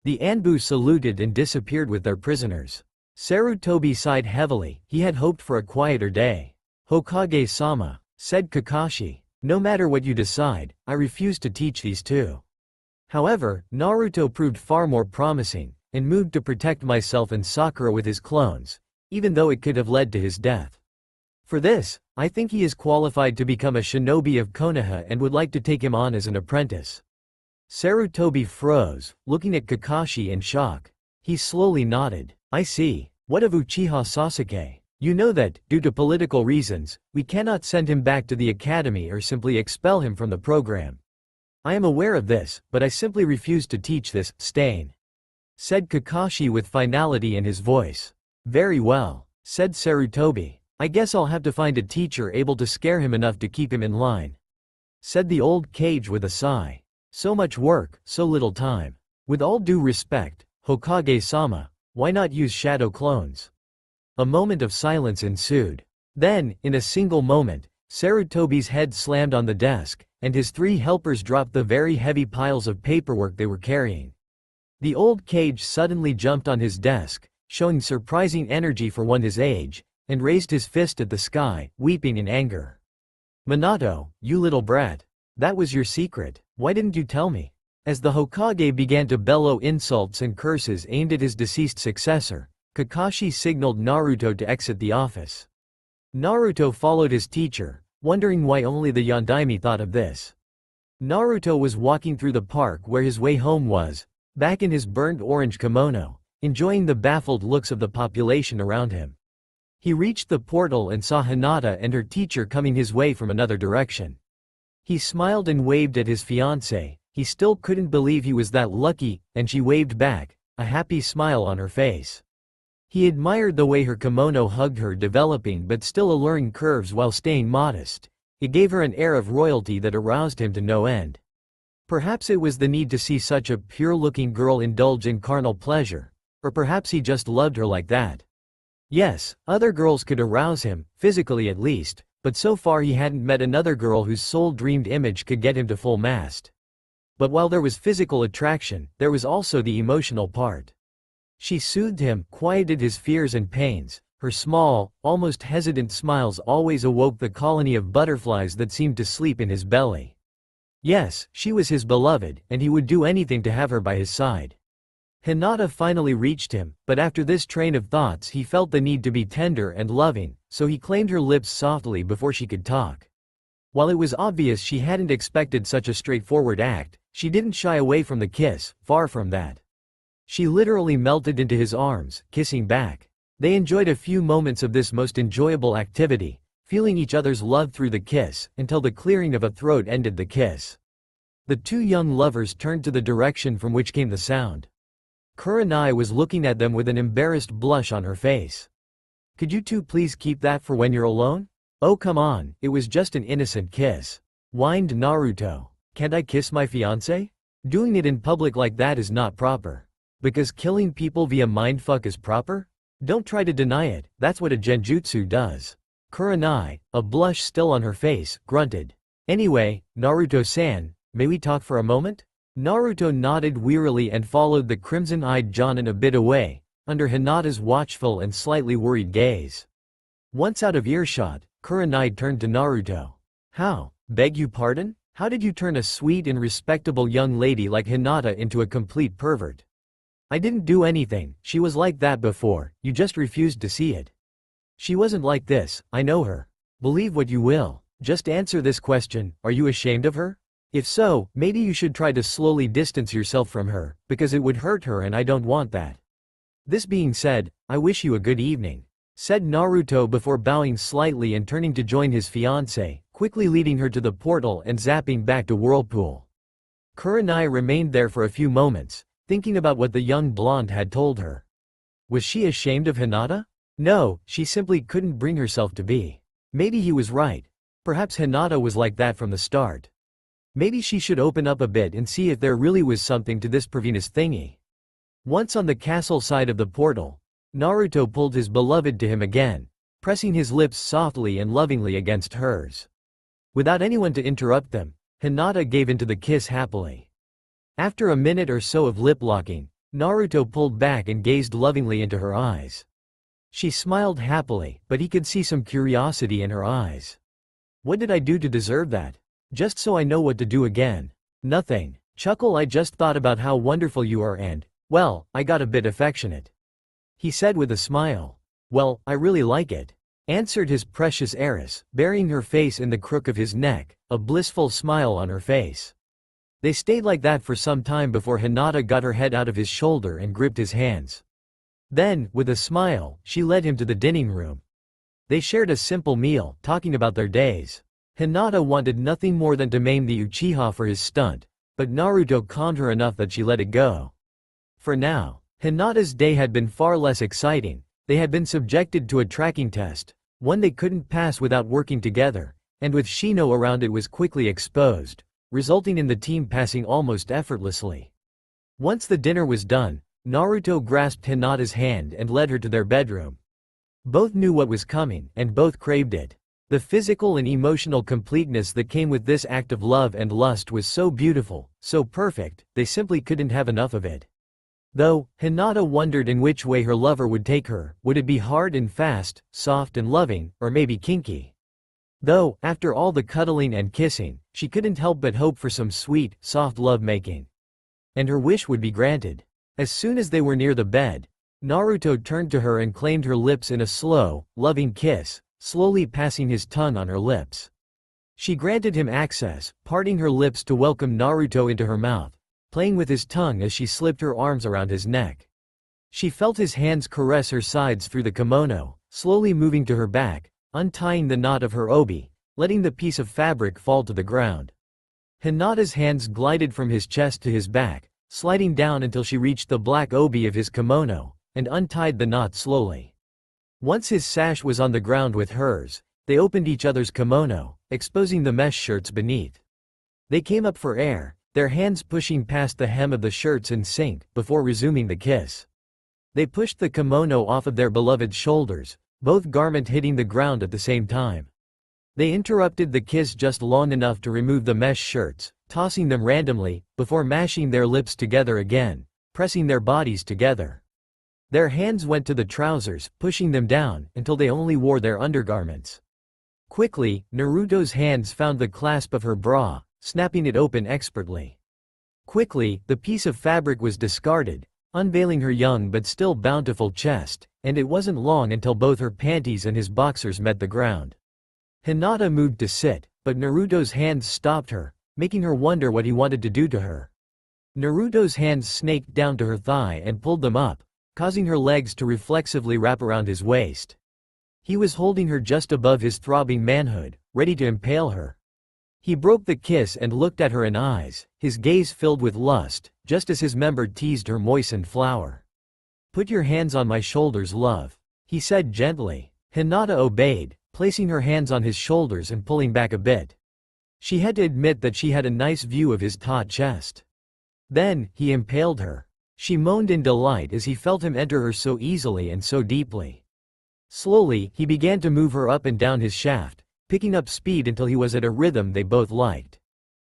The Anbu saluted and disappeared with their prisoners. Sarutobi sighed heavily. He had hoped for a quieter day. "Hokage-sama," said Kakashi, "no matter what you decide, I refuse to teach these two." However, Naruto proved far more promising, and moved to protect myself and Sakura with his clones, even though it could have led to his death. For this, I think he is qualified to become a shinobi of Konoha and would like to take him on as an apprentice. Sarutobi froze, looking at Kakashi in shock. He slowly nodded. I see. What of Uchiha Sasuke? You know that, due to political reasons, we cannot send him back to the academy or simply expel him from the program. I am aware of this, but I simply refuse to teach this, Stain, said Kakashi with finality in his voice. Very well, said Sarutobi. I guess I'll have to find a teacher able to scare him enough to keep him in line, said the old Kage with a sigh. So much work, so little time. With all due respect, Hokage-sama, why not use shadow clones? A moment of silence ensued. Then, in a single moment, Sarutobi's head slammed on the desk, and his three helpers dropped the very heavy piles of paperwork they were carrying. The old Kage suddenly jumped on his desk, showing surprising energy for one his age, and raised his fist at the sky, weeping in anger. Minato, you little brat. That was your secret. Why didn't you tell me? As the Hokage began to bellow insults and curses aimed at his deceased successor, Kakashi signaled Naruto to exit the office. Naruto followed his teacher, wondering why only the Yondaime thought of this. Naruto was walking through the park where his way home was, back in his burnt orange kimono, enjoying the baffled looks of the population around him. He reached the portal and saw Hinata and her teacher coming his way from another direction. He smiled and waved at his fiancée. He still couldn't believe he was that lucky, and she waved back, a happy smile on her face. He admired the way her kimono hugged her developing but still alluring curves while staying modest. It gave her an air of royalty that aroused him to no end. Perhaps it was the need to see such a pure-looking girl indulge in carnal pleasure, or perhaps he just loved her like that. Yes, other girls could arouse him, physically at least, but so far he hadn't met another girl whose sole dreamed image could get him to full mast. But while there was physical attraction, there was also the emotional part. She soothed him, quieted his fears and pains. Her small, almost hesitant smiles always awoke the colony of butterflies that seemed to sleep in his belly. Yes, she was his beloved, and he would do anything to have her by his side. Hinata finally reached him, but after this train of thoughts he felt the need to be tender and loving, so he claimed her lips softly before she could talk. While it was obvious she hadn't expected such a straightforward act, she didn't shy away from the kiss, far from that. She literally melted into his arms, kissing back. They enjoyed a few moments of this most enjoyable activity, feeling each other's love through the kiss, until the clearing of a throat ended the kiss. The two young lovers turned to the direction from which came the sound. Kurenai was looking at them with an embarrassed blush on her face. Could you two please keep that for when you're alone? Oh come on, it was just an innocent kiss, whined Naruto. Can't I kiss my fiancé? Doing it in public like that is not proper. Because killing people via mindfuck is proper? Don't try to deny it, that's what a genjutsu does. Kurenai, a blush still on her face, grunted. Anyway, Naruto-san, may we talk for a moment? Naruto nodded wearily and followed the crimson-eyed Jonin a bit away, under Hinata's watchful and slightly worried gaze. Once out of earshot, Kurenai turned to Naruto. How? Beg you pardon? How did you turn a sweet and respectable young lady like Hinata into a complete pervert? I didn't do anything, she was like that before, you just refused to see it. She wasn't like this, I know her. Believe what you will. Just answer this question, are you ashamed of her? If so, maybe you should try to slowly distance yourself from her, because it would hurt her and I don't want that. This being said, I wish you a good evening, said Naruto before bowing slightly and turning to join his fiancée, quickly leading her to the portal and zapping back to Whirlpool. Kurenai remained there for a few moments, thinking about what the young blonde had told her. Was she ashamed of Hinata? No, she simply couldn't bring herself to be. Maybe he was right. Perhaps Hinata was like that from the start. Maybe she should open up a bit and see if there really was something to this Provenus thingy. Once on the castle side of the portal, Naruto pulled his beloved to him again, pressing his lips softly and lovingly against hers. Without anyone to interrupt them, Hinata gave into the kiss happily. After a minute or so of lip-locking, Naruto pulled back and gazed lovingly into her eyes. She smiled happily, but he could see some curiosity in her eyes. What did I do to deserve that? Just so I know what to do again. Nothing. Chuckle, I just thought about how wonderful you are and, well, I got a bit affectionate. He said with a smile. Well, I really like it, answered his precious heiress, burying her face in the crook of his neck, a blissful smile on her face. They stayed like that for some time before Hinata got her head out of his shoulder and gripped his hands. Then, with a smile, she led him to the dining room. They shared a simple meal, talking about their days. Hinata wanted nothing more than to maim the Uchiha for his stunt, but Naruto calmed her enough that she let it go. For now, Hinata's day had been far less exciting. They had been subjected to a tracking test, one they couldn't pass without working together, and with Shino around it was quickly exposed, resulting in the team passing almost effortlessly. Once the dinner was done, Naruto grasped Hinata's hand and led her to their bedroom. Both knew what was coming, and both craved it. The physical and emotional completeness that came with this act of love and lust was so beautiful, so perfect, they simply couldn't have enough of it. Though, Hinata wondered in which way her lover would take her. Would it be hard and fast, soft and loving, or maybe kinky? Though, after all the cuddling and kissing, she couldn't help but hope for some sweet, soft love-making. And her wish would be granted. As soon as they were near the bed, Naruto turned to her and claimed her lips in a slow, loving kiss, slowly passing his tongue on her lips. She granted him access, parting her lips to welcome Naruto into her mouth, playing with his tongue as she slipped her arms around his neck. She felt his hands caress her sides through the kimono, slowly moving to her back, untying the knot of her obi, letting the piece of fabric fall to the ground. Hinata's hands glided from his chest to his back, sliding down until she reached the black obi of his kimono, and untied the knot slowly. Once his sash was on the ground with hers, they opened each other's kimono, exposing the mesh shirts beneath. They came up for air, their hands pushing past the hem of the shirts in sync, before resuming the kiss. They pushed the kimono off of their beloved's shoulders, both garment hitting the ground at the same time. They interrupted the kiss just long enough to remove the mesh shirts, tossing them randomly, before mashing their lips together again, pressing their bodies together. Their hands went to the trousers, pushing them down, until they only wore their undergarments. Quickly, Naruto's hands found the clasp of her bra, snapping it open expertly. Quickly, the piece of fabric was discarded, unveiling her young but still bountiful chest, and it wasn't long until both her panties and his boxers met the ground. Hinata moved to sit, but Naruto's hands stopped her, making her wonder what he wanted to do to her. Naruto's hands snaked down to her thigh and pulled them up, causing her legs to reflexively wrap around his waist. He was holding her just above his throbbing manhood, ready to impale her. He broke the kiss and looked at her in eyes, his gaze filled with lust, just as his member teased her moistened flower. "Put your hands on my shoulders, love," he said gently. Hinata obeyed, placing her hands on his shoulders and pulling back a bit. She had to admit that she had a nice view of his taut chest. Then, he impaled her. She moaned in delight as he felt him enter her so easily and so deeply. Slowly, he began to move her up and down his shaft, picking up speed until he was at a rhythm they both liked.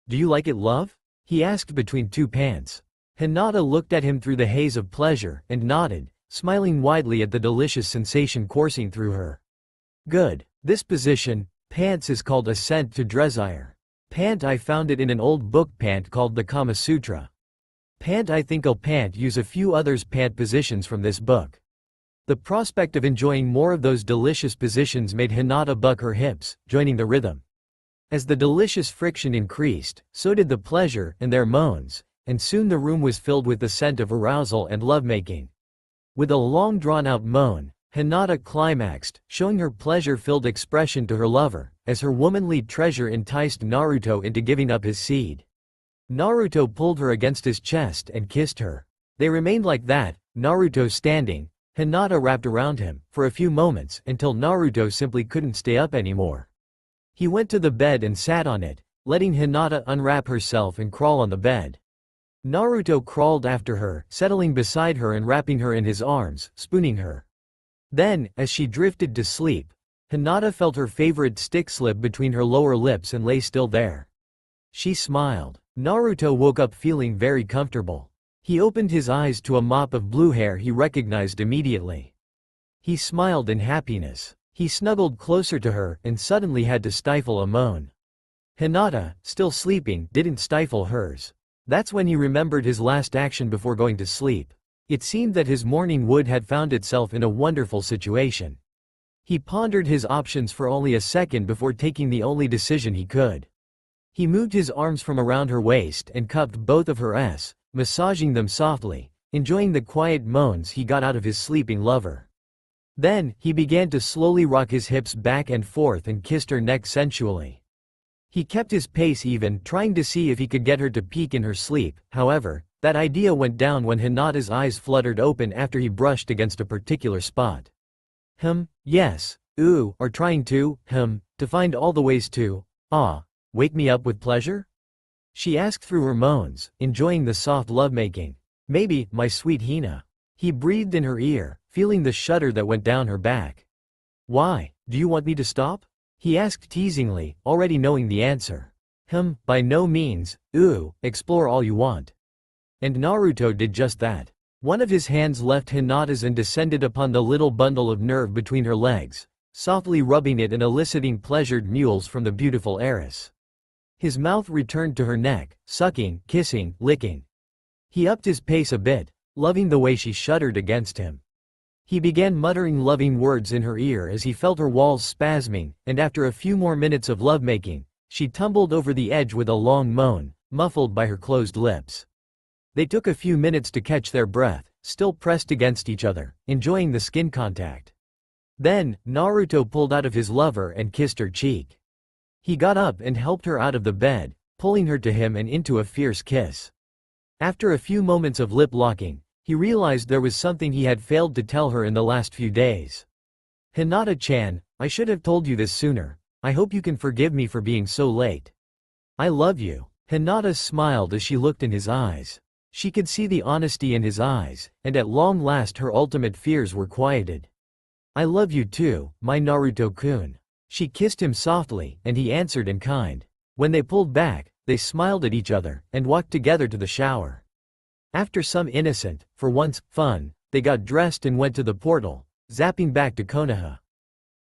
"Do you like it, love?" he asked between two pants. Hinata looked at him through the haze of pleasure, and nodded, smiling widely at the delicious sensation coursing through her. "Good. This position, pants, is called ascent to desire. Pant, I found it in an old book, pant called the Kama Sutra. Pant, I think I'll pant use a few others pant positions from this book." The prospect of enjoying more of those delicious positions made Hinata buck her hips, joining the rhythm. As the delicious friction increased, so did the pleasure and their moans, and soon the room was filled with the scent of arousal and lovemaking. With a long drawn-out moan, Hinata climaxed, showing her pleasure-filled expression to her lover, as her womanly treasure enticed Naruto into giving up his seed. Naruto pulled her against his chest and kissed her. They remained like that, Naruto standing, Hinata wrapped around him, for a few moments, until Naruto simply couldn't stay up anymore. He went to the bed and sat on it, letting Hinata unwrap herself and crawl on the bed. Naruto crawled after her, settling beside her and wrapping her in his arms, spooning her. Then, as she drifted to sleep, Hinata felt her favorite stick slip between her lower lips and lay still there. She smiled. Naruto woke up feeling very comfortable. He opened his eyes to a mop of blue hair he recognized immediately. He smiled in happiness. He snuggled closer to her and suddenly had to stifle a moan. Hinata, still sleeping, didn't stifle hers. That's when he remembered his last action before going to sleep. It seemed that his morning wood had found itself in a wonderful situation. He pondered his options for only a second before taking the only decision he could. He moved his arms from around her waist and cupped both of her ass, massaging them softly, enjoying the quiet moans he got out of his sleeping lover. Then, he began to slowly rock his hips back and forth and kissed her neck sensually. He kept his pace even, trying to see if he could get her to peek in her sleep. However, that idea went down when Hinata's eyes fluttered open after he brushed against a particular spot. Yes, or trying to find all the ways to, wake me up with pleasure? She asked through her moans, enjoying the soft lovemaking. Maybe, my sweet Hina. He breathed in her ear, feeling the shudder that went down her back. Why, do you want me to stop? He asked teasingly, already knowing the answer. By no means, explore all you want. And Naruto did just that. One of his hands left Hinata's and descended upon the little bundle of nerve between her legs, softly rubbing it and eliciting pleasured mewls from the beautiful heiress. His mouth returned to her neck, sucking, kissing, licking. He upped his pace a bit, loving the way she shuddered against him. He began muttering loving words in her ear as he felt her walls spasming, and after a few more minutes of lovemaking, she tumbled over the edge with a long moan, muffled by her closed lips. They took a few minutes to catch their breath, still pressed against each other, enjoying the skin contact. Then, Naruto pulled out of his lover and kissed her cheek. He got up and helped her out of the bed, pulling her to him and into a fierce kiss. After a few moments of lip-locking, he realized there was something he had failed to tell her in the last few days. Hinata-chan, I should have told you this sooner. I hope you can forgive me for being so late. I love you. Hinata smiled as she looked in his eyes. She could see the honesty in his eyes, and at long last her ultimate fears were quieted. I love you too, my Naruto-kun. She kissed him softly, and he answered in kind. When they pulled back, they smiled at each other, and walked together to the shower. After some innocent, for once, fun, they got dressed and went to the portal, zapping back to Konoha.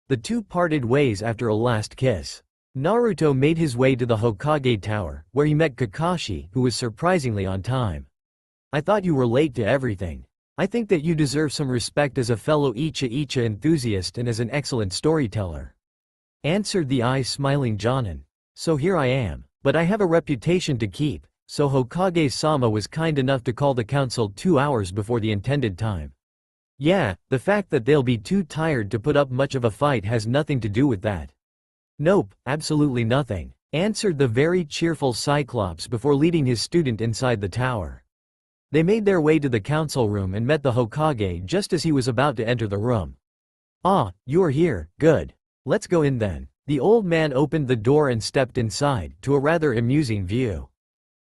The two parted ways after a last kiss. Naruto made his way to the Hokage Tower, where he met Kakashi, who was surprisingly on time. I thought you were late to everything. I think that you deserve some respect as a fellow Icha enthusiast and as an excellent storyteller. Answered the eye-smiling Jonin. So here I am. But I have a reputation to keep, so Hokage-sama was kind enough to call the council 2 hours before the intended time. Yeah, the fact that they'll be too tired to put up much of a fight has nothing to do with that. Nope, absolutely nothing, answered the very cheerful Cyclops before leading his student inside the tower. They made their way to the council room and met the Hokage just as he was about to enter the room. Ah, you are here, good. Let's go in then. The old man opened the door and stepped inside, to a rather amusing view.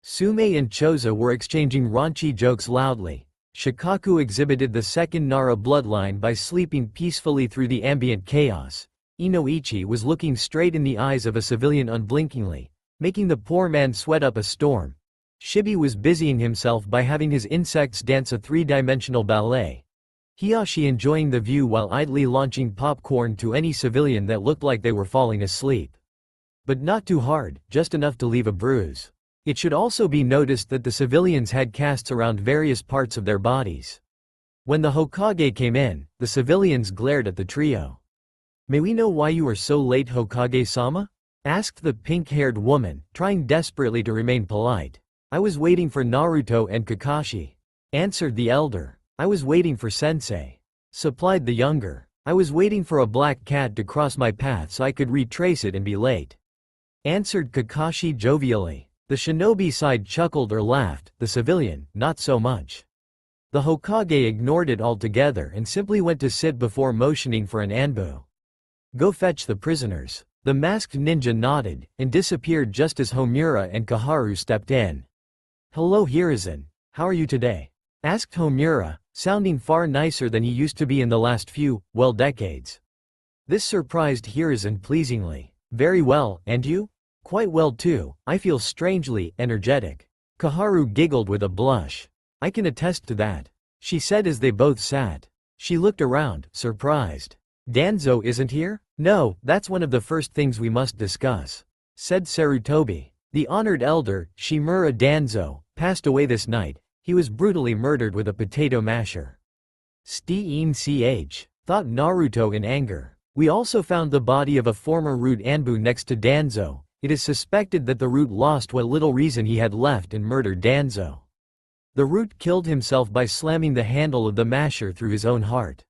Sume and Choza were exchanging raunchy jokes loudly. Shikaku exhibited the second Nara bloodline by sleeping peacefully through the ambient chaos. Inoichi was looking straight in the eyes of a civilian unblinkingly, making the poor man sweat up a storm. Shibi was busying himself by having his insects dance a three-dimensional ballet. Hiyashi enjoying the view while idly launching popcorn to any civilian that looked like they were falling asleep. But not too hard, just enough to leave a bruise. It should also be noticed that the civilians had casts around various parts of their bodies. When the Hokage came in, the civilians glared at the trio. May we know why you are so late, Hokage-sama? Asked the pink-haired woman, trying desperately to remain polite. I was waiting for Naruto and Kakashi. Answered the elder. I was waiting for Sensei. Supplied the younger. I was waiting for a black cat to cross my path so I could retrace it and be late. Answered Kakashi jovially. The shinobi side chuckled or laughed, the civilian, not so much. The Hokage ignored it altogether and simply went to sit before motioning for an anbu. Go fetch the prisoners. The masked ninja nodded, and disappeared just as Homura and Kaharu stepped in. Hello Hiruzen, how are you today? Asked Homura, sounding far nicer than he used to be in the last few, decades. This surprised Hiruzen pleasingly. Very well, and you? Quite well too, I feel strangely energetic. Kaharu giggled with a blush. I can attest to that, she said as they both sat. She looked around, surprised. Danzo isn't here? No, that's one of the first things we must discuss, said Sarutobi. The honored elder, Shimura Danzo, passed away this night. He was brutally murdered with a potato masher. Ch, thought Naruto in anger. We also found the body of a former rude Anbu next to Danzo, It is suspected that the Root lost what little reason he had left and murdered Danzo. The Root killed himself by slamming the handle of the masher through his own heart.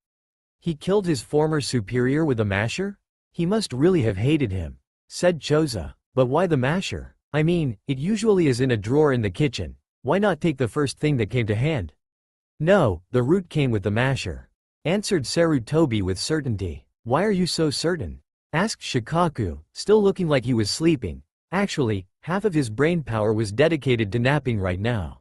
He killed his former superior with a masher? He must really have hated him, said Choza. But why the masher? I mean, it usually is in a drawer in the kitchen. Why not take the first thing that came to hand? No, the Root came with the masher, answered Sarutobi with certainty. Why are you so certain? Asked Shikaku, still looking like he was sleeping. Actually, half of his brain power was dedicated to napping right now.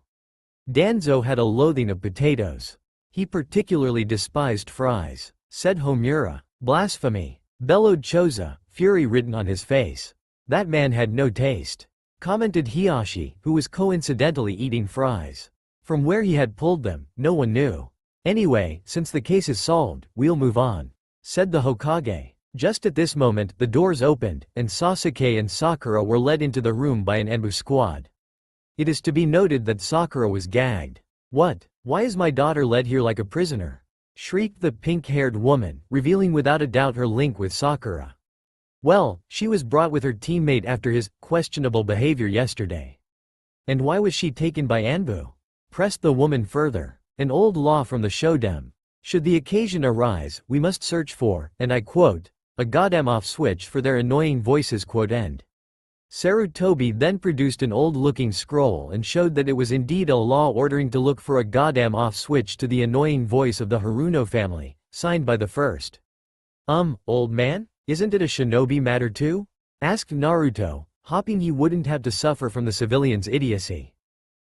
Danzo had a loathing of potatoes. He particularly despised fries, said Homura. Blasphemy, bellowed Choza, fury written on his face. That man had no taste, commented Hiyashi, who was coincidentally eating fries. From where he had pulled them, no one knew. Anyway, since the case is solved, we'll move on, said the Hokage. Just at this moment, the doors opened, and Sasuke and Sakura were led into the room by an Enbu squad. It is to be noted that Sakura was gagged. What? Why is my daughter led here like a prisoner? Shrieked the pink-haired woman, revealing without a doubt her link with Sakura. Well, she was brought with her teammate after his questionable behavior yesterday. And why was she taken by Anbu? Pressed the woman further. An old law from the Shoden. Should the occasion arise, we must search for, and I quote, a goddamn off switch for their annoying voices, quote end. Sarutobi then produced an old-looking scroll and showed that it was indeed a law ordering to look for a goddamn off switch to the annoying voice of the Haruno family, signed by the first. Old man? Isn't it a shinobi matter too? Asked Naruto, hoping he wouldn't have to suffer from the civilians' idiocy.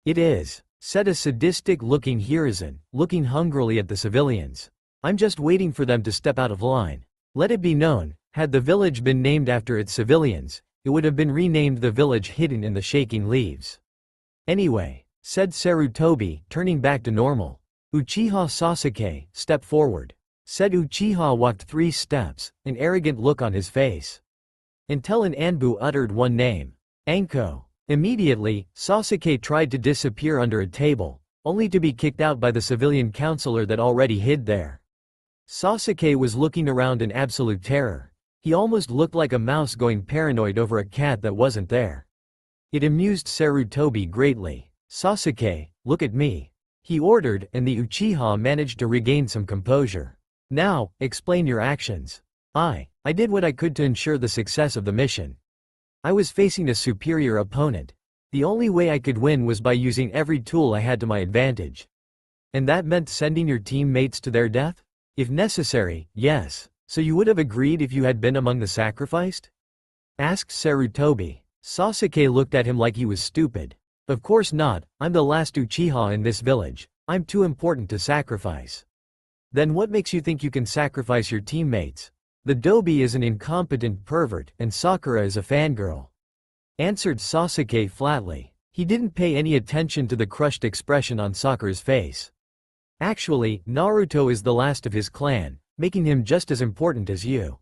It is, said a sadistic-looking Hiruzen, looking hungrily at the civilians. I'm just waiting for them to step out of line. Let it be known, had the village been named after its civilians, it would have been renamed the village hidden in the shaking leaves. Anyway, said Sarutobi, turning back to normal. Uchiha Sasuke, step forward. Said Uchiha walked 3 steps, an arrogant look on his face. Until an Anbu uttered one name. Anko. Immediately, Sasuke tried to disappear under a table, only to be kicked out by the civilian counselor that already hid there. Sasuke was looking around in absolute terror. He almost looked like a mouse going paranoid over a cat that wasn't there. It amused Sarutobi greatly. Sasuke, look at me, he ordered, and the Uchiha managed to regain some composure. Now, explain your actions. I did what I could to ensure the success of the mission. I was facing a superior opponent. The only way I could win was by using every tool I had to my advantage. And that meant sending your teammates to their death? If necessary, yes. So you would have agreed if you had been among the sacrificed? Asked Sarutobi. Sasuke looked at him like he was stupid. Of course not, I'm the last Uchiha in this village. I'm too important to sacrifice. Then what makes you think you can sacrifice your teammates? The Dobi is an incompetent pervert, and Sakura is a fangirl. Answered Sasuke flatly. He didn't pay any attention to the crushed expression on Sakura's face. Actually, Naruto is the last of his clan, making him just as important as you.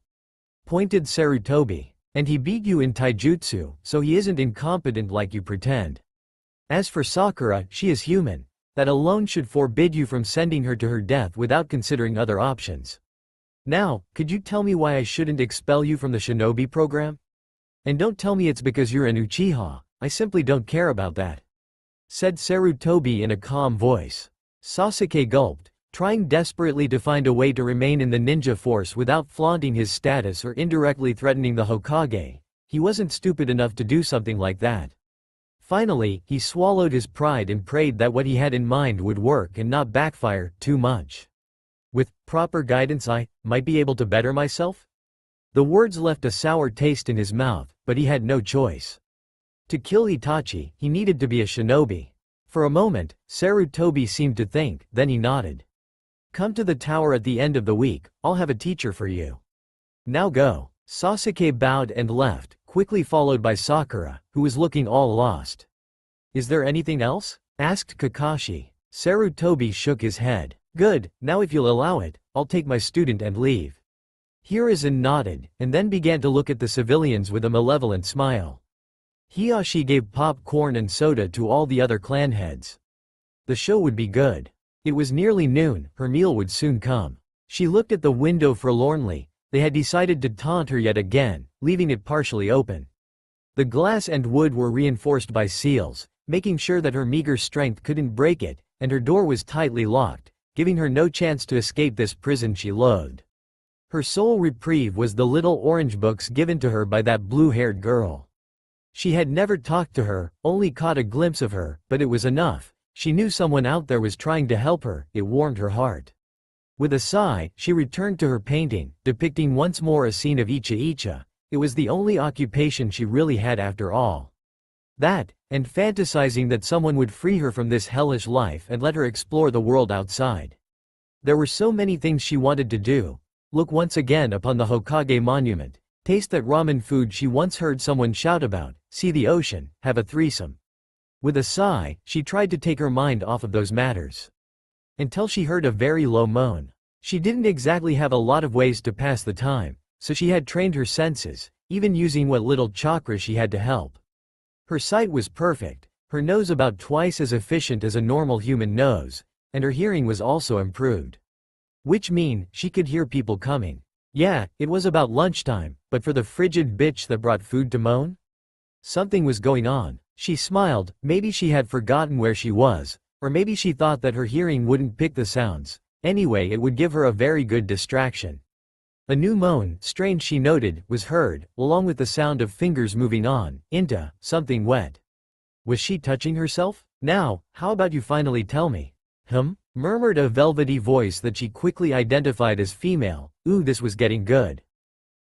Pointed Sarutobi. And he beat you in taijutsu, so he isn't incompetent like you pretend. As for Sakura, she is human. That alone should forbid you from sending her to her death without considering other options. Now, could you tell me why I shouldn't expel you from the shinobi program? And don't tell me it's because you're an Uchiha, I simply don't care about that. Said Sarutobi in a calm voice. Sasuke gulped, trying desperately to find a way to remain in the ninja force without flaunting his status or indirectly threatening the Hokage. He wasn't stupid enough to do something like that. Finally, he swallowed his pride and prayed that what he had in mind would work and not backfire too much. With proper guidance I might be able to better myself? The words left a sour taste in his mouth, but he had no choice. To kill Itachi, he needed to be a shinobi. For a moment, Sarutobi seemed to think, then he nodded. Come to the tower at the end of the week, I'll have a teacher for you. Now go. Sasuke bowed and left, quickly followed by Sakura, who was looking all lost. Is there anything else? Asked Kakashi. Sarutobi shook his head. Good, now if you'll allow it, I'll take my student and leave. Hiruzen nodded, and then began to look at the civilians with a malevolent smile. Hiyashi gave popcorn and soda to all the other clan heads. The show would be good. It was nearly noon, her meal would soon come. She looked at the window forlornly. They had decided to taunt her yet again, leaving it partially open. The glass and wood were reinforced by seals, making sure that her meager strength couldn't break it, and her door was tightly locked, giving her no chance to escape this prison she loathed. Her sole reprieve was the little orange books given to her by that blue-haired girl. She had never talked to her, only caught a glimpse of her, but it was enough. She knew someone out there was trying to help her, it warmed her heart. With a sigh, she returned to her painting, depicting once more a scene of Icha Icha. It was the only occupation she really had after all. That, and fantasizing that someone would free her from this hellish life and let her explore the world outside. There were so many things she wanted to do. Look once again upon the Hokage monument, taste that ramen food she once heard someone shout about, see the ocean, have a threesome. With a sigh, she tried to take her mind off of those matters. Until she heard a very low moan. She didn't exactly have a lot of ways to pass the time, so she had trained her senses, even using what little chakra she had to help. Her sight was perfect, her nose about twice as efficient as a normal human nose, and her hearing was also improved. Which mean, she could hear people coming. Yeah, it was about lunchtime, but for the frigid bitch that brought food to moan? Something was going on. She smiled, maybe she had forgotten where she was, or maybe she thought that her hearing wouldn't pick the sounds. Anyway, it would give her a very good distraction. A new moan, strange she noted, was heard, along with the sound of fingers moving on, into, something wet. Was she touching herself? Now, how about you finally tell me? Murmured a velvety voice that she quickly identified as female. Ooh, this was getting good.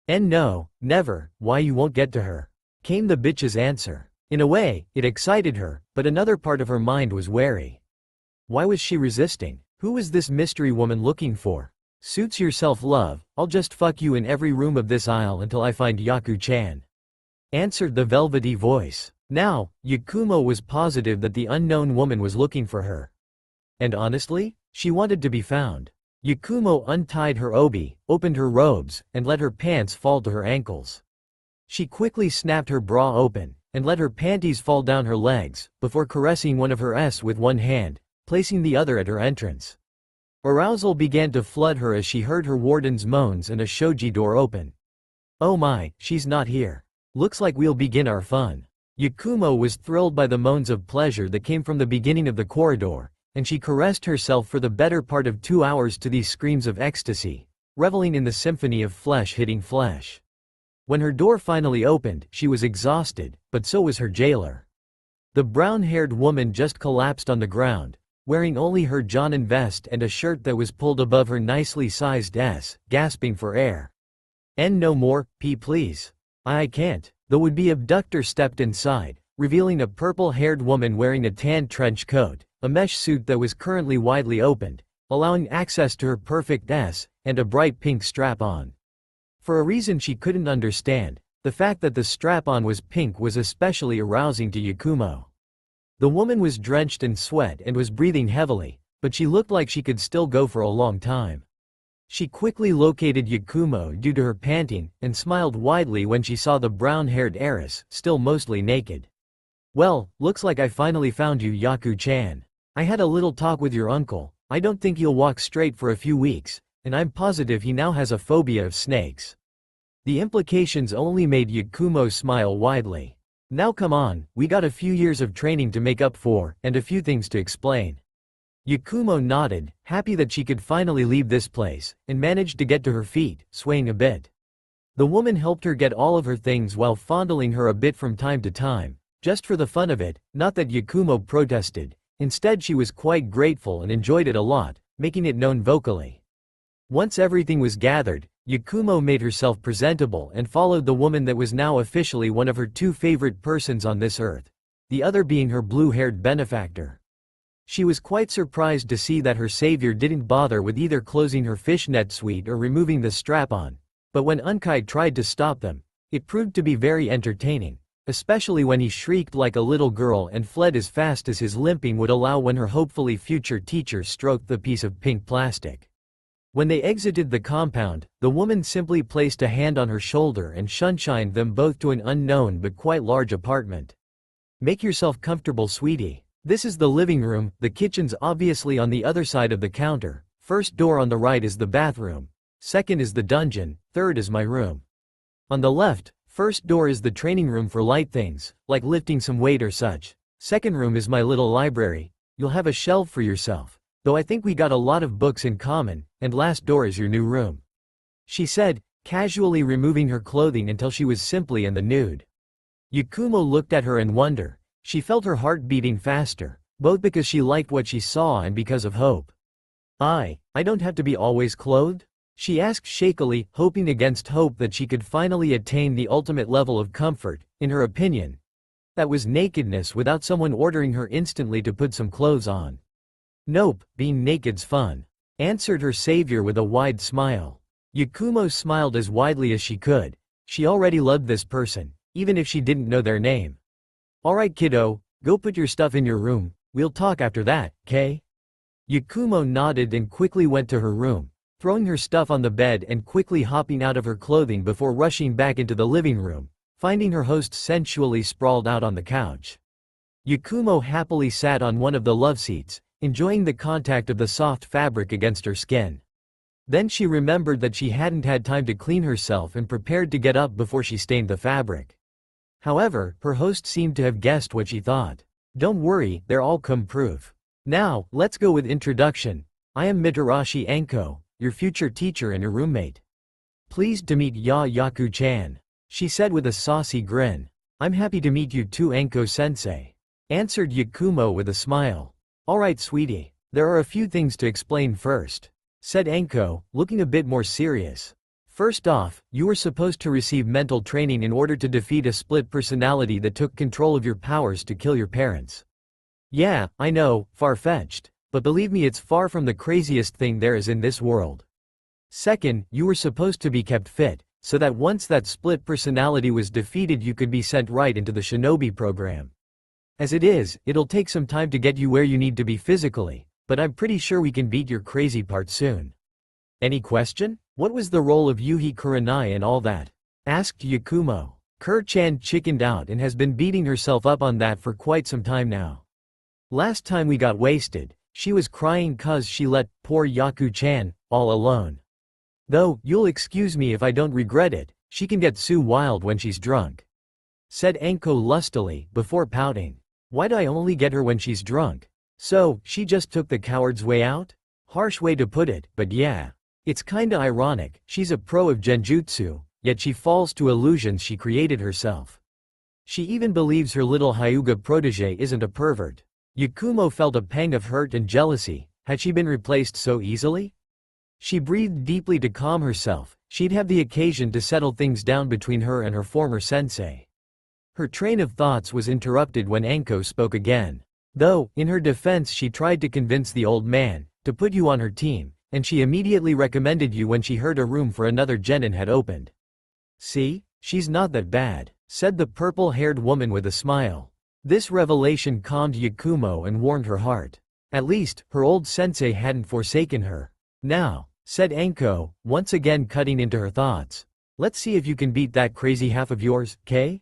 And no, never, why you won't get to her? Came the bitch's answer. In a way, it excited her, but another part of her mind was wary. Why was she resisting? Who was this mystery woman looking for? Suits yourself, love, I'll just fuck you in every room of this aisle until I find Yaku-chan. Answered the velvety voice. Now, Yakumo was positive that the unknown woman was looking for her. And honestly, she wanted to be found. Yakumo untied her obi, opened her robes, and let her pants fall to her ankles. She quickly snapped her bra open, and let her panties fall down her legs, before caressing one of her s with one hand, placing the other at her entrance. Arousal began to flood her as she heard her warden's moans and a shoji door open. Oh my, she's not here. Looks like we'll begin our fun. Yakumo was thrilled by the moans of pleasure that came from the beginning of the corridor, and she caressed herself for the better part of 2 hours to these screams of ecstasy, reveling in the symphony of flesh hitting flesh. When her door finally opened, she was exhausted, but so was her jailer. The brown-haired woman just collapsed on the ground, wearing only her Jonin vest and a shirt that was pulled above her nicely sized s, gasping for air. And no more, please. I can't. The would-be abductor stepped inside, revealing a purple-haired woman wearing a tan trench coat, a mesh suit that was currently widely opened, allowing access to her perfect s, and a bright pink strap-on. For a reason she couldn't understand, the fact that the strap-on was pink was especially arousing to Yakumo. The woman was drenched in sweat and was breathing heavily, but she looked like she could still go for a long time. She quickly located Yakumo due to her panting, and smiled widely when she saw the brown-haired heiress, still mostly naked. Well, looks like I finally found you, Yaku-chan. I had a little talk with your uncle. I don't think he'll walk straight for a few weeks, and I'm positive he now has a phobia of snakes. The implications only made Yakumo smile widely. Now come on, we got a few years of training to make up for, and a few things to explain. Yakumo nodded, happy that she could finally leave this place, and managed to get to her feet, swaying a bit. The woman helped her get all of her things while fondling her a bit from time to time, just for the fun of it, not that Yakumo protested. Instead, she was quite grateful and enjoyed it a lot, making it known vocally. Once everything was gathered, Yakumo made herself presentable and followed the woman that was now officially one of her 2 favorite persons on this earth, the other being her blue-haired benefactor. She was quite surprised to see that her savior didn't bother with either closing her fishnet suite or removing the strap-on, but when Unkai tried to stop them, it proved to be very entertaining, especially when he shrieked like a little girl and fled as fast as his limping would allow when her hopefully future teacher stroked the piece of pink plastic. When they exited the compound, the woman simply placed a hand on her shoulder and sunshined them both to an unknown but quite large apartment. Make yourself comfortable, sweetie. This is the living room, the kitchen's obviously on the other side of the counter, first door on the right is the bathroom, second is the dungeon, third is my room. On the left, First door is the training room for light things, like lifting some weight or such. Second room is my little library. You'll have a shelf for yourself. Though I think we got a lot of books in common, and last door is your new room," she said, casually removing her clothing until she was simply in the nude. Yakumo looked at her in wonder. She felt her heart beating faster, both because she liked what she saw and because of hope. I don't have to be always clothed?" she asked shakily, hoping against hope that she could finally attain the ultimate level of comfort, in her opinion. That was nakedness without someone ordering her instantly to put some clothes on. "Nope, being naked's fun," answered her savior with a wide smile. Yakumo smiled as widely as she could. She already loved this person, even if she didn't know their name. "Alright kiddo, go put your stuff in your room, we'll talk after that, 'kay?" Yakumo nodded and quickly went to her room, throwing her stuff on the bed and quickly hopping out of her clothing before rushing back into the living room, finding her host sensually sprawled out on the couch. Yakumo happily sat on one of the love seats, enjoying the contact of the soft fabric against her skin. Then she remembered that she hadn't had time to clean herself and prepared to get up before she stained the fabric. However, her host seemed to have guessed what she thought. "Don't worry, they're all come proof. Now, let's go with introduction. I am Mitarashi Anko, your future teacher and your roommate. Pleased to meet Yaku-chan," she said with a saucy grin. "I'm happy to meet you too, Anko-sensei," answered Yakumo with a smile. "Alright sweetie, there are a few things to explain first," said Anko, looking a bit more serious. "First off, you were supposed to receive mental training in order to defeat a split personality that took control of your powers to kill your parents. Yeah, I know, far-fetched, but believe me, it's far from the craziest thing there is in this world. Second, you were supposed to be kept fit, so that once that split personality was defeated you could be sent right into the shinobi program. As it is, it'll take some time to get you where you need to be physically, but I'm pretty sure we can beat your crazy part soon." "Any question? What was the role of Yuhi Kurenai and all that?" asked Yakumo. "Kur-chan chickened out and has been beating herself up on that for quite some time now. Last time we got wasted, she was crying 'cause she let poor Yaku-chan all alone. Though, you'll excuse me if I don't regret it, she can get so wild when she's drunk," said Anko lustily, before pouting. "Why'd I only get her when she's drunk? So, she just took the coward's way out? Harsh way to put it, but yeah. It's kinda ironic, she's a pro of genjutsu, yet she falls to illusions she created herself. She even believes her little Hyuga protege isn't a pervert." Yakumo felt a pang of hurt and jealousy. Had she been replaced so easily? She breathed deeply to calm herself. She'd have the occasion to settle things down between her and her former sensei. Her train of thoughts was interrupted when Anko spoke again. Though, in her defense, she tried to convince the old man to put you on her team, and she immediately recommended you when she heard a room for another genin had opened. "See? She's not that bad," said the purple-haired woman with a smile. This revelation calmed Yakumo and warmed her heart. At least, her old sensei hadn't forsaken her. "Now," said Anko, once again cutting into her thoughts, "let's see if you can beat that crazy half of yours, 'kay?"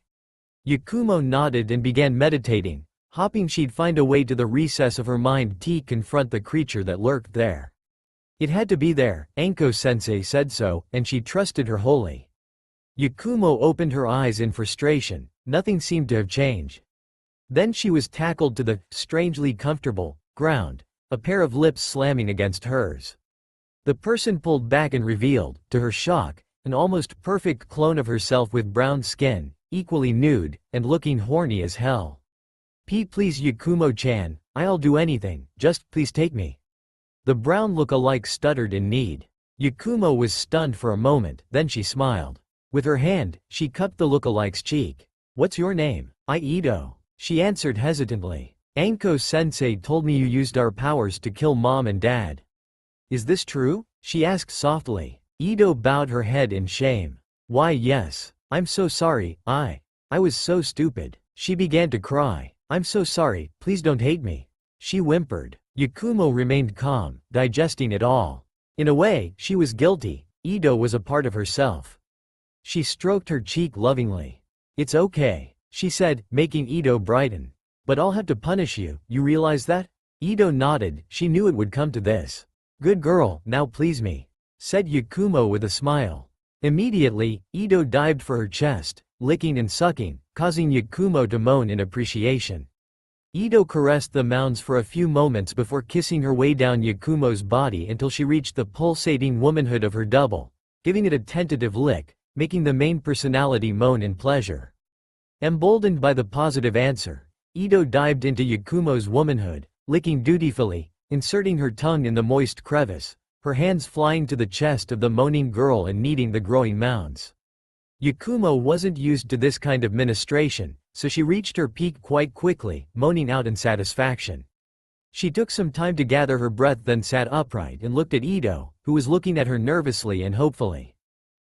Yakumo nodded and began meditating, hoping she'd find a way to the recess of her mind to confront the creature that lurked there. It had to be there, Anko-sensei said so, and she trusted her wholly. Yakumo opened her eyes in frustration. Nothing seemed to have changed. Then she was tackled to the strangely comfortable ground, a pair of lips slamming against hers. The person pulled back and revealed, to her shock, an almost perfect clone of herself with brown skin, equally nude, and looking horny as hell. Please Yakumo-chan, I'll do anything, just please take me." The brown look-alike stuttered in need. Yakumo was stunned for a moment, then she smiled. With her hand, she cupped the look-alike's cheek. "What's your name?" "Ito," she answered hesitantly. "Anko-sensei told me you used our powers to kill mom and dad. Is this true?" she asked softly. Ito bowed her head in shame. "Why yes. I'm so sorry, I was so stupid." She began to cry. "I'm so sorry, please don't hate me," she whimpered. Yakumo remained calm, digesting it all. In a way, she was guilty. Ito was a part of herself. She stroked her cheek lovingly. "It's okay," she said, making Ito brighten. "But I'll have to punish you, you realize that?" Ito nodded, she knew it would come to this. "Good girl, now please me," said Yakumo with a smile. Immediately, Ito dived for her chest, licking and sucking, causing Yakumo to moan in appreciation. Ito caressed the mounds for a few moments before kissing her way down Yakumo's body until she reached the pulsating womanhood of her double, giving it a tentative lick, making the main personality moan in pleasure. Emboldened by the positive answer, Ito dived into Yakumo's womanhood, licking dutifully, inserting her tongue in the moist crevice, her hands flying to the chest of the moaning girl and kneading the growing mounds. Yakumo wasn't used to this kind of ministration, so she reached her peak quite quickly, moaning out in satisfaction. She took some time to gather her breath, then sat upright and looked at Ito, who was looking at her nervously and hopefully.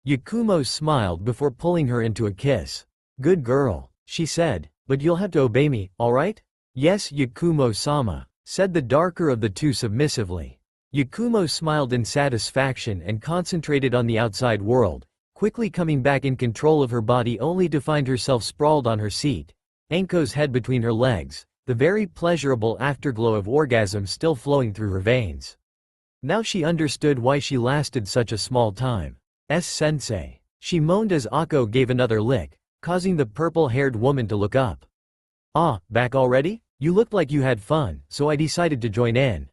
Yakumo smiled before pulling her into a kiss. "Good girl," she said, "but you'll have to obey me, alright?" "Yes, Yakumo-sama," said the darker of the two submissively. Yakumo smiled in satisfaction and concentrated on the outside world, quickly coming back in control of her body only to find herself sprawled on her seat, Anko's head between her legs, the very pleasurable afterglow of orgasm still flowing through her veins. Now she understood why she lasted such a small time. "S-sensei," she moaned as Akko gave another lick, causing the purple-haired woman to look up. "Ah, back already? You looked like you had fun, so I decided to join in,"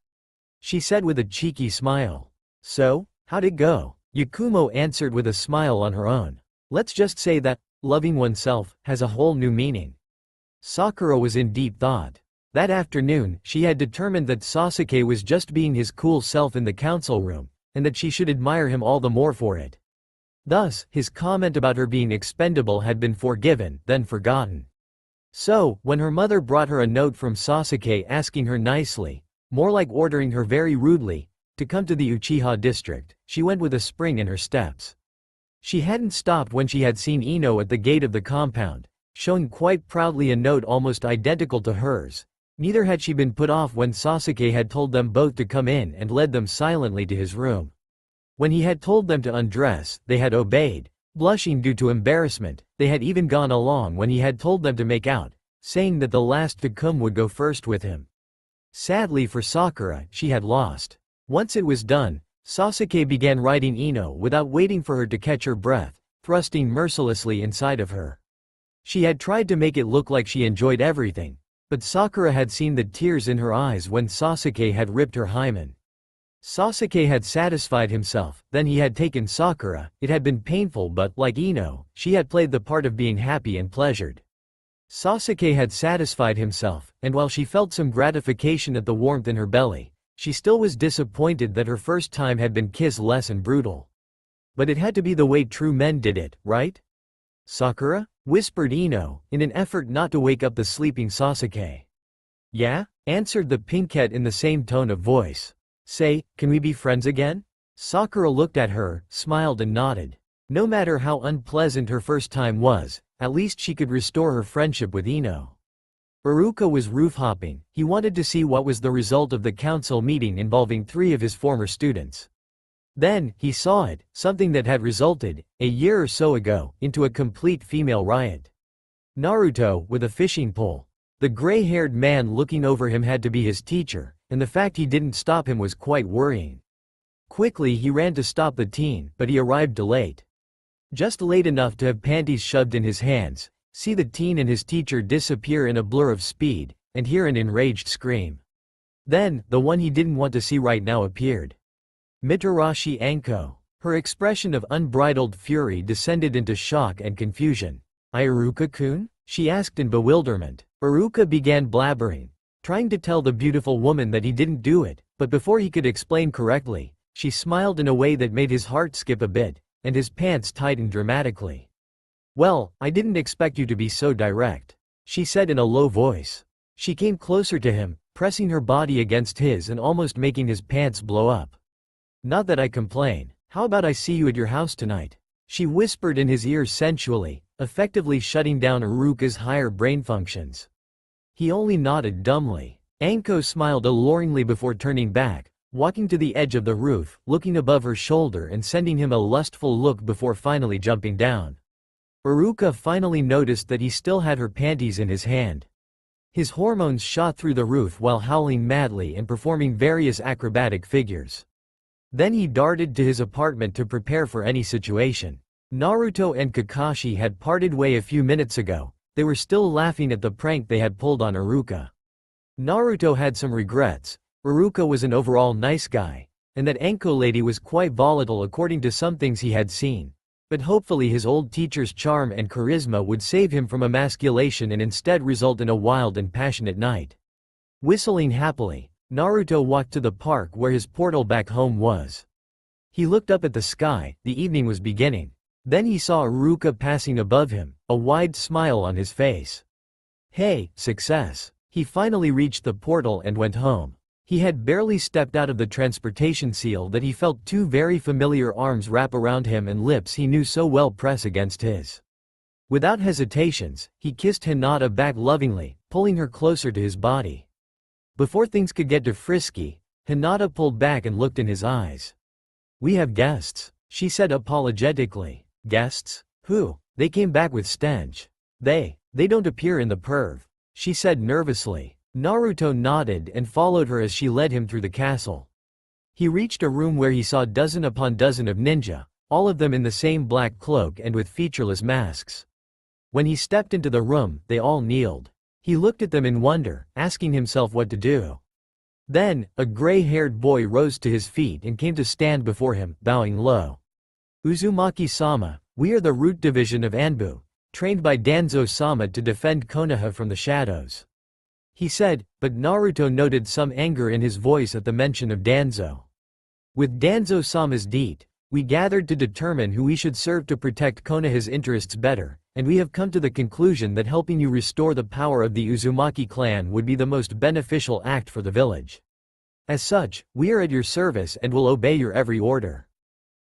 she said with a cheeky smile. "So, how'd it go?" Yakumo answered with a smile on her own. "Let's just say that, loving oneself, has a whole new meaning." Sakura was in deep thought. That afternoon, she had determined that Sasuke was just being his cool self in the council room, and that she should admire him all the more for it. Thus, his comment about her being expendable had been forgiven, then forgotten. So, when her mother brought her a note from Sasuke asking her nicely, more like ordering her very rudely, to come to the Uchiha district, she went with a spring in her steps. She hadn't stopped when she had seen Ino at the gate of the compound, showing quite proudly a note almost identical to hers. Neither had she been put off when Sasuke had told them both to come in and led them silently to his room. When he had told them to undress, they had obeyed. Blushing due to embarrassment, they had even gone along when he had told them to make out, saying that the last to come would go first with him. Sadly for Sakura, she had lost. Once it was done, Sasuke began riding Ino without waiting for her to catch her breath, thrusting mercilessly inside of her. She had tried to make it look like she enjoyed everything, but Sakura had seen the tears in her eyes when Sasuke had ripped her hymen. Sasuke had satisfied himself, then he had taken Sakura. It had been painful, but, like Ino, she had played the part of being happy and pleasured. Sasuke had satisfied himself, and while she felt some gratification at the warmth in her belly, she still was disappointed that her first time had been kissless and brutal. But it had to be the way true men did it, right? "Sakura?" whispered Ino, in an effort not to wake up the sleeping Sasuke. "Yeah?" answered the pinkette in the same tone of voice. "Say, can we be friends again?" Sakura looked at her, smiled and nodded. No matter how unpleasant her first time was, at least she could restore her friendship with Ino. Iruka was roof-hopping. He wanted to see what was the result of the council meeting involving 3 of his former students. Then, he saw it, something that had resulted, a year or so ago, into a complete female riot. Naruto, with a fishing pole. The gray-haired man looking over him had to be his teacher, and the fact he didn't stop him was quite worrying. Quickly he ran to stop the teen, but he arrived late. Just late enough to have panties shoved in his hands, see the teen and his teacher disappear in a blur of speed, and hear an enraged scream. Then, the one he didn't want to see right now appeared. Mitarashi Anko. Her expression of unbridled fury descended into shock and confusion. "Iruka-kun?" she asked in bewilderment. Iruka began blabbering, trying to tell the beautiful woman that he didn't do it, but before he could explain correctly, she smiled in a way that made his heart skip a bit, and his pants tightened dramatically. "Well, I didn't expect you to be so direct," she said in a low voice. She came closer to him, pressing her body against his and almost making his pants blow up. "Not that I complain. How about I see you at your house tonight?" she whispered in his ear sensually, effectively shutting down Iruka's higher brain functions. He only nodded dumbly. Anko smiled alluringly before turning back, walking to the edge of the roof, looking above her shoulder and sending him a lustful look before finally jumping down. Iruka finally noticed that he still had her panties in his hand. His hormones shot through the roof while howling madly and performing various acrobatic figures. Then he darted to his apartment to prepare for any situation. Naruto and Kakashi had parted way a few minutes ago. They were still laughing at the prank they had pulled on Iruka. Naruto had some regrets. Iruka was an overall nice guy, and that Anko lady was quite volatile according to some things he had seen. But hopefully his old teacher's charm and charisma would save him from emasculation and instead result in a wild and passionate night. Whistling happily, Naruto walked to the park where his portal back home was. He looked up at the sky. The evening was beginning. Then he saw Iruka passing above him, a wide smile on his face. Hey, success. He finally reached the portal and went home. He had barely stepped out of the transportation seal that he felt two very familiar arms wrap around him and lips he knew so well press against his. Without hesitations, he kissed Hinata back lovingly, pulling her closer to his body. Before things could get too frisky, Hinata pulled back and looked in his eyes. "We have guests," she said apologetically. "Guests? Who?" They came back with stench. They don't appear in the perv," she said nervously. Naruto nodded and followed her as she led him through the castle. He reached a room where he saw dozen upon dozen of ninja, all of them in the same black cloak and with featureless masks. When he stepped into the room, they all kneeled. He looked at them in wonder, asking himself what to do. Then, a gray-haired boy rose to his feet and came to stand before him, bowing low. "Uzumaki-sama, we are the root division of Anbu, trained by Danzo-sama to defend Konoha from the shadows," he said, but Naruto noted some anger in his voice at the mention of Danzo. "With Danzo-sama's deed, we gathered to determine who we should serve to protect Konoha's interests better, and we have come to the conclusion that helping you restore the power of the Uzumaki clan would be the most beneficial act for the village. As such, we are at your service and will obey your every order."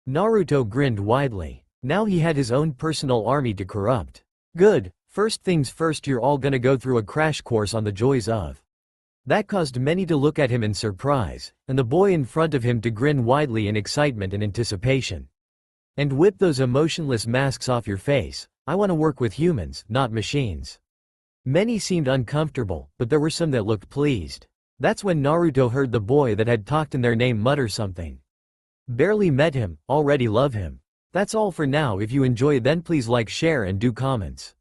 Naruto grinned widely. Now he had his own personal army to corrupt. "Good, first things first, you're all gonna go through a crash course on the joys of." That caused many to look at him in surprise, and the boy in front of him to grin widely in excitement and anticipation. "And whip those emotionless masks off your face. I want to work with humans, not machines." Many seemed uncomfortable, but there were some that looked pleased. That's when Naruto heard the boy that had talked in their name mutter something. "Barely met him, already love him." That's all for now. If you enjoy, then please like, share and do comments.